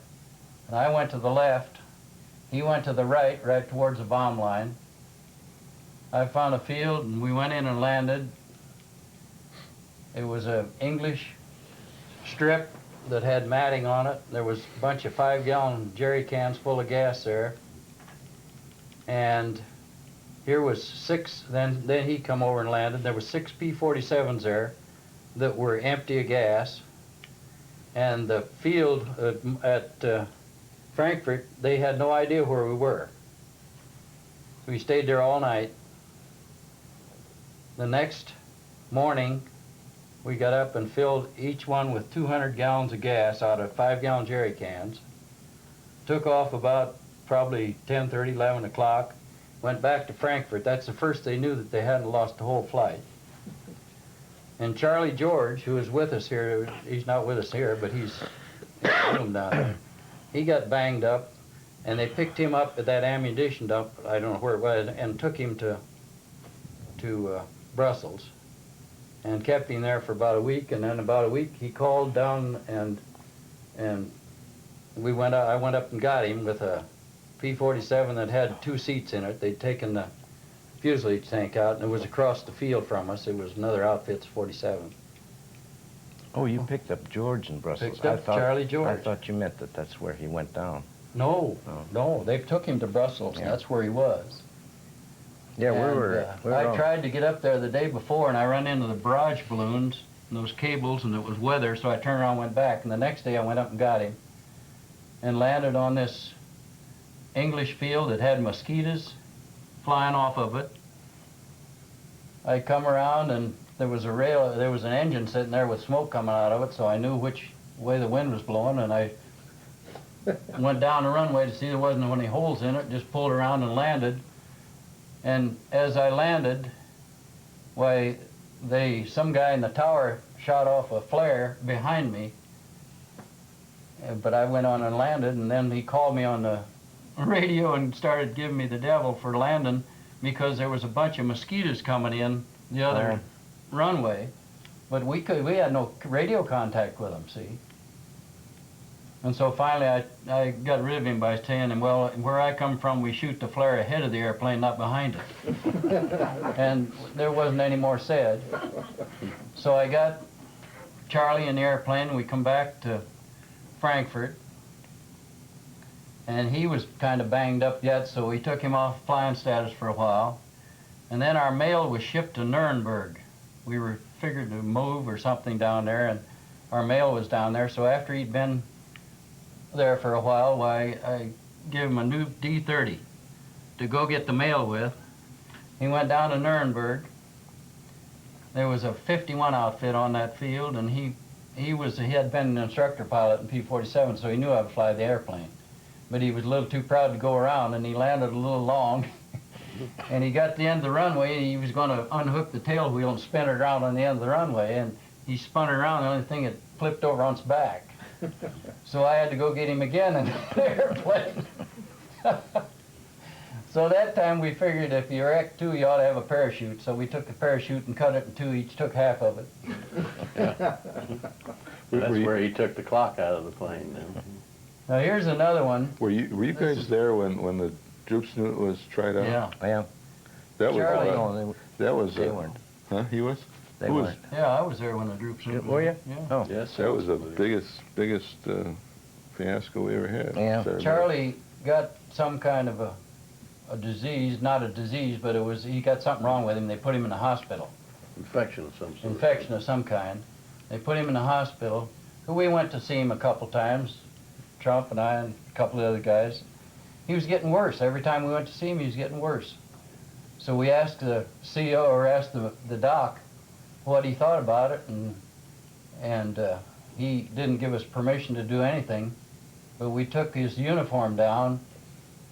And I went to the left. He went to the right, right towards the bomb line. I found a field, and we went in and landed. It was an English strip that had matting on it. There was a bunch of 5-gallon jerry cans full of gas there. And here was 6, then he come over and landed. There were 6 P-47s there that were empty of gas. And the field at Frankfurt, they had no idea where we were. So we stayed there all night. The next morning, we got up and filled each one with 200 gallons of gas out of 5-gallon jerry cans. Took off about probably 10:30, 11 o'clock. Went back to Frankfurt. That's the first they knew that they hadn't lost the whole flight. And Charlie George, who is with us here, he's not with us here, but he's in the room down there. He got banged up, and they picked him up at that ammunition dump, I don't know where it was, and took him to Brussels, and kept him there for about a week. And then about a week, he called down, and we went. I went up and got him with a P-47 that had 2 seats in it. They'd taken the fuselage tank out, and it was across the field from us. It was another outfit's 47. Oh, you picked up George in Brussels. Picked up Charlie George. I thought you meant that that's where he went down. No, Oh. no, they took him to Brussels. Yeah. That's where he was. Yeah, And, I tried to get up there the day before, and I run into the barrage balloons and those cables, and it was weather, so I turned around and went back. And the next day I went up and got him and landed on this English field that had mosquitoes flying off of it. I come around, and there was an engine sitting there with smoke coming out of it, so I knew which way the wind was blowing, and I went down the runway to see there wasn't any holes in it, just pulled around and landed. And as I landed, why, some guy in the tower shot off a flare behind me, but I went on and landed, and then he called me on the radio and started giving me the devil for landing, because there was a bunch of mosquitoes coming in the other runway, but we had no radio contact with him, see? And so finally I got rid of him by saying, well, where I come from, we shoot the flare ahead of the airplane, not behind it. And there wasn't any more said. So I got Charlie in the airplane, and we come back to Frankfurt. And he was kind of banged up yet, so we took him off flying status for a while. And then our mail was shipped to Nuremberg. We were figured to move or something down there, and our mail was down there. So after he'd been there for a while, I gave him a new D-30 to go get the mail with. He went down to Nuremberg. There was a 51 outfit on that field, and he had been an instructor pilot in P-47, so he knew how to fly the airplane. But he was a little too proud to go around, and he landed a little long. And he got to the end of the runway, and he was going to unhook the tail wheel and spin it around on the end of the runway, and he spun it around. The only thing, it flipped over on its back. So I had to go get him again in the airplane. So that time we figured if you wreck two, you ought to have a parachute. So we took the parachute and cut it in two, each took half of it. Yeah. That's where he took the clock out of the plane then. Now here's another one. Were you guys there when the droop snoot was tried out? Yeah. Yeah. That was Charlie. that was They weren't. Huh? He was? They Who was? weren't. Yeah, I was there when the droop snoot. Were you? Yeah. Oh. Yes. That was the biggest fiasco we ever had. Yeah. Charlie got some kind of a disease, not a disease, but he got something wrong with him. They put him in the hospital. Infection of some sort. Infection of some kind. They put him in the hospital. We went to see him a couple times, Trump and I and a couple of other guys. He was getting worse. Every time we went to see him, he was getting worse. So we asked the CO, or asked the doc what he thought about it, and he didn't give us permission to do anything. But we took his uniform down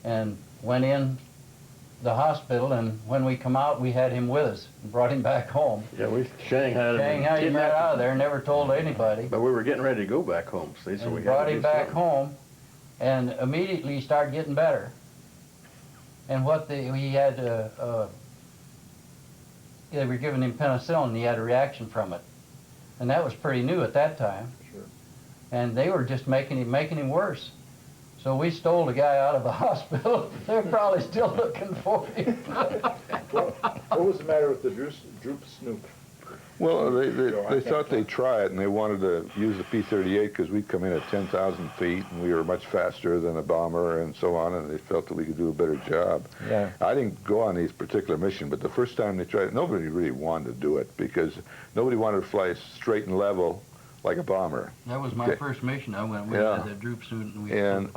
and went in the hospital, and when we come out, we had him with us and brought him back home. Yeah, we shanghaied Him right out of there, never told anybody. But we were getting ready to go back home, see, so And we had brought to him do back something. home, and immediately he started getting better. And they were giving him penicillin, and he had a reaction from it. And that was pretty new at that time. Sure. And they were just making him worse. So we stole the guy out of the hospital. They're probably still looking for him. What was the matter with the droop snoop? Well, they I thought they'd try it, and they wanted to use the P-38 because we'd come in at 10,000 feet, and we were much faster than a bomber and so on, and they felt that we could do a better job. Yeah. I didn't go on these particular missions, but the first time they tried it, nobody really wanted to do it because nobody wanted to fly straight and level like a bomber. That was my first mission. I went with that droop suit, and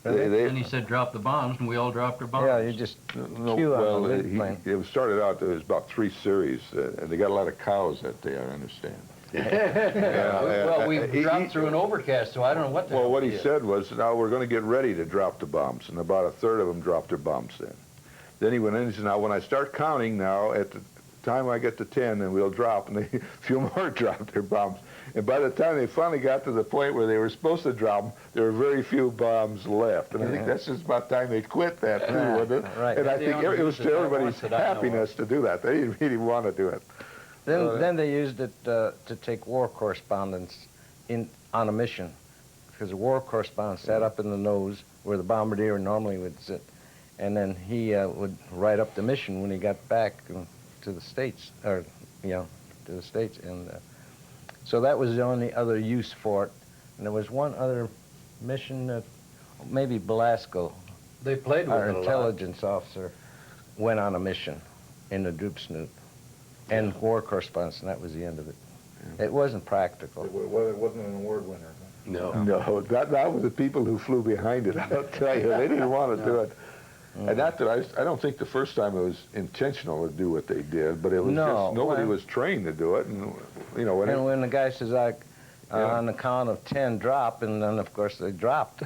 and he said, drop the bombs, and we all dropped our bombs. Yeah, you just cue on the lead plane. It started out, there was about 3 series, and they got a lot of cows that day, I understand. Well, we dropped through an overcast, so I don't know what the Well, hell what we he did. said was, now we're going to get ready to drop the bombs, and about a third of them dropped their bombs then. Then he went in and said, now when I start counting now, at the time I get to 10, then we'll drop, and a few more dropped their bombs. And by the time they finally got to the point where they were supposed to drop them, there were very few bombs left. And I think that's just about time they quit that, too, wasn't it? Right. And I think it was to everybody's happiness to do that. They didn't really want to do it. Then they used it to take war correspondence on a mission, because the war correspondent sat up in the nose where the bombardier normally would sit, and then he would write up the mission when he got back to the States, to the States, and so that was the only other use for it. And there was one other mission that maybe Belasco, They played with our it a lot. intelligence officer, went on a mission in the droop snoot and war correspondence, and that was the end of it. It wasn't practical. It wasn't an award winner. No. No, that was the people who flew behind it, I'll tell you. They didn't want to do it. And not that I don't think the first time it was intentional to do what they did, but it was just nobody was trained to do it. And, when the guy says, on the count of 10, drop, and then, of course, they dropped.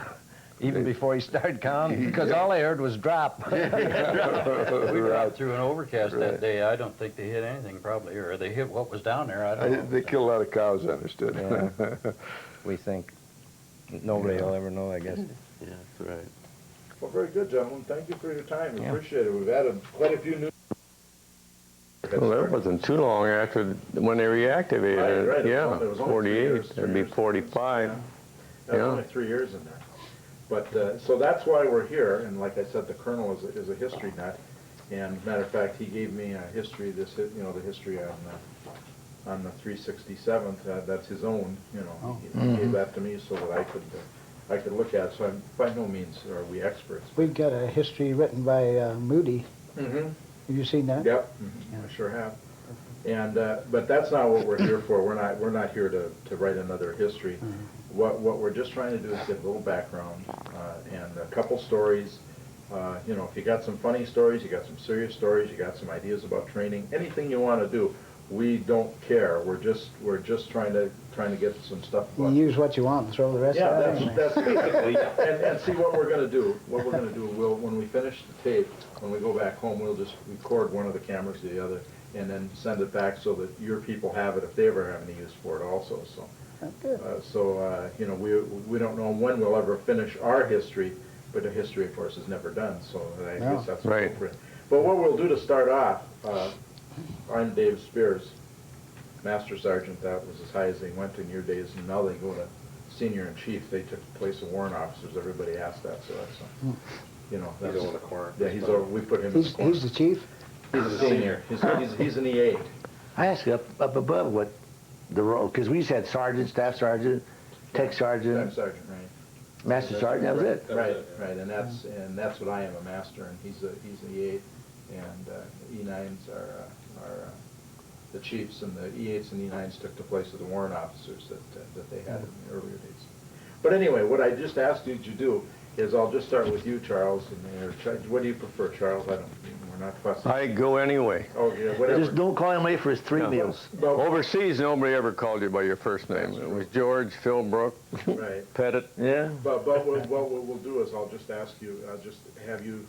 Even before he started counting, because all I heard was drop. We dropped through an overcast that day. I don't think they hit anything, probably, or they hit what was down there. I don't know. They killed a lot of cows, I understood. Yeah. We think. Nobody will ever know, I guess. Yeah, that's right. Well, very good, gentlemen. Thank you for your time. We appreciate it. We've added quite a few new Well, that wasn't too long after when they reactivated. Right. Yeah, It was only 3 years, 48. That'd be 45. That's Yeah. only 3 years in there. But, so that's why we're here, and like I said, the colonel is a history nut. And matter of fact, he gave me a history, the history on the 367th. That's his own, He gave that to me so that I could look at it. So by no means are we experts. We've got a history written by Moody. Mm-hmm. Have you seen that? Yep, I sure have. And but that's not what we're here for. We're not here to write another history. What we're just trying to do is get a little background and a couple stories. If you got some funny stories, you got some serious stories, you got some ideas about training, anything you want to do, we don't care. We're just trying to get some stuff. You use what you want and throw the rest out anyway. That's basically. And see what we're going to do. What we're going to do, when we finish the tape, when we go back home, we'll just record one of the cameras to the other, and then send it back so that your people have it if they ever have any use for it also. So, we don't know when we'll ever finish our history, but the history, of course, is never done. So I guess that's appropriate. But what we'll do to start off. I'm Dave Spears, Master Sergeant. That was as high as they went in your days, and now they go to Senior in Chief. They took the place of warrant officers. Everybody asked that, so that's, that's He's over the corner. Yeah, he's over. We put him in the corner. He's the chief? He's a senior. He's an E8. I asked you up above what the role, because we said sergeant, staff sergeant, tech sergeant. Staff sergeant, right. Master sergeant, that was it. Right, and that's what I am, a master, and he's an E8, and E9s are the chiefs, and the E8s and E9s took the place of the warrant officers that they had in the earlier days. But anyway, what I just asked you to do is I'll just start with you, Charles. And what do you prefer, Charles? We're not fussy. I go anyway. Oh yeah, whatever. Just don't call him late for his 3 meals. Overseas, nobody ever called you by your first name. It was George, Phil Brook, right. Pettit. Yeah. But what we'll do is I'll just ask you, I'll just have you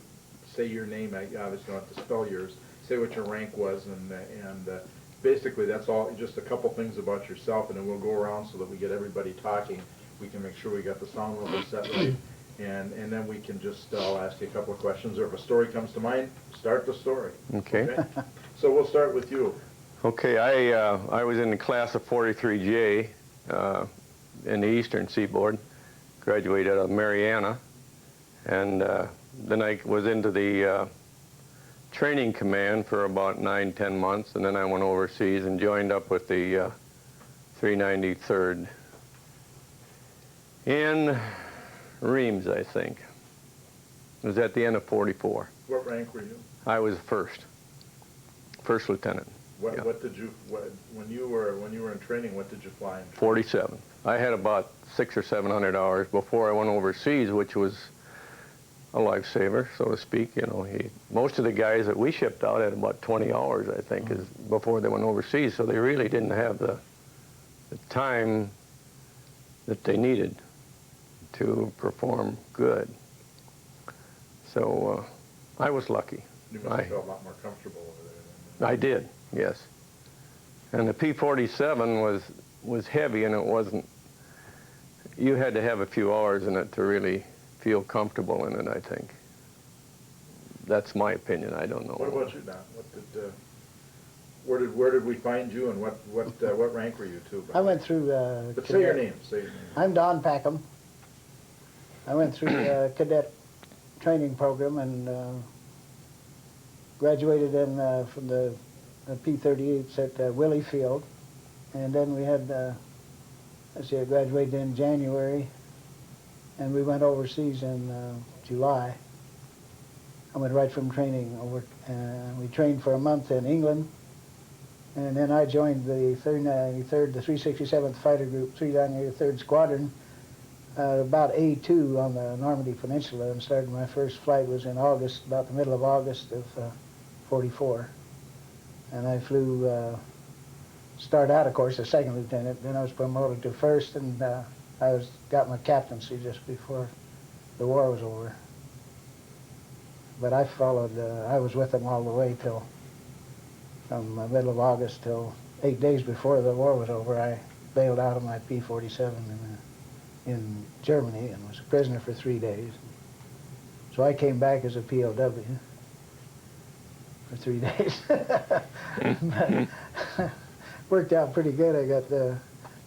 say your name. I obviously don't have to spell yours. Say what your rank was, and basically that's all. Just a couple things about yourself, and then we'll go around so that we get everybody talking. We can make sure we got the sound level set right, and then we can just I'll ask you a couple of questions, or if a story comes to mind, start the story. Okay. So we'll start with you. Okay, I was in the class of 43J in the Eastern Seaboard. Graduated out of Mariana, and then I was into the training command for about 9-10 months, and then I went overseas and joined up with the 393rd in Reims, I think. It was at the end of 44. What rank were you? I was first lieutenant. What did you when you were in training? What did you fly in? 47. I had about 600 or 700 hours before I went overseas, which was a lifesaver, so to speak. Most of the guys that we shipped out had about 20 hours, I think, before they went overseas. So they really didn't have the time that they needed to perform good. So I was lucky. You must have felt a lot more comfortable over there. I did, yes. And the P-47 was heavy, and it wasn't. You had to have a few hours in it to really feel comfortable in it, I think. That's my opinion. I don't know. What about you, Don? Where did we find you, and what rank were you to? I went through. But say your name. I'm Don Packham. I went through the cadet training program and graduated from the P-38s at Willie Field, and then we had. I graduated in January, and we went overseas in July. I went right from training over. We trained for a month in England, and then I joined the 393rd, the 367th Fighter Group, 393rd Squadron, about A2 on the Normandy Peninsula, and started my first flight was in August, about the middle of August of 44. And I flew, started out, of course, as second lieutenant, then I was promoted to first, and I got my captaincy just before the war was over. But I followed, I was with them all the way till, from the middle of August till 8 days before the war was over. I bailed out of my P-47 in Germany and was a prisoner for 3 days. So I came back as a POW. for 3 days. But worked out pretty good. I got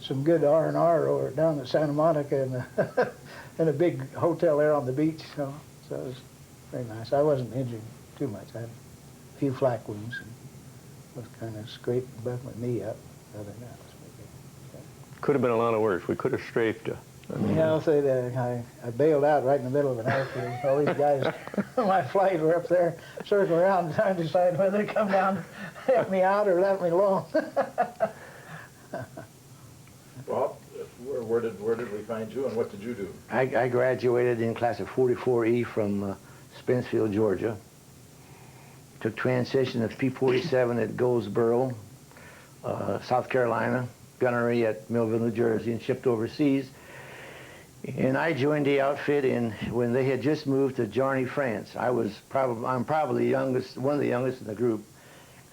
some good R&R over down at Santa Monica and in a big hotel there on the beach. So it was very nice. I wasn't injured too much. I had a few flak wounds and was kind of scraped above my knee up. Other than that, it was pretty good. Could have been a lot worse. We could have strafed you. Yeah, I'll say that I bailed out right in the middle of an airfield. All these guys on my flight were up there circling around trying to decide whether to come down, help me out, or let me alone. Well, where did we find you, and what did you do? I graduated in class of 44E from Spencefield, Georgia. Took transition at P-47 at Goldsboro, South Carolina, gunnery at Millville, New Jersey, and shipped overseas. And I joined the outfit when they had just moved to Jarny, France. I'm probably the youngest, one of the youngest in the group.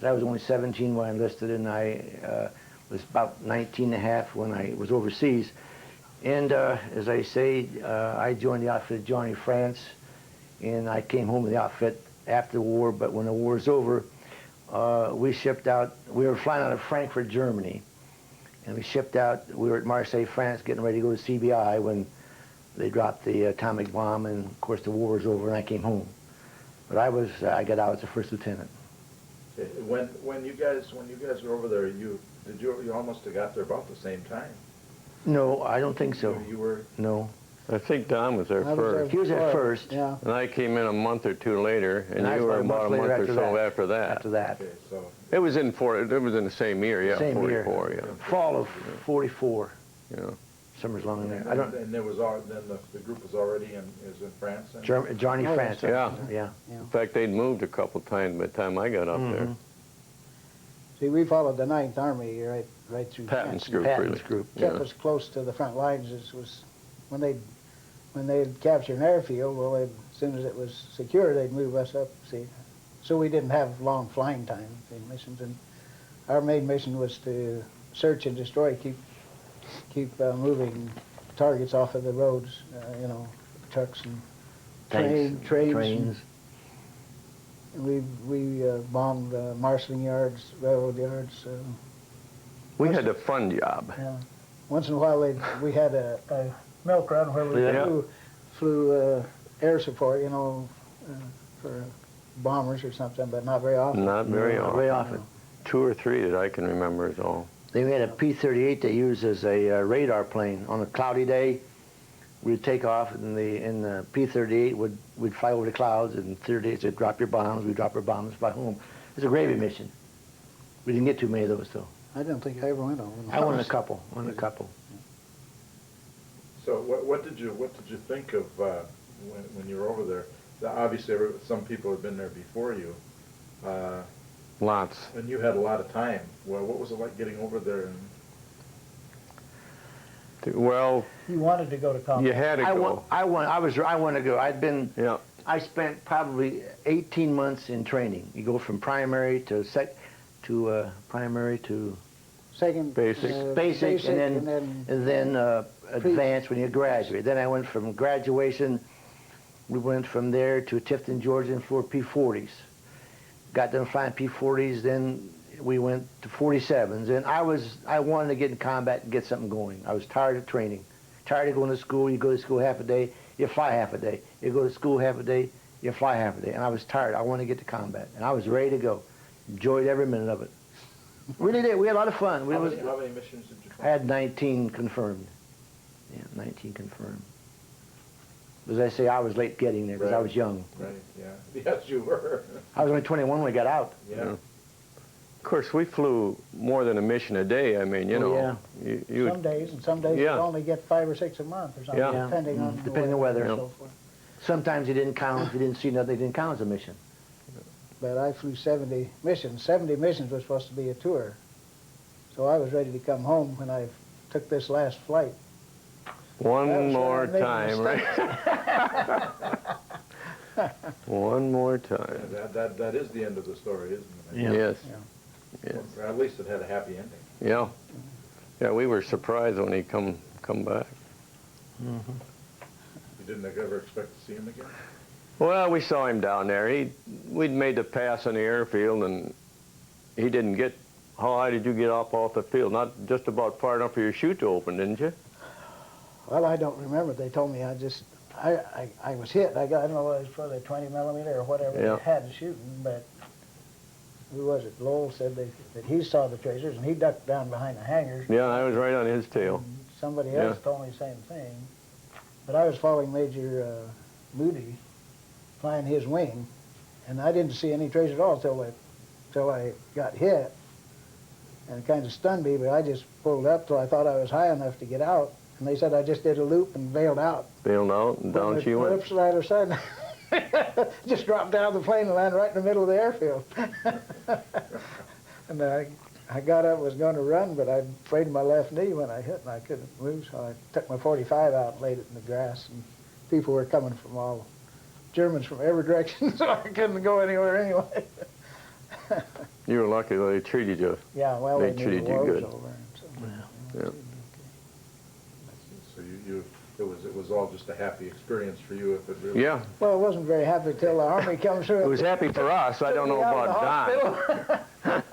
I was only 17 when I enlisted, and I was about 19 and a half when I was overseas. And as I say, I joined the outfit at Jarny, France, and I came home to the outfit after the war. But when the war was over, we shipped out. We were flying out of Frankfurt, Germany, and we shipped out. We were at Marseille, France, getting ready to go to CBI when they dropped the atomic bomb, and of course the war was over, and I came home. But I got out as a first lieutenant. Okay. When you guys were over there, you almost got there about the same time. No, I don't think so. You were. No. I think Don was there first. He was there first. Yeah. And I came in a month or two later, and you were about a month or so after that. After that. Okay, so. It was in the same year, yeah, Same 44, year. yeah. Fall of 44. Yeah. Summer's long in there. And there was then the group was already is in France. Jarny, France. Yeah. Yeah. In fact, they'd moved a couple times by the time I got up there. See, we followed the 9th Army right through Patton's France. group, Patton's group. Kept us close to the front lines. It was when they'd capture an airfield. Well, as soon as it was secure, they'd move us up. See, so we didn't have long flying time in missions, and our main mission was to search and destroy, keep moving targets off of the roads. Trucks and trains. And we bombed marshalling yards, railroad yards. We had a fun job. Yeah. Once in a while, we had a milk run where we flew air support, for bombers or something, but not very often. Not very Not often. very often. 2 or 3 that I can remember is all. They had a P-38 they used as a radar plane. On a cloudy day, we'd take off, and the P-38 would fly over the clouds, and 30 days they'd drop your bombs. We'd drop our bombs, fly home. It was a gravy mission. We didn't get too many of those, though. I don't think I ever went on one. I won a couple. So what did you think of when you were over there? Obviously, some people had been there before you. Lots. And you had a lot of time. Well, what was it like getting over there? Well, You wanted to go to college. you had to go. I wanted to go. Yeah. I spent probably 18 months in training. You go from primary to primary to Second, Basic. basic, and then advanced when you graduate. Then I went from graduation. We went from there to Tifton, Georgia, and flew P-40s. Got done flying P-40s. Then we went to 47s, and I wanted to get in combat and get something going. I was tired of training, tired of going to school. You go to school half a day, you fly half a day. You go to school half a day, you fly half a day. And I was tired. I wanted to get to combat, and I was ready to go. Enjoyed every minute of it. Really did. We had a lot of fun. How many missions did you fly? I had 19 confirmed. Yeah, 19 confirmed. As I say, I was late getting there because I was young. Right, yeah. Yes, you were. I was only 21 when I got out. Yeah. Of course, we flew more than a mission a day. I mean, you know. You some days, and some days Yeah. you only get 5 or 6 a month or something, Yeah. depending on Depending on weather. and so forth. Sometimes you didn't count. If you didn't see nothing, it didn't count as a mission. But I flew 70 missions. 70 missions was supposed to be a tour. So I was ready to come home when I took this last flight. One more made a time, right? One more time. That is the end of the story, isn't it? Yeah. Yes. Yes. Or at least it had a happy ending. Yeah. Yeah, we were surprised when he come back. You didn't ever expect to see him again? Well, we saw him down there. We'd made the pass on the airfield, and he didn't get. How high did you get off the field? Not just about far enough for your chute to open, didn't you? Well, I don't remember. They told me I was hit. I don't know whether it was for the 20 millimeter or whatever Yeah. they had shooting, but who was it? Lowell said that he saw the tracers and he ducked down behind the hangars. Yeah, I was right on his tail. Somebody else told me the same thing. But I was following Major Moody, flying his wing, and I didn't see any trace at all till I got hit. And it kind of stunned me, but I just pulled up till I thought I was high enough to get out. And they said I just did a loop and bailed out. Bailed out, and down she went. Flips right or side. Just dropped down the plane and landed right in the middle of the airfield. And I got up, was going to run, but I frayed my left knee when I hit, and I couldn't move, so I took my .45 out and laid it in the grass. And people were coming from Germans from every direction, so I couldn't go anywhere anyway. You were lucky though. They treated you. Yeah, well, they knew treated the you war good. was over, and so, Yeah. So it was all just a happy experience for you, if it really. Yeah. Well, it wasn't very happy till the Army comes through. It was happy for us. I don't know about Don.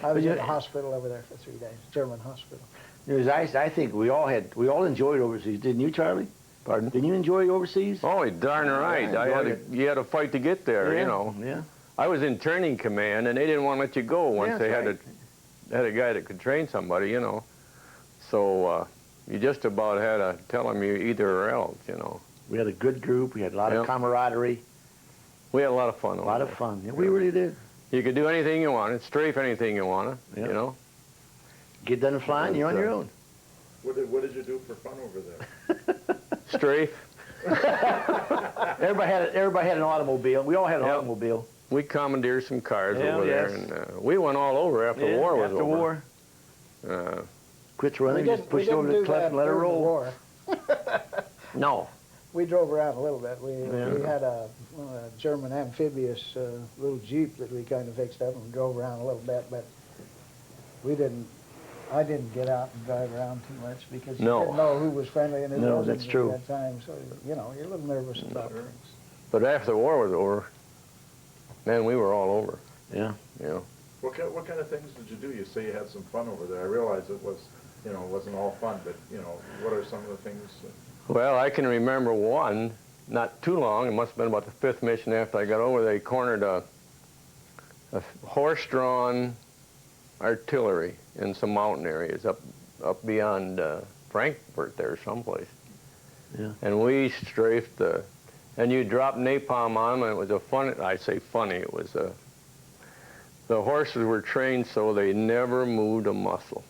I was in the hospital over there for 3 days, German hospital. I think we all enjoyed overseas, didn't you, Charlie? Pardon? Didn't you enjoy overseas? Oh, darn right. You had to fight to get there, yeah, you know. Yeah. I was in training command, and they didn't want to let you go once they had a guy that could train somebody, you know. So you just about had to tell them you either or else, you know. We had a good group. We had a lot of camaraderie. We had a lot of fun. A lot of fun. Yeah, we really did. You could do anything you wanted, strafe anything you wanted, you know. Get done flying, you're on your own. What did you do for fun over there? Strafe. Everybody had an automobile. We all had an automobile. We commandeered some cars over there, and we went all over after the war was over. After war. Quit running, just pushed over the cliff and let her roll. No. We drove around a little bit. We had a German amphibious little Jeep that we kind of fixed up and drove around a little bit, but I didn't get out and drive around too much because you didn't know who was friendly and who wasn't at that time. So, you know, you're a little nervous about things. But after the war was over, man, we were all over. Yeah. You know. What kind of things did you do? You say you had some fun over there. I realize it was, you know, it wasn't all fun, but, you know, what are some of the things? Well, I can remember one, not too long, it must have been about the 5th mission after I got over, they cornered a horse-drawn artillery in some mountain areas up beyond Frankfurt there someplace. Yeah. And we strafed and you dropped napalm on them, and it was I say funny, it was the horses were trained so they never moved a muscle.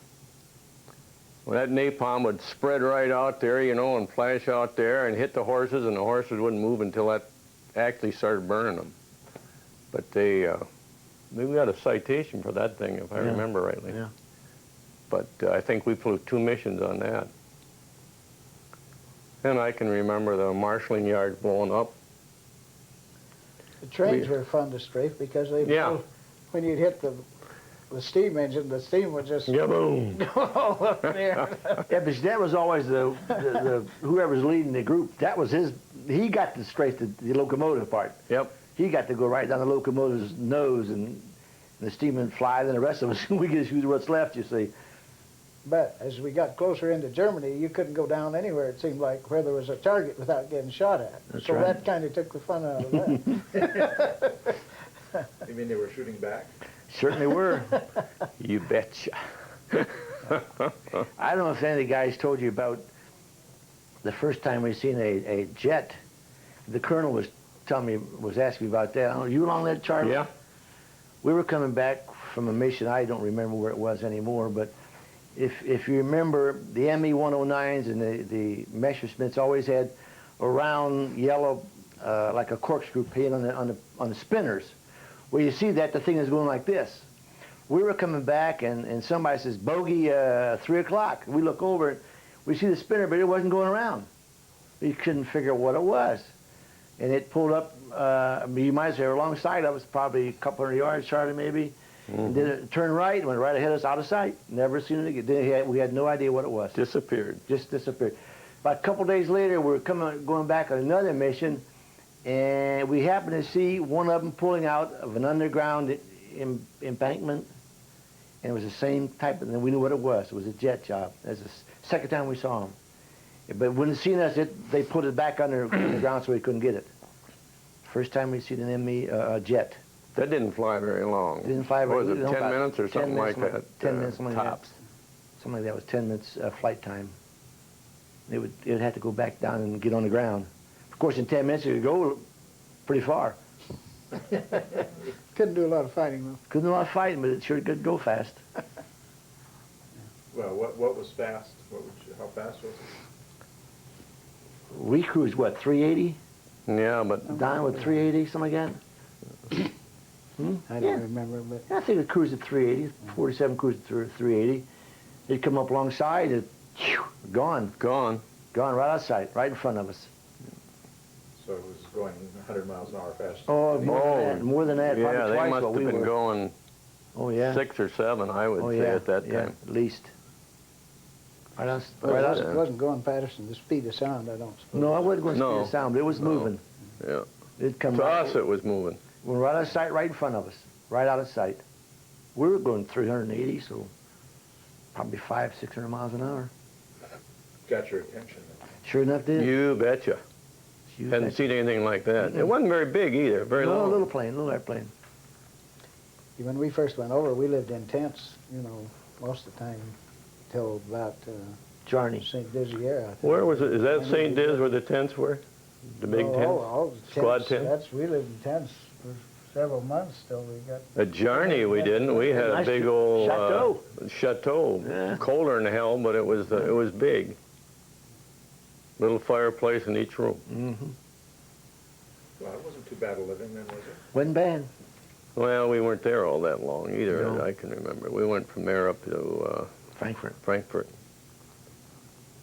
Well, that napalm would spread right out there, you know, and flash out there and hit the horses, and the horses wouldn't move until that actually started burning them. But we got a citation for that thing, if I remember rightly. Yeah. But I think we flew 2 missions on that. And I can remember the marshalling yards blowing up. The trains were fun to strafe because when you'd hit the steam engine, the steam would just boom. go all up there. Yeah, but that was always the whoever's leading the group. That was he got to strafe the locomotive part. Yep. He got to go right down the locomotive's nose and the steam would fly. Then the rest of us, we just use what's left, you see. But as we got closer into Germany, you couldn't go down anywhere, it seemed like, where there was a target without getting shot at. That's so right. that kind of took the fun out of that. You mean they were shooting back? Certainly were. You betcha. I don't know if any of the guys told you about the first time we seen a jet. The colonel was asking me about that. Oh, you along that, Charlie? Yeah. We were coming back from a mission. I don't remember where it was anymore, but if you remember, the ME-109s and the Messerschmitts always had a round yellow, like a corkscrew pin on the spinners. Well, you see that the thing is going like this. We were coming back, and somebody says, "Bogey, 3 o'clock." We look over, and we see the spinner, but it wasn't going around. We couldn't figure out what it was, and it pulled up. You might say alongside of us, probably a couple hundred yards, Charlie, maybe. Mm-hmm. And then it turned right, went right ahead of us, out of sight. Never seen it again. We had no idea what it was. Disappeared. Just disappeared. About a couple days later, we were going back on another mission, and we happened to see one of them pulling out of an underground embankment, and it was the same type, and then we knew what it was. It was a jet job. That's the second time we saw them. But when they seen us, they put it back under the ground so we couldn't get it. First time we seen an enemy jet. That didn't fly very long. It didn't fly very long. What was it, 10 minutes or something like that? 10 minutes, something like that. Tops. Something like that was 10 minutes flight time. It would have to go back down and get on the ground. Of course, in 10 minutes, it would go pretty far. Couldn't do a lot of fighting, though. Couldn't do a lot of fighting, but it sure could go fast. Well, what was fast? How fast was it? We cruised, what, 380? Yeah, but... Down with 380, something like that? I don't remember, but... I think it cruised at 380. 47 cruised at 380. They'd come up alongside, and gone. Gone. Gone right outside, right in front of us. So it was going 100 miles an hour faster. Oh, more than that. Yeah, probably they twice must what have we been were. going Oh, yeah. 6 or 7, I would say, at that time. At least. Right on, Well, right it wasn't going, Patterson, the speed of sound, I don't suppose. No, I wasn't going to No. speed of sound, but it was moving. Yeah. It'd come To right, us, it was moving. well, right out of sight, right in front of us. Right out of sight. We were going 380, so probably 500-600 miles an hour. Got your attention. Sure enough, did. You betcha. You Hadn't betcha. seen anything like that. It wasn't very big either, very No, long. a little plane, little airplane. When we first went over, we lived in tents, you know, most of the time, till about Journey. St. Dizier, I think. Where was it? Is that And St. we- Diz where the tents were? The big tents? all the Squad tents. tents? We lived in tents for several months till we got... At Journey we didn't. We had a Nice big old chateau. chateau. Yeah. Colder than hell, but it was big. Little fireplace in each room. Mm-hmm. Well, it wasn't too bad a living then, was it? Wasn't bad. Well, we weren't there all that long either. No. I can remember. We went from there up to Frankfurt.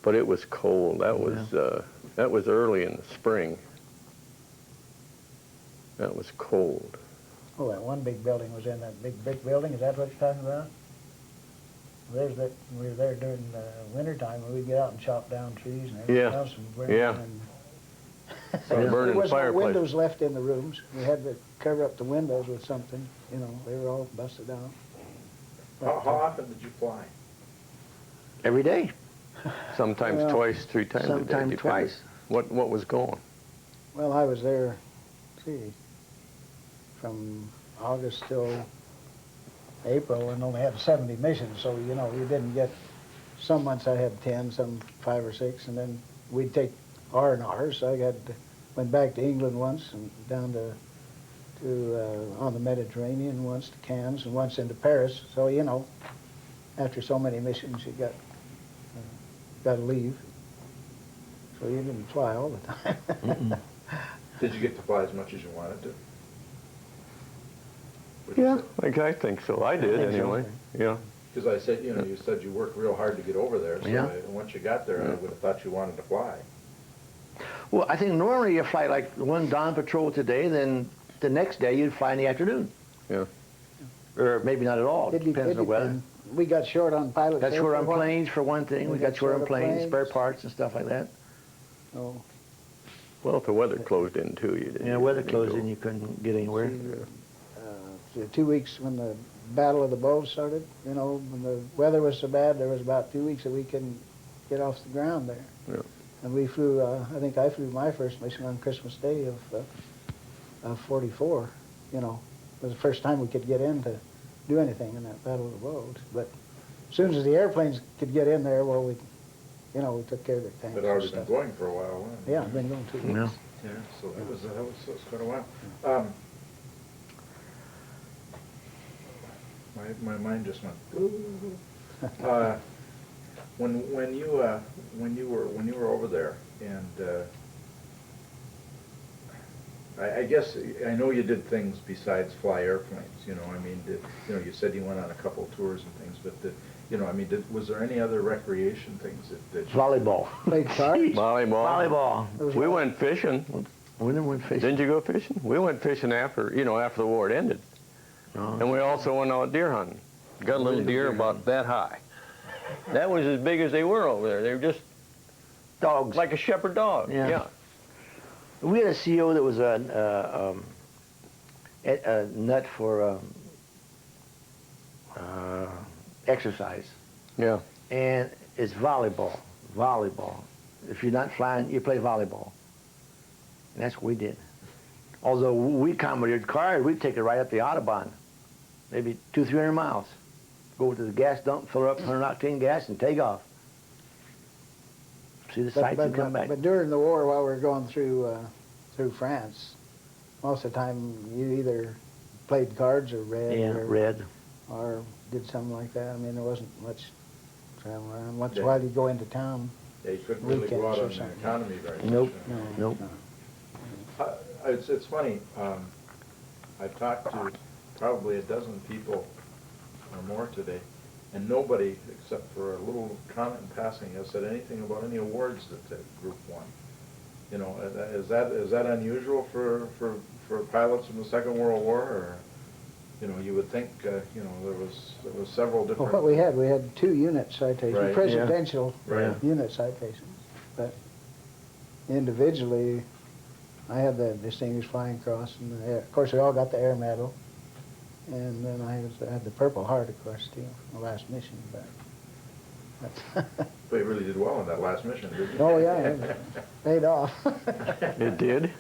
But it was cold. That was early in the spring. That was cold. Oh, that one big building was in that big brick building, is that what you're talking about? There's that, we were there during the wintertime, and we'd get out and chop down trees and everything Yeah. else and burn Yeah. them. Burning There was no fireplace. windows left in the rooms. We had to cover up the windows with something, you know, they were all busted out. How often did you fly? Every day. Sometimes Well, twice, 3 times a day. Sometimes depending twice. What was going? Well, I was there, let's see, from August till April, and only had 70 missions, so, you know, you didn't get, some months I had 10, some 5 or 6, and then we'd take R&Rs. I went back to England once, and down to on the Mediterranean, once to Cannes, and once into Paris, so, you know, after so many missions, you got to leave. So you didn't fly all the time. Did you get to fly as much as you wanted to? Yeah, I think so. I did think so. anyway. Yeah. Because I said, you know, you said you worked real hard to get over there, so Yeah. once you got there, I would have thought you wanted to fly. Well, I think normally you fly like one dawn patrol today, then the next day you'd fly in the afternoon. Yeah. Or maybe not at all. It Depends on the weather. depend. We got short on pilots. Got there short for on a while. planes for one thing. We got short on planes, spare parts and stuff like that. Oh, Well, if the weather closed in too, you didn't. Yeah, weather didn't closed go. in, you couldn't get anywhere. the 2 weeks when the Battle of the Bulge started, you know, when the weather was so bad, there was about 2 weeks that we couldn't get off the ground there. Yeah. And we flew, I think I flew my first mission on Christmas Day of 44, you know. It was the first time we could get in to do anything in that Battle of the Bulge. But as soon as the airplanes could get in there, well, we, you know, we took care of the tanks But and already been stuff. going for a while, huh? Yeah, been going 2 weeks. Yeah. Yeah, so that was quite a while. My mind just went. When you were over there, and I guess I know you did things besides fly airplanes. You know, I mean, you know, you said you went on a couple of tours and things, but you know, I mean, was there any other recreation things that you... Volleyball. Played cards? Volleyball. Volleyball. We went fishing. We never went fishing. Didn't you go fishing? We went fishing after the war had ended. Oh. And we also went out deer hunting. Got a little deer about that high. That was as big as they were over there. They were just dogs. Like a shepherd dog. Yeah. We had a CO that was a nut for exercise. Yeah. And it's volleyball. Volleyball. If you're not flying, you play volleyball. And that's what we did. Although we commandeered cars, we'd take it right up the Autobahn, maybe 200-300 miles. Go to the gas dump, fill her up 100 octane gas, and take off. See the sights and come back. But during the war, while we were going through France, most of the time you either played cards or read. Yeah, read. Or did something like that. I mean, there wasn't much travel around. Once in a while you'd go into town. Yeah, you couldn't really go out on the economy very much. Nope. No. Nope. It's funny. I've talked to probably a dozen people or more today, and nobody, except for a little comment in passing, has said anything about any awards that the group won. You know, is that unusual for pilots in the Second World War, or? You know, you would think, you know, there was several different... Well, what we had 2 unit citations, Right. presidential Right. unit citations. But individually, I had the Distinguished Flying Cross, and of course we all got the Air Medal. And then I had the Purple Heart, of course, too, the last mission. But But you really did well in that last mission, didn't you? oh yeah, it paid off. It did?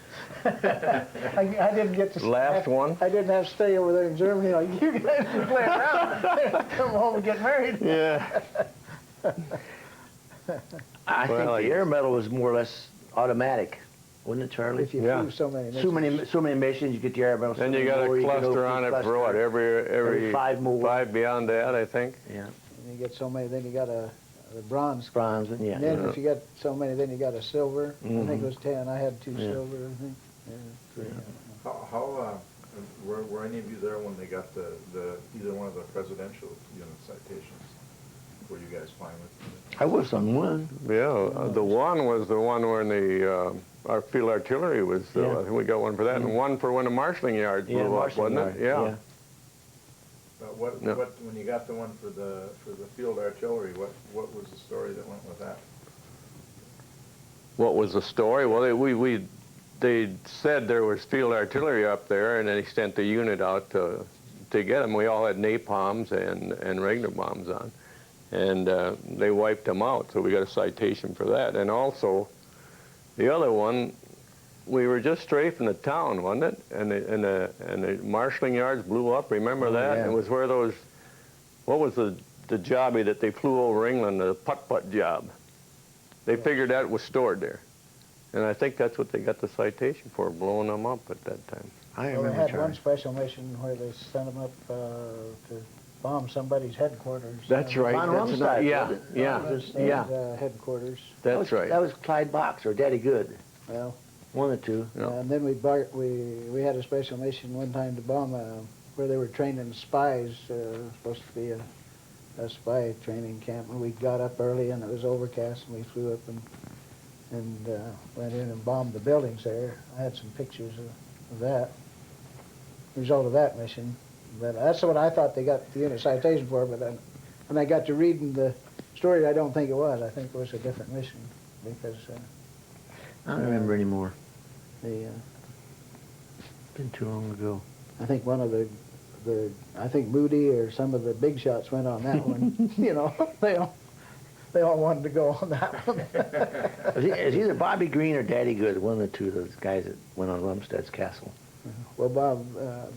I didn't get to... Last one? I didn't have to stay over there in Germany like you guys were playing around. Come home and get married. Yeah. I think the Air Medal was more or less automatic, wasn't it, Charlie? If you flew so many missions. So many missions, you get the Air Medal. Then you got a cluster on it for what? Every 5 more. 5 beyond that, I think. Yeah. And you get so many, then you got a bronze. Bronze, yeah. And then if you got so many, then you got a silver. I think it was 10. I had 2 Yeah. silver, I think. Yeah, 3. How were any of you there when they got the either one of the presidential unit citations? Were you guys flying with? I was on one. Yeah, the one was the one where our field artillery was, I think we got one for that, and one for when the marshalling yard blew up, wasn't it? Yeah. When you got the one for the field artillery, what was the story that went with that? What was the story? Well, they said there was field artillery up there, and they sent the unit out to get them. We all had napalms and regular bombs on, and they wiped them out. So we got a citation for that. And also, the other one, we were just strafing the town, wasn't it? And the marshalling yards blew up. Remember that? Yeah. It was where those. What was the jobby that they flew over England? The putt-putt job. They figured that was stored there. And I think that's what they got the citation for, blowing them up at that time. I Well, remember, they had Charlie. one special mission where they sent them up to bomb somebody's headquarters. That's right. Von That's Rumstein, yeah, wasn't it? yeah, His headquarters. That's right. That was Clyde Box or Daddy Good. Well, One or two. Yeah. and then we had a special mission one time to bomb where they were training spies. Supposed to be a spy training camp. And we got up early and it was overcast, and we flew up and went in and bombed the buildings there. I had some pictures of that. Result of that mission. But that's what I thought they got the unit citation for. But then, when I got to reading the story, I don't think it was. I think it was a different mission because I don't remember anymore. the Been too long ago. I think one of the I think Moody or some of the big shots went on that one. You know, they all wanted to go on that one. It's either Bobby Green or Daddy Good, one of the two of those guys that went on Rumstead's castle. Well,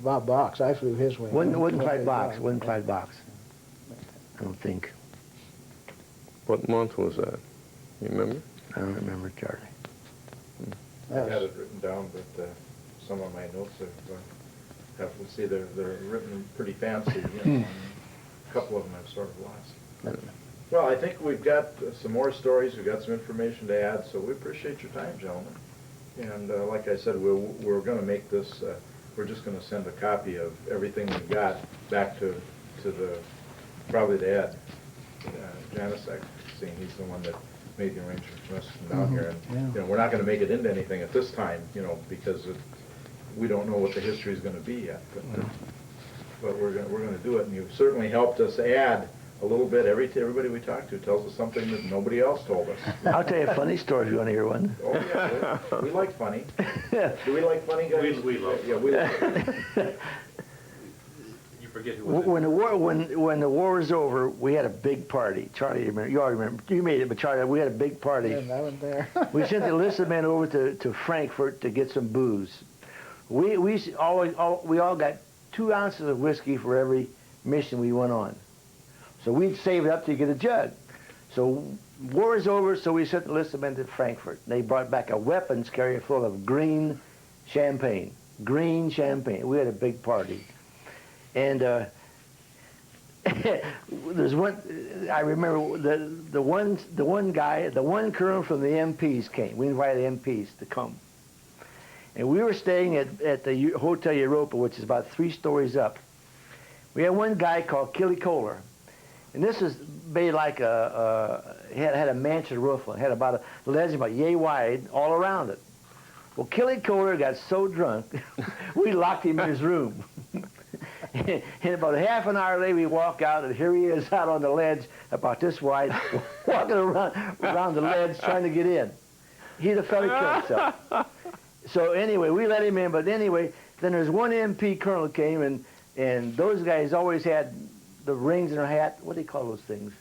Bob Box, I flew his wing. Wasn't Clyde Box. Wasn't Clyde Box. I don't think. What month was that? You remember? I don't remember, Charlie. I had it written down, but some of my notes have let's see, they're written pretty fancy. You know, a couple of them I've sort of lost. Well, I think we've got some more stories. We've got some information to add, so we appreciate your time, gentlemen. And like I said, we're going to make this. We're just going to send a copy of everything we've got back to the probably to Ed Janicek, seeing he's the one that made the arrangement for us to come down here. And you know, we're not going to make it into anything at this time, you know, because we don't know what the history is going to be yet. But we're going to do it, and you've certainly helped us add a little bit. Everybody we talk to tells us something that nobody else told us. I'll tell you a funny story if you want to hear one. Oh, yeah, we like funny. Do we like funny guys? We love Yeah, we like You forget who was When the war was over, we had a big party. Charlie, you all remember. You made it, but Charlie, we had a big party. And I went there. We sent the enlisted men over to Frankfurt to get some booze. We all got 2 ounces of whiskey for every mission we went on. So we'd save it up to get a jug. So war is over, so we sent the enlisted men to Frankfurt. They brought back a weapons carrier full of green champagne. Green champagne. We had a big party. And there's one, I remember the one colonel from the MPs came. We invited the MPs to come. And we were staying at the Hotel Europa, which is about 3 stories up. We had one guy called Killy Kohler. And this is made like had a mansion roof on it. Had about a ledge about yay wide all around it. Well, Killy Kohler got so drunk, we locked him in his room. And about half an hour later, we walk out, and here he is out on the ledge, about this wide, walking around the ledge trying to get in. He'd have felt he killed himself. So anyway, we let him in, but anyway, then there's one MP colonel came, and those guys always had the rings in their hat. What do they call those things?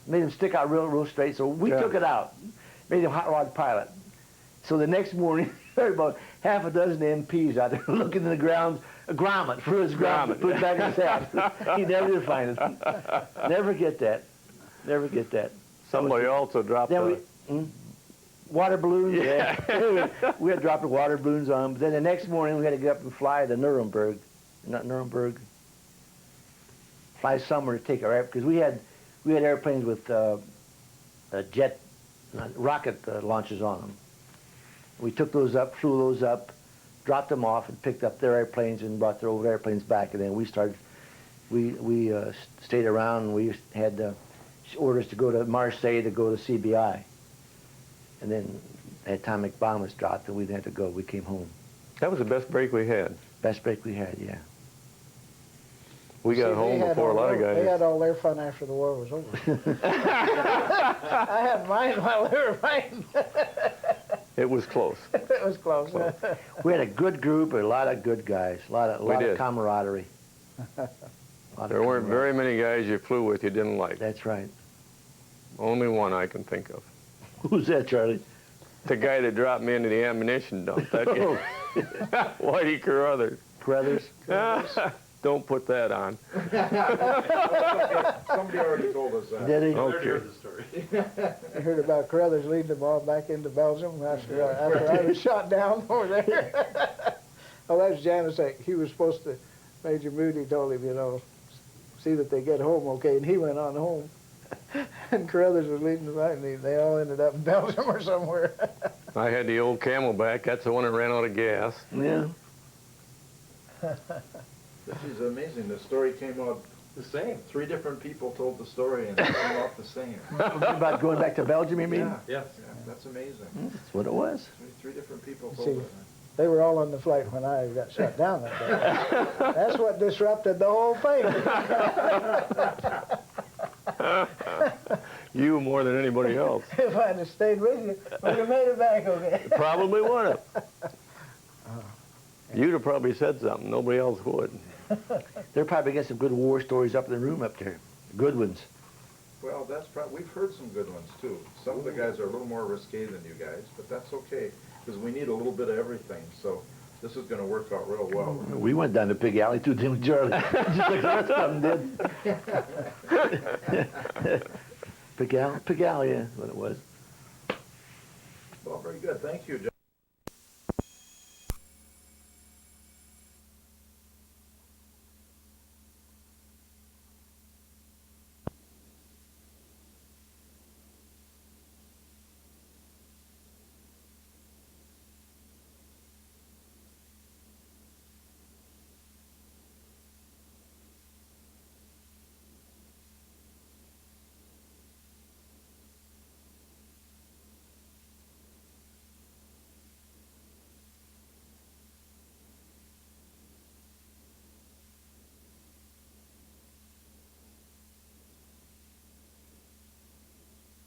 Made them stick out real straight, so we took it out. Made him hot rod pilot. So the next morning, there were about half a dozen MPs out there looking in the ground, a grommet, for his grommet, put it back in his hat. He never did find it. Never get that. Never get that. Somebody also dropped water balloons. Yeah. We had dropped the water balloons on them. But then the next morning, we had to get up and fly to Nuremberg. Not Nuremberg. Fly somewhere to take our air, because we had airplanes with rocket launchers on them. We took those up, flew those up, dropped them off, and picked up their airplanes and brought their old airplanes back. And then we stayed around, and we had orders to go to Marseille to go to CBI. And then the atomic bomb was dropped, and we had to go. We came home. That was the best break we had. Best break we had, yeah. We got home before a lot of guys. They had all their fun after the war was over. I had mine while they were fighting. It was close. It was close. We had a good group, a lot of good guys, a lot of camaraderie. There weren't very many guys you flew with you didn't like. That's right. Only one I can think of. Who's that, Charlie? The guy that dropped me into the ammunition dump. That guy. Whitey Carruthers. Carruthers? Don't put that on. Somebody already told us that. Did he? Okay. I heard about Carruthers leading the ball back into Belgium after I was shot down over there. Oh, that was Janus. He was supposed to, Major Moody told him, see that they get home okay, and he went on home. And Carruthers was leading the fight, and they all ended up in Belgium or somewhere. I had the old Camelback. That's the one that ran out of gas. Yeah. This is amazing. The story came out the same. 3 different people told the story, and it came out the same. About going back to Belgium, you mean? Yeah, that's amazing. That's what it was. 3 different people told See, it. they were all on the flight when I got shot down that day. That's what disrupted the whole thing. You more than anybody else. If I'd have stayed with you, we'd have made it back okay. Probably would have. You'd have probably said something. Nobody else would. They're probably got some good war stories up in the room up there. Good ones. Well, we've heard some good ones, too. Some of the guys are a little more risque than you guys, but that's okay, because we need a little bit of everything, so this is going to work out real well. We went down the pig alley too, didn't we, Charlie? Just like the rest of them did. Pig alley, yeah, that's what it was. Well, very good. Thank you, John.